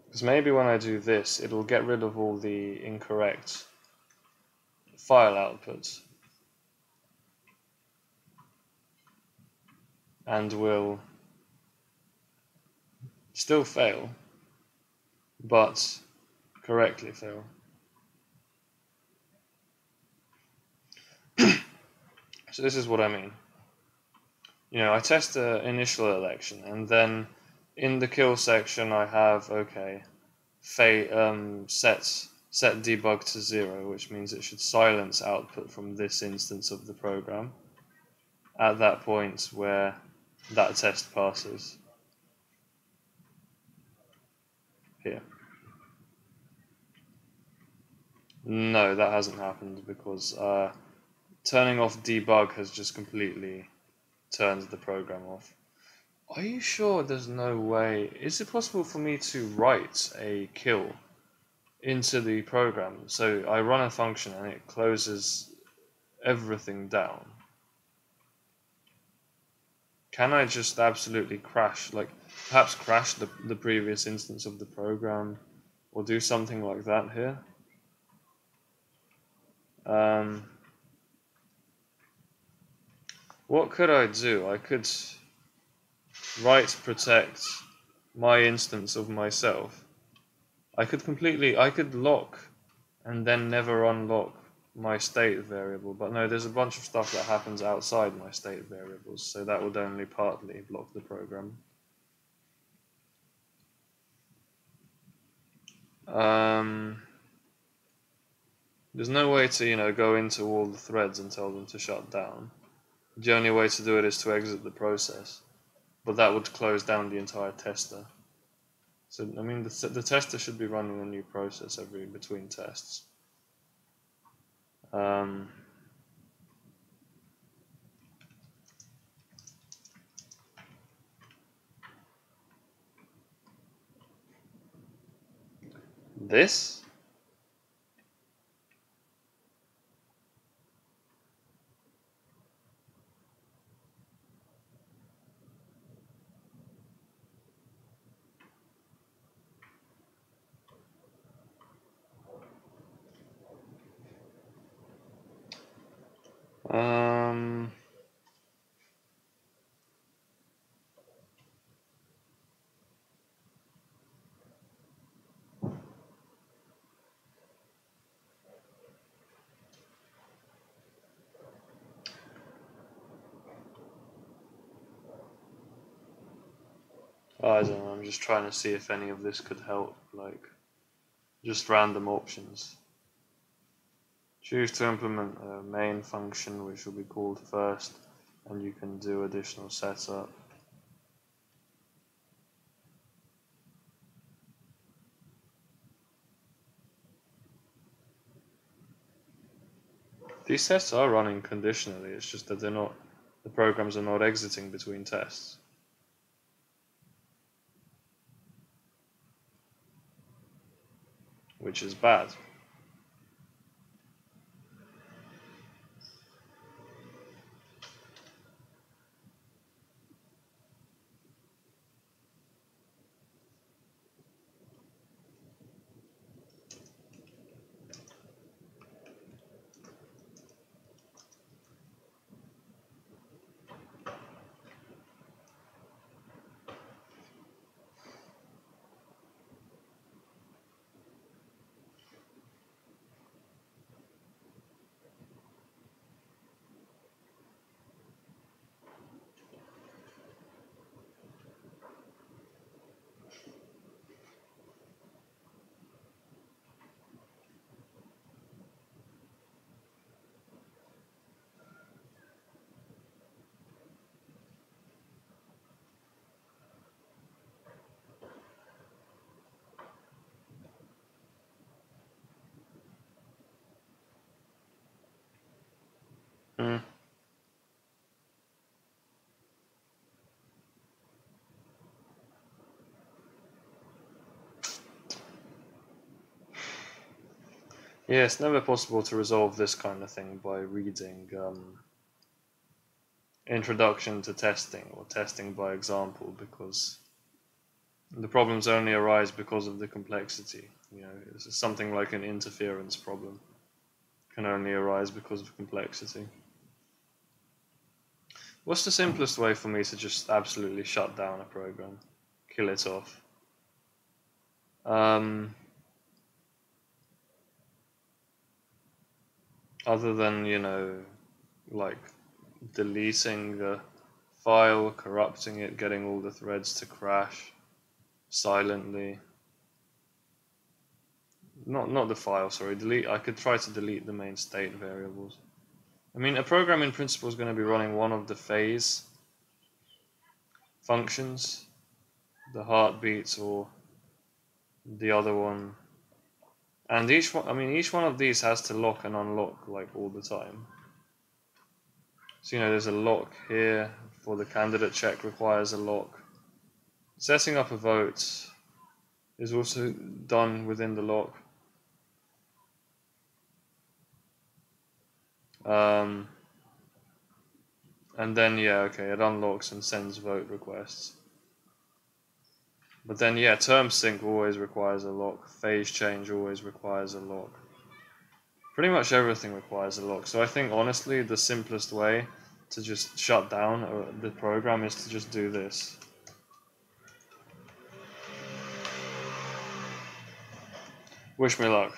Because maybe when I do this, it'll get rid of all the incorrect file outputs and will still fail, but correctly fail. So this is what I mean. You know, I test the initial election, and then in the kill section I have, okay, set debug to 0, which means it should silence output from this instance of the program at that point where that test passes. Here. No, that hasn't happened because turning off debug has just completely turned the program off. Are you sure there's no way? Is it possible for me to write a kill into the program? So I run a function and it closes everything down. Can I just absolutely crash, like perhaps crash the previous instance of the program or do something like that here? What could I do? I could write protect my instance of myself. I could lock and then never unlock my state variable, but no, there's a bunch of stuff that happens outside my state variables, so that would only partly block the program. There's no way to, you know, go into all the threads and tell them to shut down. The only way to do it is to exit the process. but that would close down the entire tester. So I mean, the tester should be running a new process every between tests. This? I don't know, I'm just trying to see if any of this could help, like, just random options. Choose to implement a main function which will be called first, and you can do additional setup. These tests are running conditionally, it's just that the programs are not exiting between tests. Which is bad. Yeah, it's never possible to resolve this kind of thing by reading Introduction to Testing or Testing by Example, because the problems only arise because of the complexity. You know, it's something like an interference problem can only arise because of complexity. What's the simplest way for me to just absolutely shut down a program, kill it off? Other than, you know, like deleting the file, corrupting it, getting all the threads to crash silently. Not the file, sorry, delete. I could try to delete the main state variables. I mean, a program in principle is going to be running one of the phase functions, the heartbeats, or the other one. And each one of these has to lock and unlock like all the time. So, you know, there's a lock here for the candidate check requires a lock. Setting up a vote is also done within the lock. And then, yeah, okay, it unlocks and sends vote requests. But then, yeah, term sync always requires a lock. phaseChange always requires a lock. Pretty much everything requires a lock. So I think, honestly, the simplest way to just shut down the program is to just do this. Wish me luck.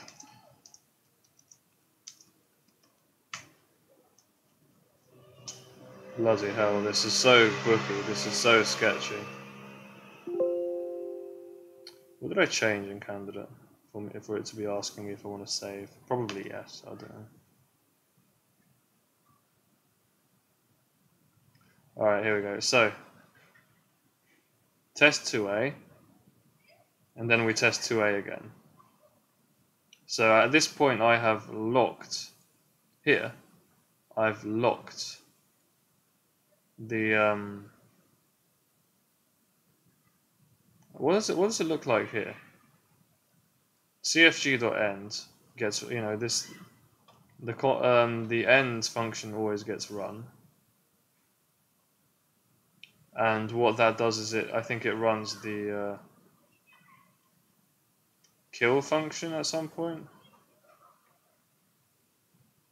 Bloody hell, this is so booky, this is so sketchy. What did I change in candidate for it to be asking me if I want to save? Probably yes, I don't know. Alright, here we go. So, test 2a, and then we test 2a again. So at this point I have locked here, I've locked the what does it look like here? cfg.end gets, you know, this the end function always gets run, and what that does is I think it runs the kill function at some point.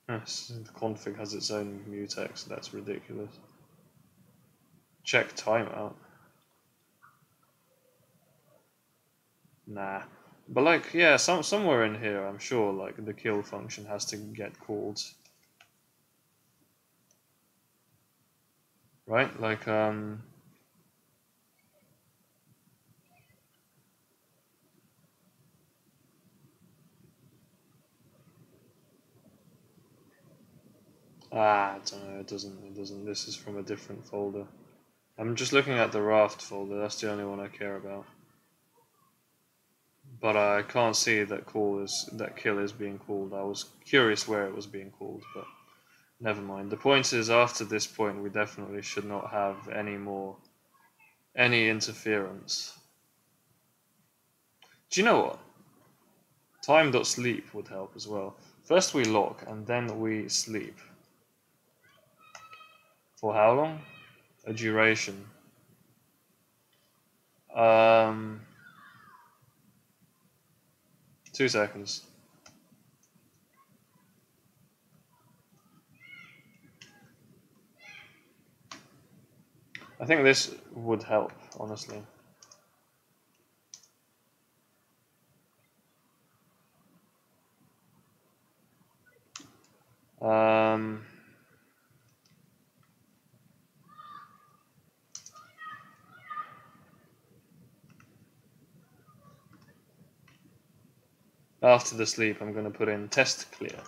Yes, the config has its own mutex. That's ridiculous. Check timeout. Nah. But like, yeah, somewhere in here, I'm sure, like, the kill function has to get called. Right? Like, I don't know, it doesn't, this is from a different folder. I'm just looking at the Raft folder, that's the only one I care about. But I can't see that kill is being called. I was curious where it was being called, but never mind. The point is, after this point, we definitely should not have any interference. Do you know what? Time.sleep would help as well. First we lock, and then we sleep. For how long? A duration. 2 seconds. I think this would help, honestly. After the sleep, I'm going to put in test clear.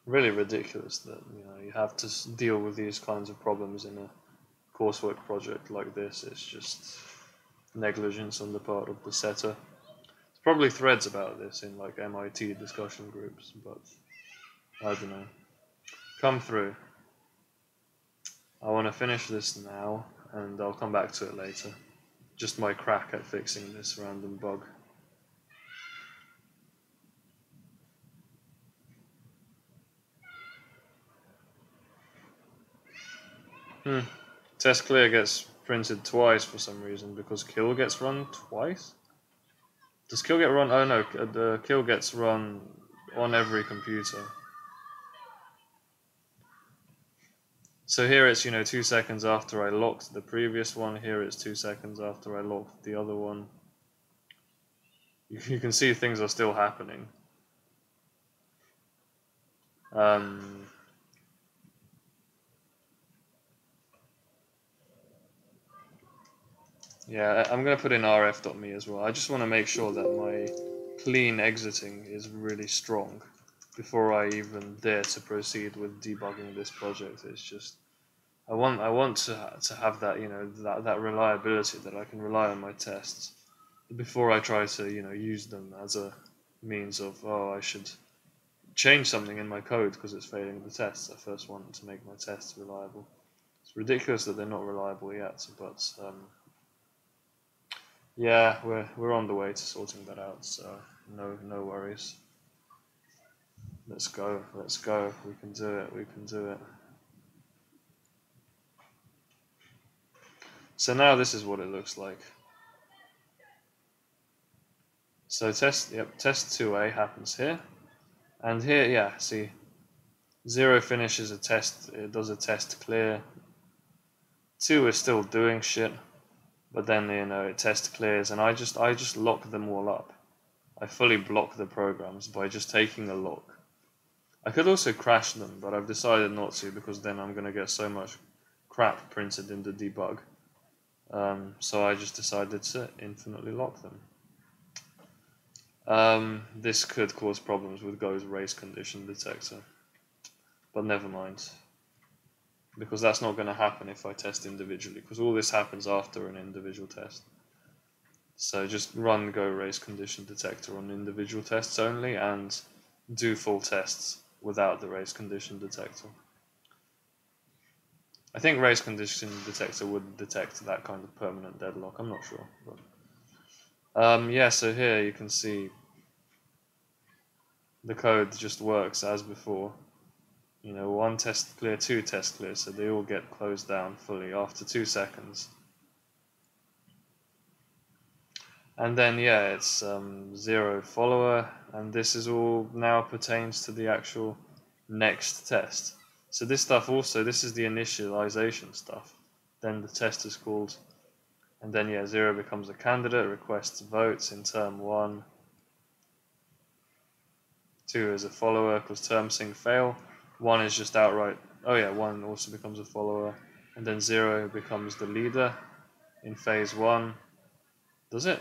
Really ridiculous that, you know, you have to deal with these kinds of problems in a coursework project like this. It's just negligence on the part of the setter. There's probably threads about this in like MIT discussion groups, but I don't know. Come through. I want to finish this now, and I'll come back to it later. Just my crack at fixing this random bug. Test clear gets printed twice for some reason, because kill gets run twice? Does kill get run? Oh no, the kill gets run on every computer. So here it's, you know, 2 seconds after I locked the previous one. Here it's 2 seconds after I locked the other one. You can see things are still happening. Yeah, I'm going to put in rf.me as well. I just want to make sure that my clean exiting is really strong before I even dare to proceed with debugging this project. It's just, I want to have that, you know, that reliability, that I can rely on my tests before I try to, you know, use them as a means of, oh, I should change something in my code because it's failing the tests. I first want to make my tests reliable. It's ridiculous that they're not reliable yet, but yeah, we're on the way to sorting that out, so no worries. Let's go. We can do it. So now this is what it looks like. So test 2a happens here, and here, yeah, see, 0 finishes a test. It does a test clear. 2 is still doing shit, but then, you know, it test clears, and I just lock them all up. I fully block the programs by just taking a look. I could also crash them, but I've decided not to, because then I'm going to get so much crap printed in the debug. So I just decided to infinitely lock them. This could cause problems with Go's race condition detector, but never mind. because that's not going to happen if I test individually, because all this happens after an individual test. So just run go race condition detector on individual tests only, and do full tests without the race condition detector. I think race condition detector would detect that kind of permanent deadlock. I'm not sure. But, yeah, so here you can see the code just works as before. You know, one test clear, two test clear, so they all get closed down fully after 2 seconds. And then, yeah, it's 0 follower, and this is all now pertains to the actual next test. So this stuff also, this is the initialization stuff. Then the test is called, and then, yeah, 0 becomes a candidate, requests votes in term 1. 2 is a follower, because term sync fail. 1 is just outright, oh yeah, 1 also becomes a follower. And then 0 becomes the leader in phase 1. Does it?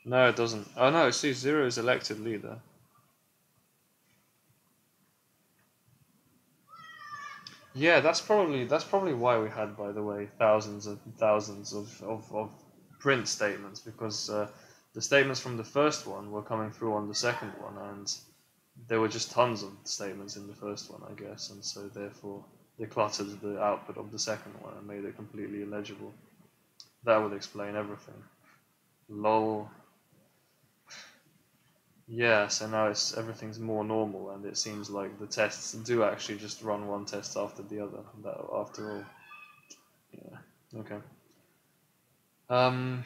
No, it doesn't. Oh no, see, 0 is elected leader. Yeah, that's probably why we had, by the way, thousands and thousands of print statements, because the statements from the first one were coming through on the second one, and there were just tons of statements in the first one, I guess, and so therefore they cluttered the output of the second one and made it completely illegible. That would explain everything. Lol. Yeah, so now everything's more normal, and it seems like the tests do actually just run one test after the other. That after all, yeah, okay. Um,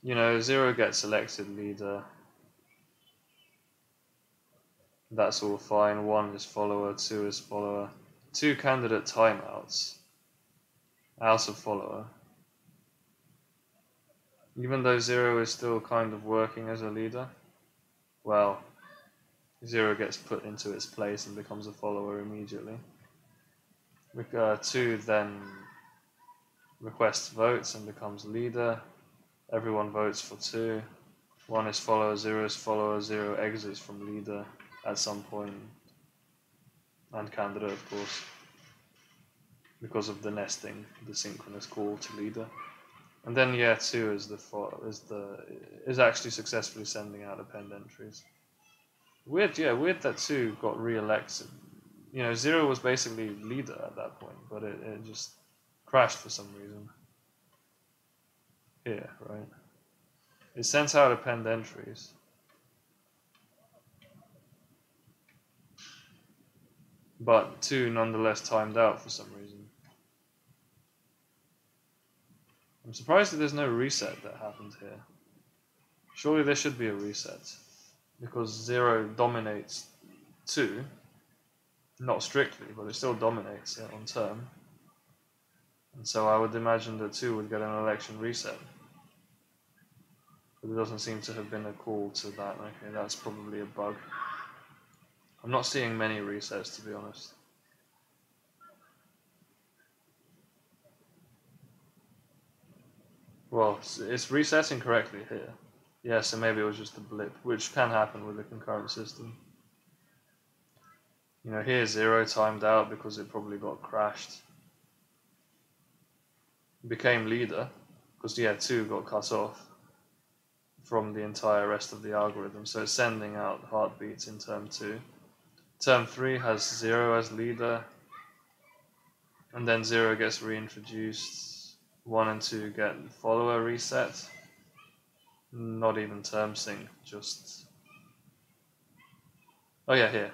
you know, 0 gets selected leader. That's all fine. 1 is follower, 2 is follower. 2 candidate timeouts. Out of follower. Even though 0 is still kind of working as a leader, well, 0 gets put into its place and becomes a follower immediately. 2 then requests votes and becomes leader. Everyone votes for 2. 1 is follower, 0 is follower, 0 exits from leader at some point, and candidate, of course, because of the nesting, the synchronous call to leader. And then, yeah, 2 is actually successfully sending out append entries. Weird that 2 got re-elected. You know, 0 was basically leader at that point, but it just crashed for some reason. Here, right? It sent out append entries. But 2 nonetheless timed out for some reason. I'm surprised that there's no reset that happened here. Surely there should be a reset, because 0 dominates 2. Not strictly, but it still dominates it on term. And so I would imagine that 2 would get an election reset. But there doesn't seem to have been a call to that. Okay, that's probably a bug. I'm not seeing many resets, to be honest. Well, it's resetting correctly here. Yeah, so maybe it was just a blip, which can happen with a concurrent system. You know, here 0 timed out because it probably got crashed. Became leader, because yeah, 2 got cut off from the entire rest of the algorithm, so it's sending out heartbeats in term 2. Term 3 has 0 as leader, and then 0 gets reintroduced. 1 and 2 get follower reset. Not even term sync, just... Oh yeah,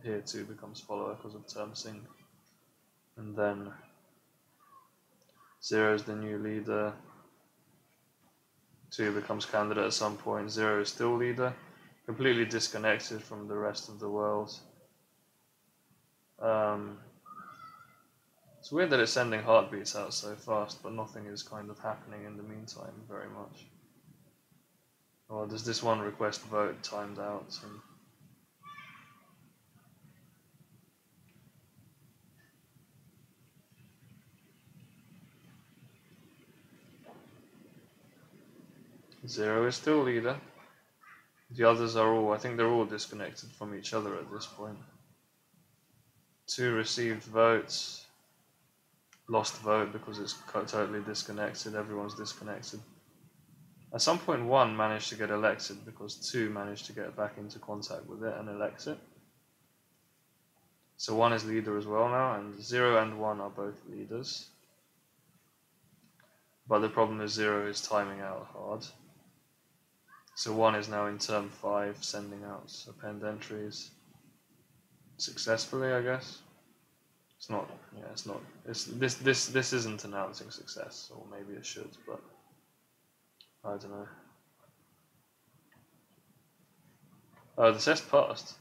here 2 becomes follower because of term sync. And then 0 is the new leader. 2 becomes candidate at some point. 0 is still leader. Completely disconnected from the rest of the world. It's weird that it's sending heartbeats out so fast, but nothing is kind of happening in the meantime very much. Well, there's this one request vote timed out. And 0 is still leader. The others are all, I think they're all disconnected from each other at this point. 2 received votes, lost vote because it's totally disconnected, everyone's disconnected. At some point 1 managed to get elected because 2 managed to get back into contact with it and elect it. So 1 is leader as well now, and 0 and 1 are both leaders. But the problem is 0 is timing out hard. So 1 is now in term 5, sending out append entries successfully, I guess. It's not, yeah, it's not, this isn't announcing success, or maybe it should, but I don't know. Oh, the test passed.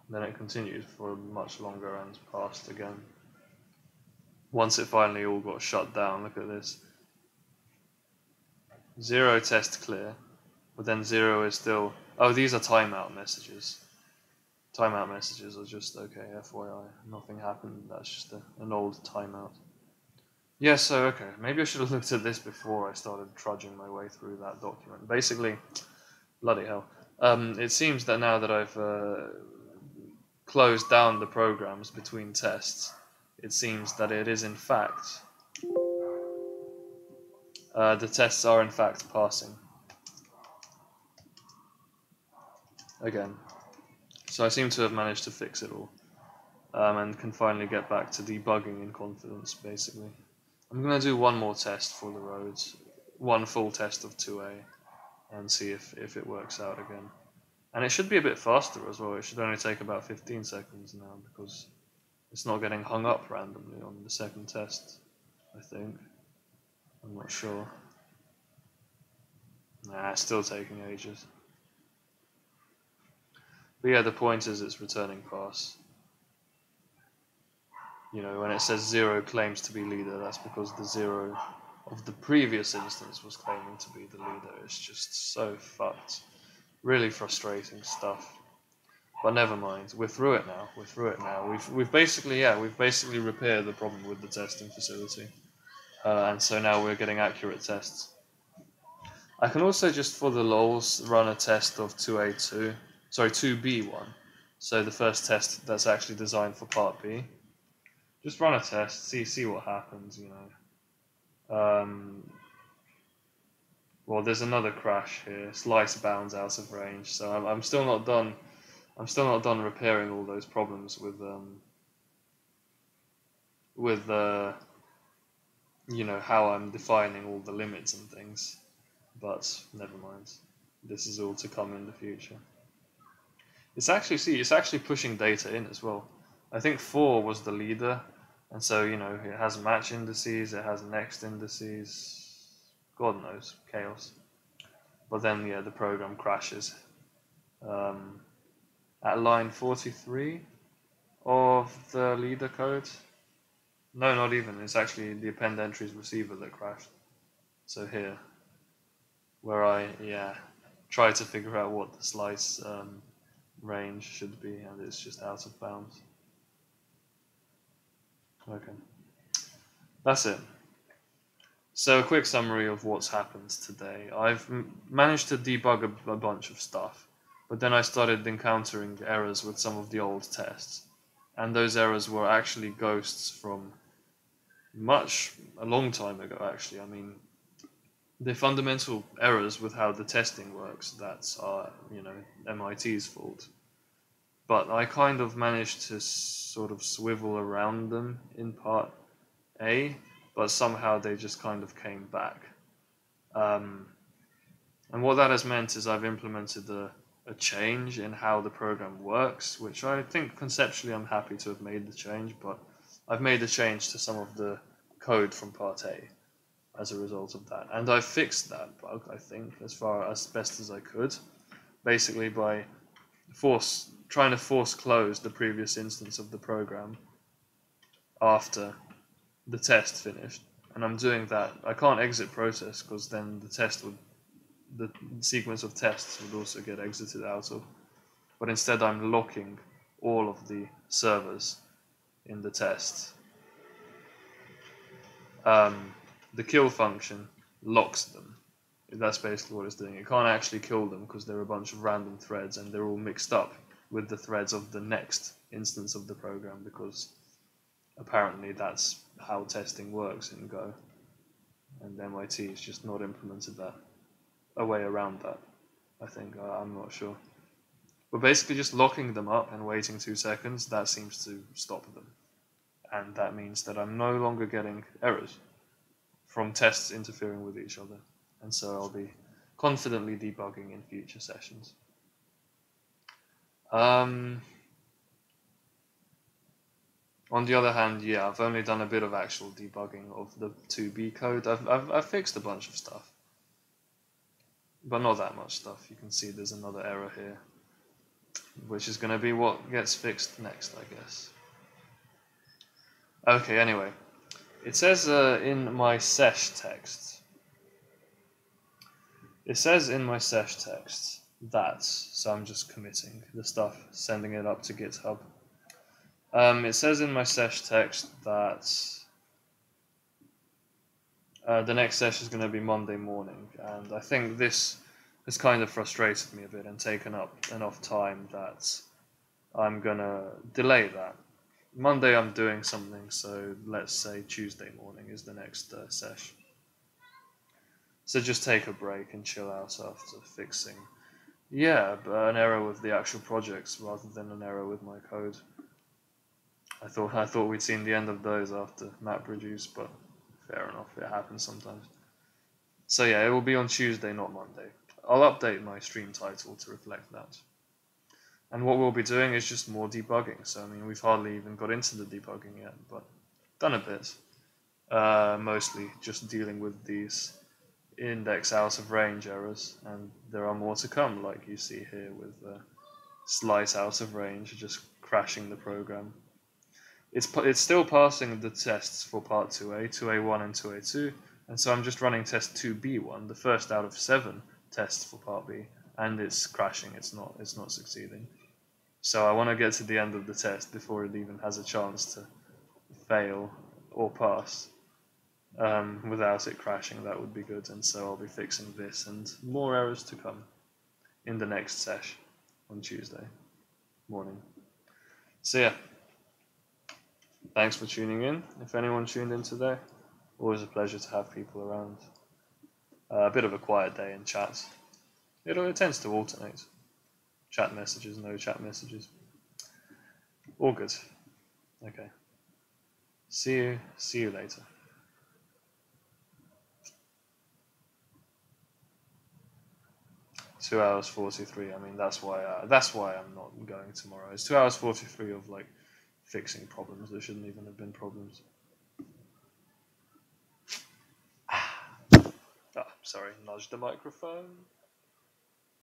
Then it continued for much longer and passed again. Once it finally all got shut down, look at this. 0 test clear, but then 0 is still, oh, these are timeout messages. Timeout messages are just, okay, FYI, nothing happened, that's just an old timeout. Yeah, so, okay, maybe I should have looked at this before I started trudging my way through that document. Basically, bloody hell. It seems that now that I've closed down the programs between tests, it seems that it is in fact, the tests are in fact passing. Again. So I seem to have managed to fix it all, and can finally get back to debugging in confidence, basically. I'm going to do one more test for the roads, one full test of 2A, and see if it works out again. And it should be a bit faster as well. It should only take about 15 seconds now, because it's not getting hung up randomly on the second test, I think. I'm not sure. Nah, it's still taking ages. But yeah, the point is it's returning pass. You know, when it says 0 claims to be leader, that's because the 0 of the previous instance was claiming to be the leader. It's just so fucked. Really frustrating stuff. But never mind, we're through it now. We've basically repaired the problem with the testing facility. And so now we're getting accurate tests. I can also just, for the lols, run a test of 2B1. So the first test that's actually designed for part B. Just run a test, see what happens, you know. Well, there's another crash here. Slice bounds out of range, so I'm still not done. I'm still not done repairing all those problems with you know, how I'm defining all the limits and things. But never mind. This is all to come in the future. It's actually pushing data in as well. I think 4 was the leader, and so, you know, it has match indices, it has next indices, God knows, chaos. But then, yeah, the program crashes at line 43 of the leader code. No, not even. It's actually the append entries receiver that crashed. So here, where I try to figure out what the slice range should be, and it's just out of bounds. Okay, that's it. So a quick summary of what's happened today. I've managed to debug a bunch of stuff, but then I started encountering errors with some of the old tests, and those errors were actually ghosts from a long time ago, actually. I mean, the fundamental errors with how the testing works, that's you know, MIT's fault. But I kind of managed to sort of swivel around them in part A, but somehow they just kind of came back. And what that has meant is I've implemented a change in how the program works, which I think conceptually I'm happy to have made the change, but I've made a change to some of the code from part A as a result of that. And I fixed that bug, I think, as best as I could, basically by trying to force close the previous instance of the program after the test finished. And I'm doing that. I can't exit process because then the sequence of tests would also get exited out of. But instead I'm locking all of the servers in the test. The kill function locks them That's basically what it's doing. It can't actually kill them because they're a bunch of random threads and they're all mixed up with the threads of the next instance of the program, because apparently that's how testing works in Go. And MIT has just not implemented that, a way around that, I think. I'm not sure. But basically just locking them up and waiting 2 seconds, that seems to stop them. And that means that I'm no longer getting errors from tests interfering with each other. And so I'll be confidently debugging in future sessions. On the other hand, yeah, I've only done a bit of actual debugging of the 2B code. I've fixed a bunch of stuff, but not that much stuff. You can see there's another error here, which is going to be what gets fixed next, I guess. Okay, anyway, it says in my Sesh text, that, so I'm just committing the stuff, sending it up to GitHub. It says in my Sesh text that the next session is going to be Monday morning, and I think this has kind of frustrated me a bit and taken up enough time that I'm going to delay that. Monday I'm doing something, so let's say Tuesday morning is the next session. So just take a break and chill out after fixing, an error with the actual projects rather than an error with my code. I thought we'd seen the end of those after MapReduce, but fair enough, it happens sometimes. So yeah, it will be on Tuesday, not Monday. I'll update my stream title to reflect that. And what we'll be doing is just more debugging. So I mean, we've hardly even got into the debugging yet, but done a bit. Mostly just dealing with these index out of range errors, and there are more to come, like you see here with slice out of range, just crashing the program. It's still passing the tests for part 2A, 2A1 and 2A2, and so I'm just running test 2B1, the first out of 7 tests for part B, and it's crashing, it's not succeeding. So I want to get to the end of the test before it even has a chance to fail or pass. Without it crashing, that would be good, and so I'll be fixing this and more errors to come in the next sesh on Tuesday morning. So yeah, thanks for tuning in. If anyone tuned in today, always a pleasure to have people around. A bit of a quiet day in chat. It tends to alternate. Chat messages, no chat messages. All good. Okay. See you later. 2 hours 43. I mean, that's why I'm not going tomorrow. It's 2 hours 43 of like fixing problems that shouldn't even have been problems. Sorry, nudged the microphone.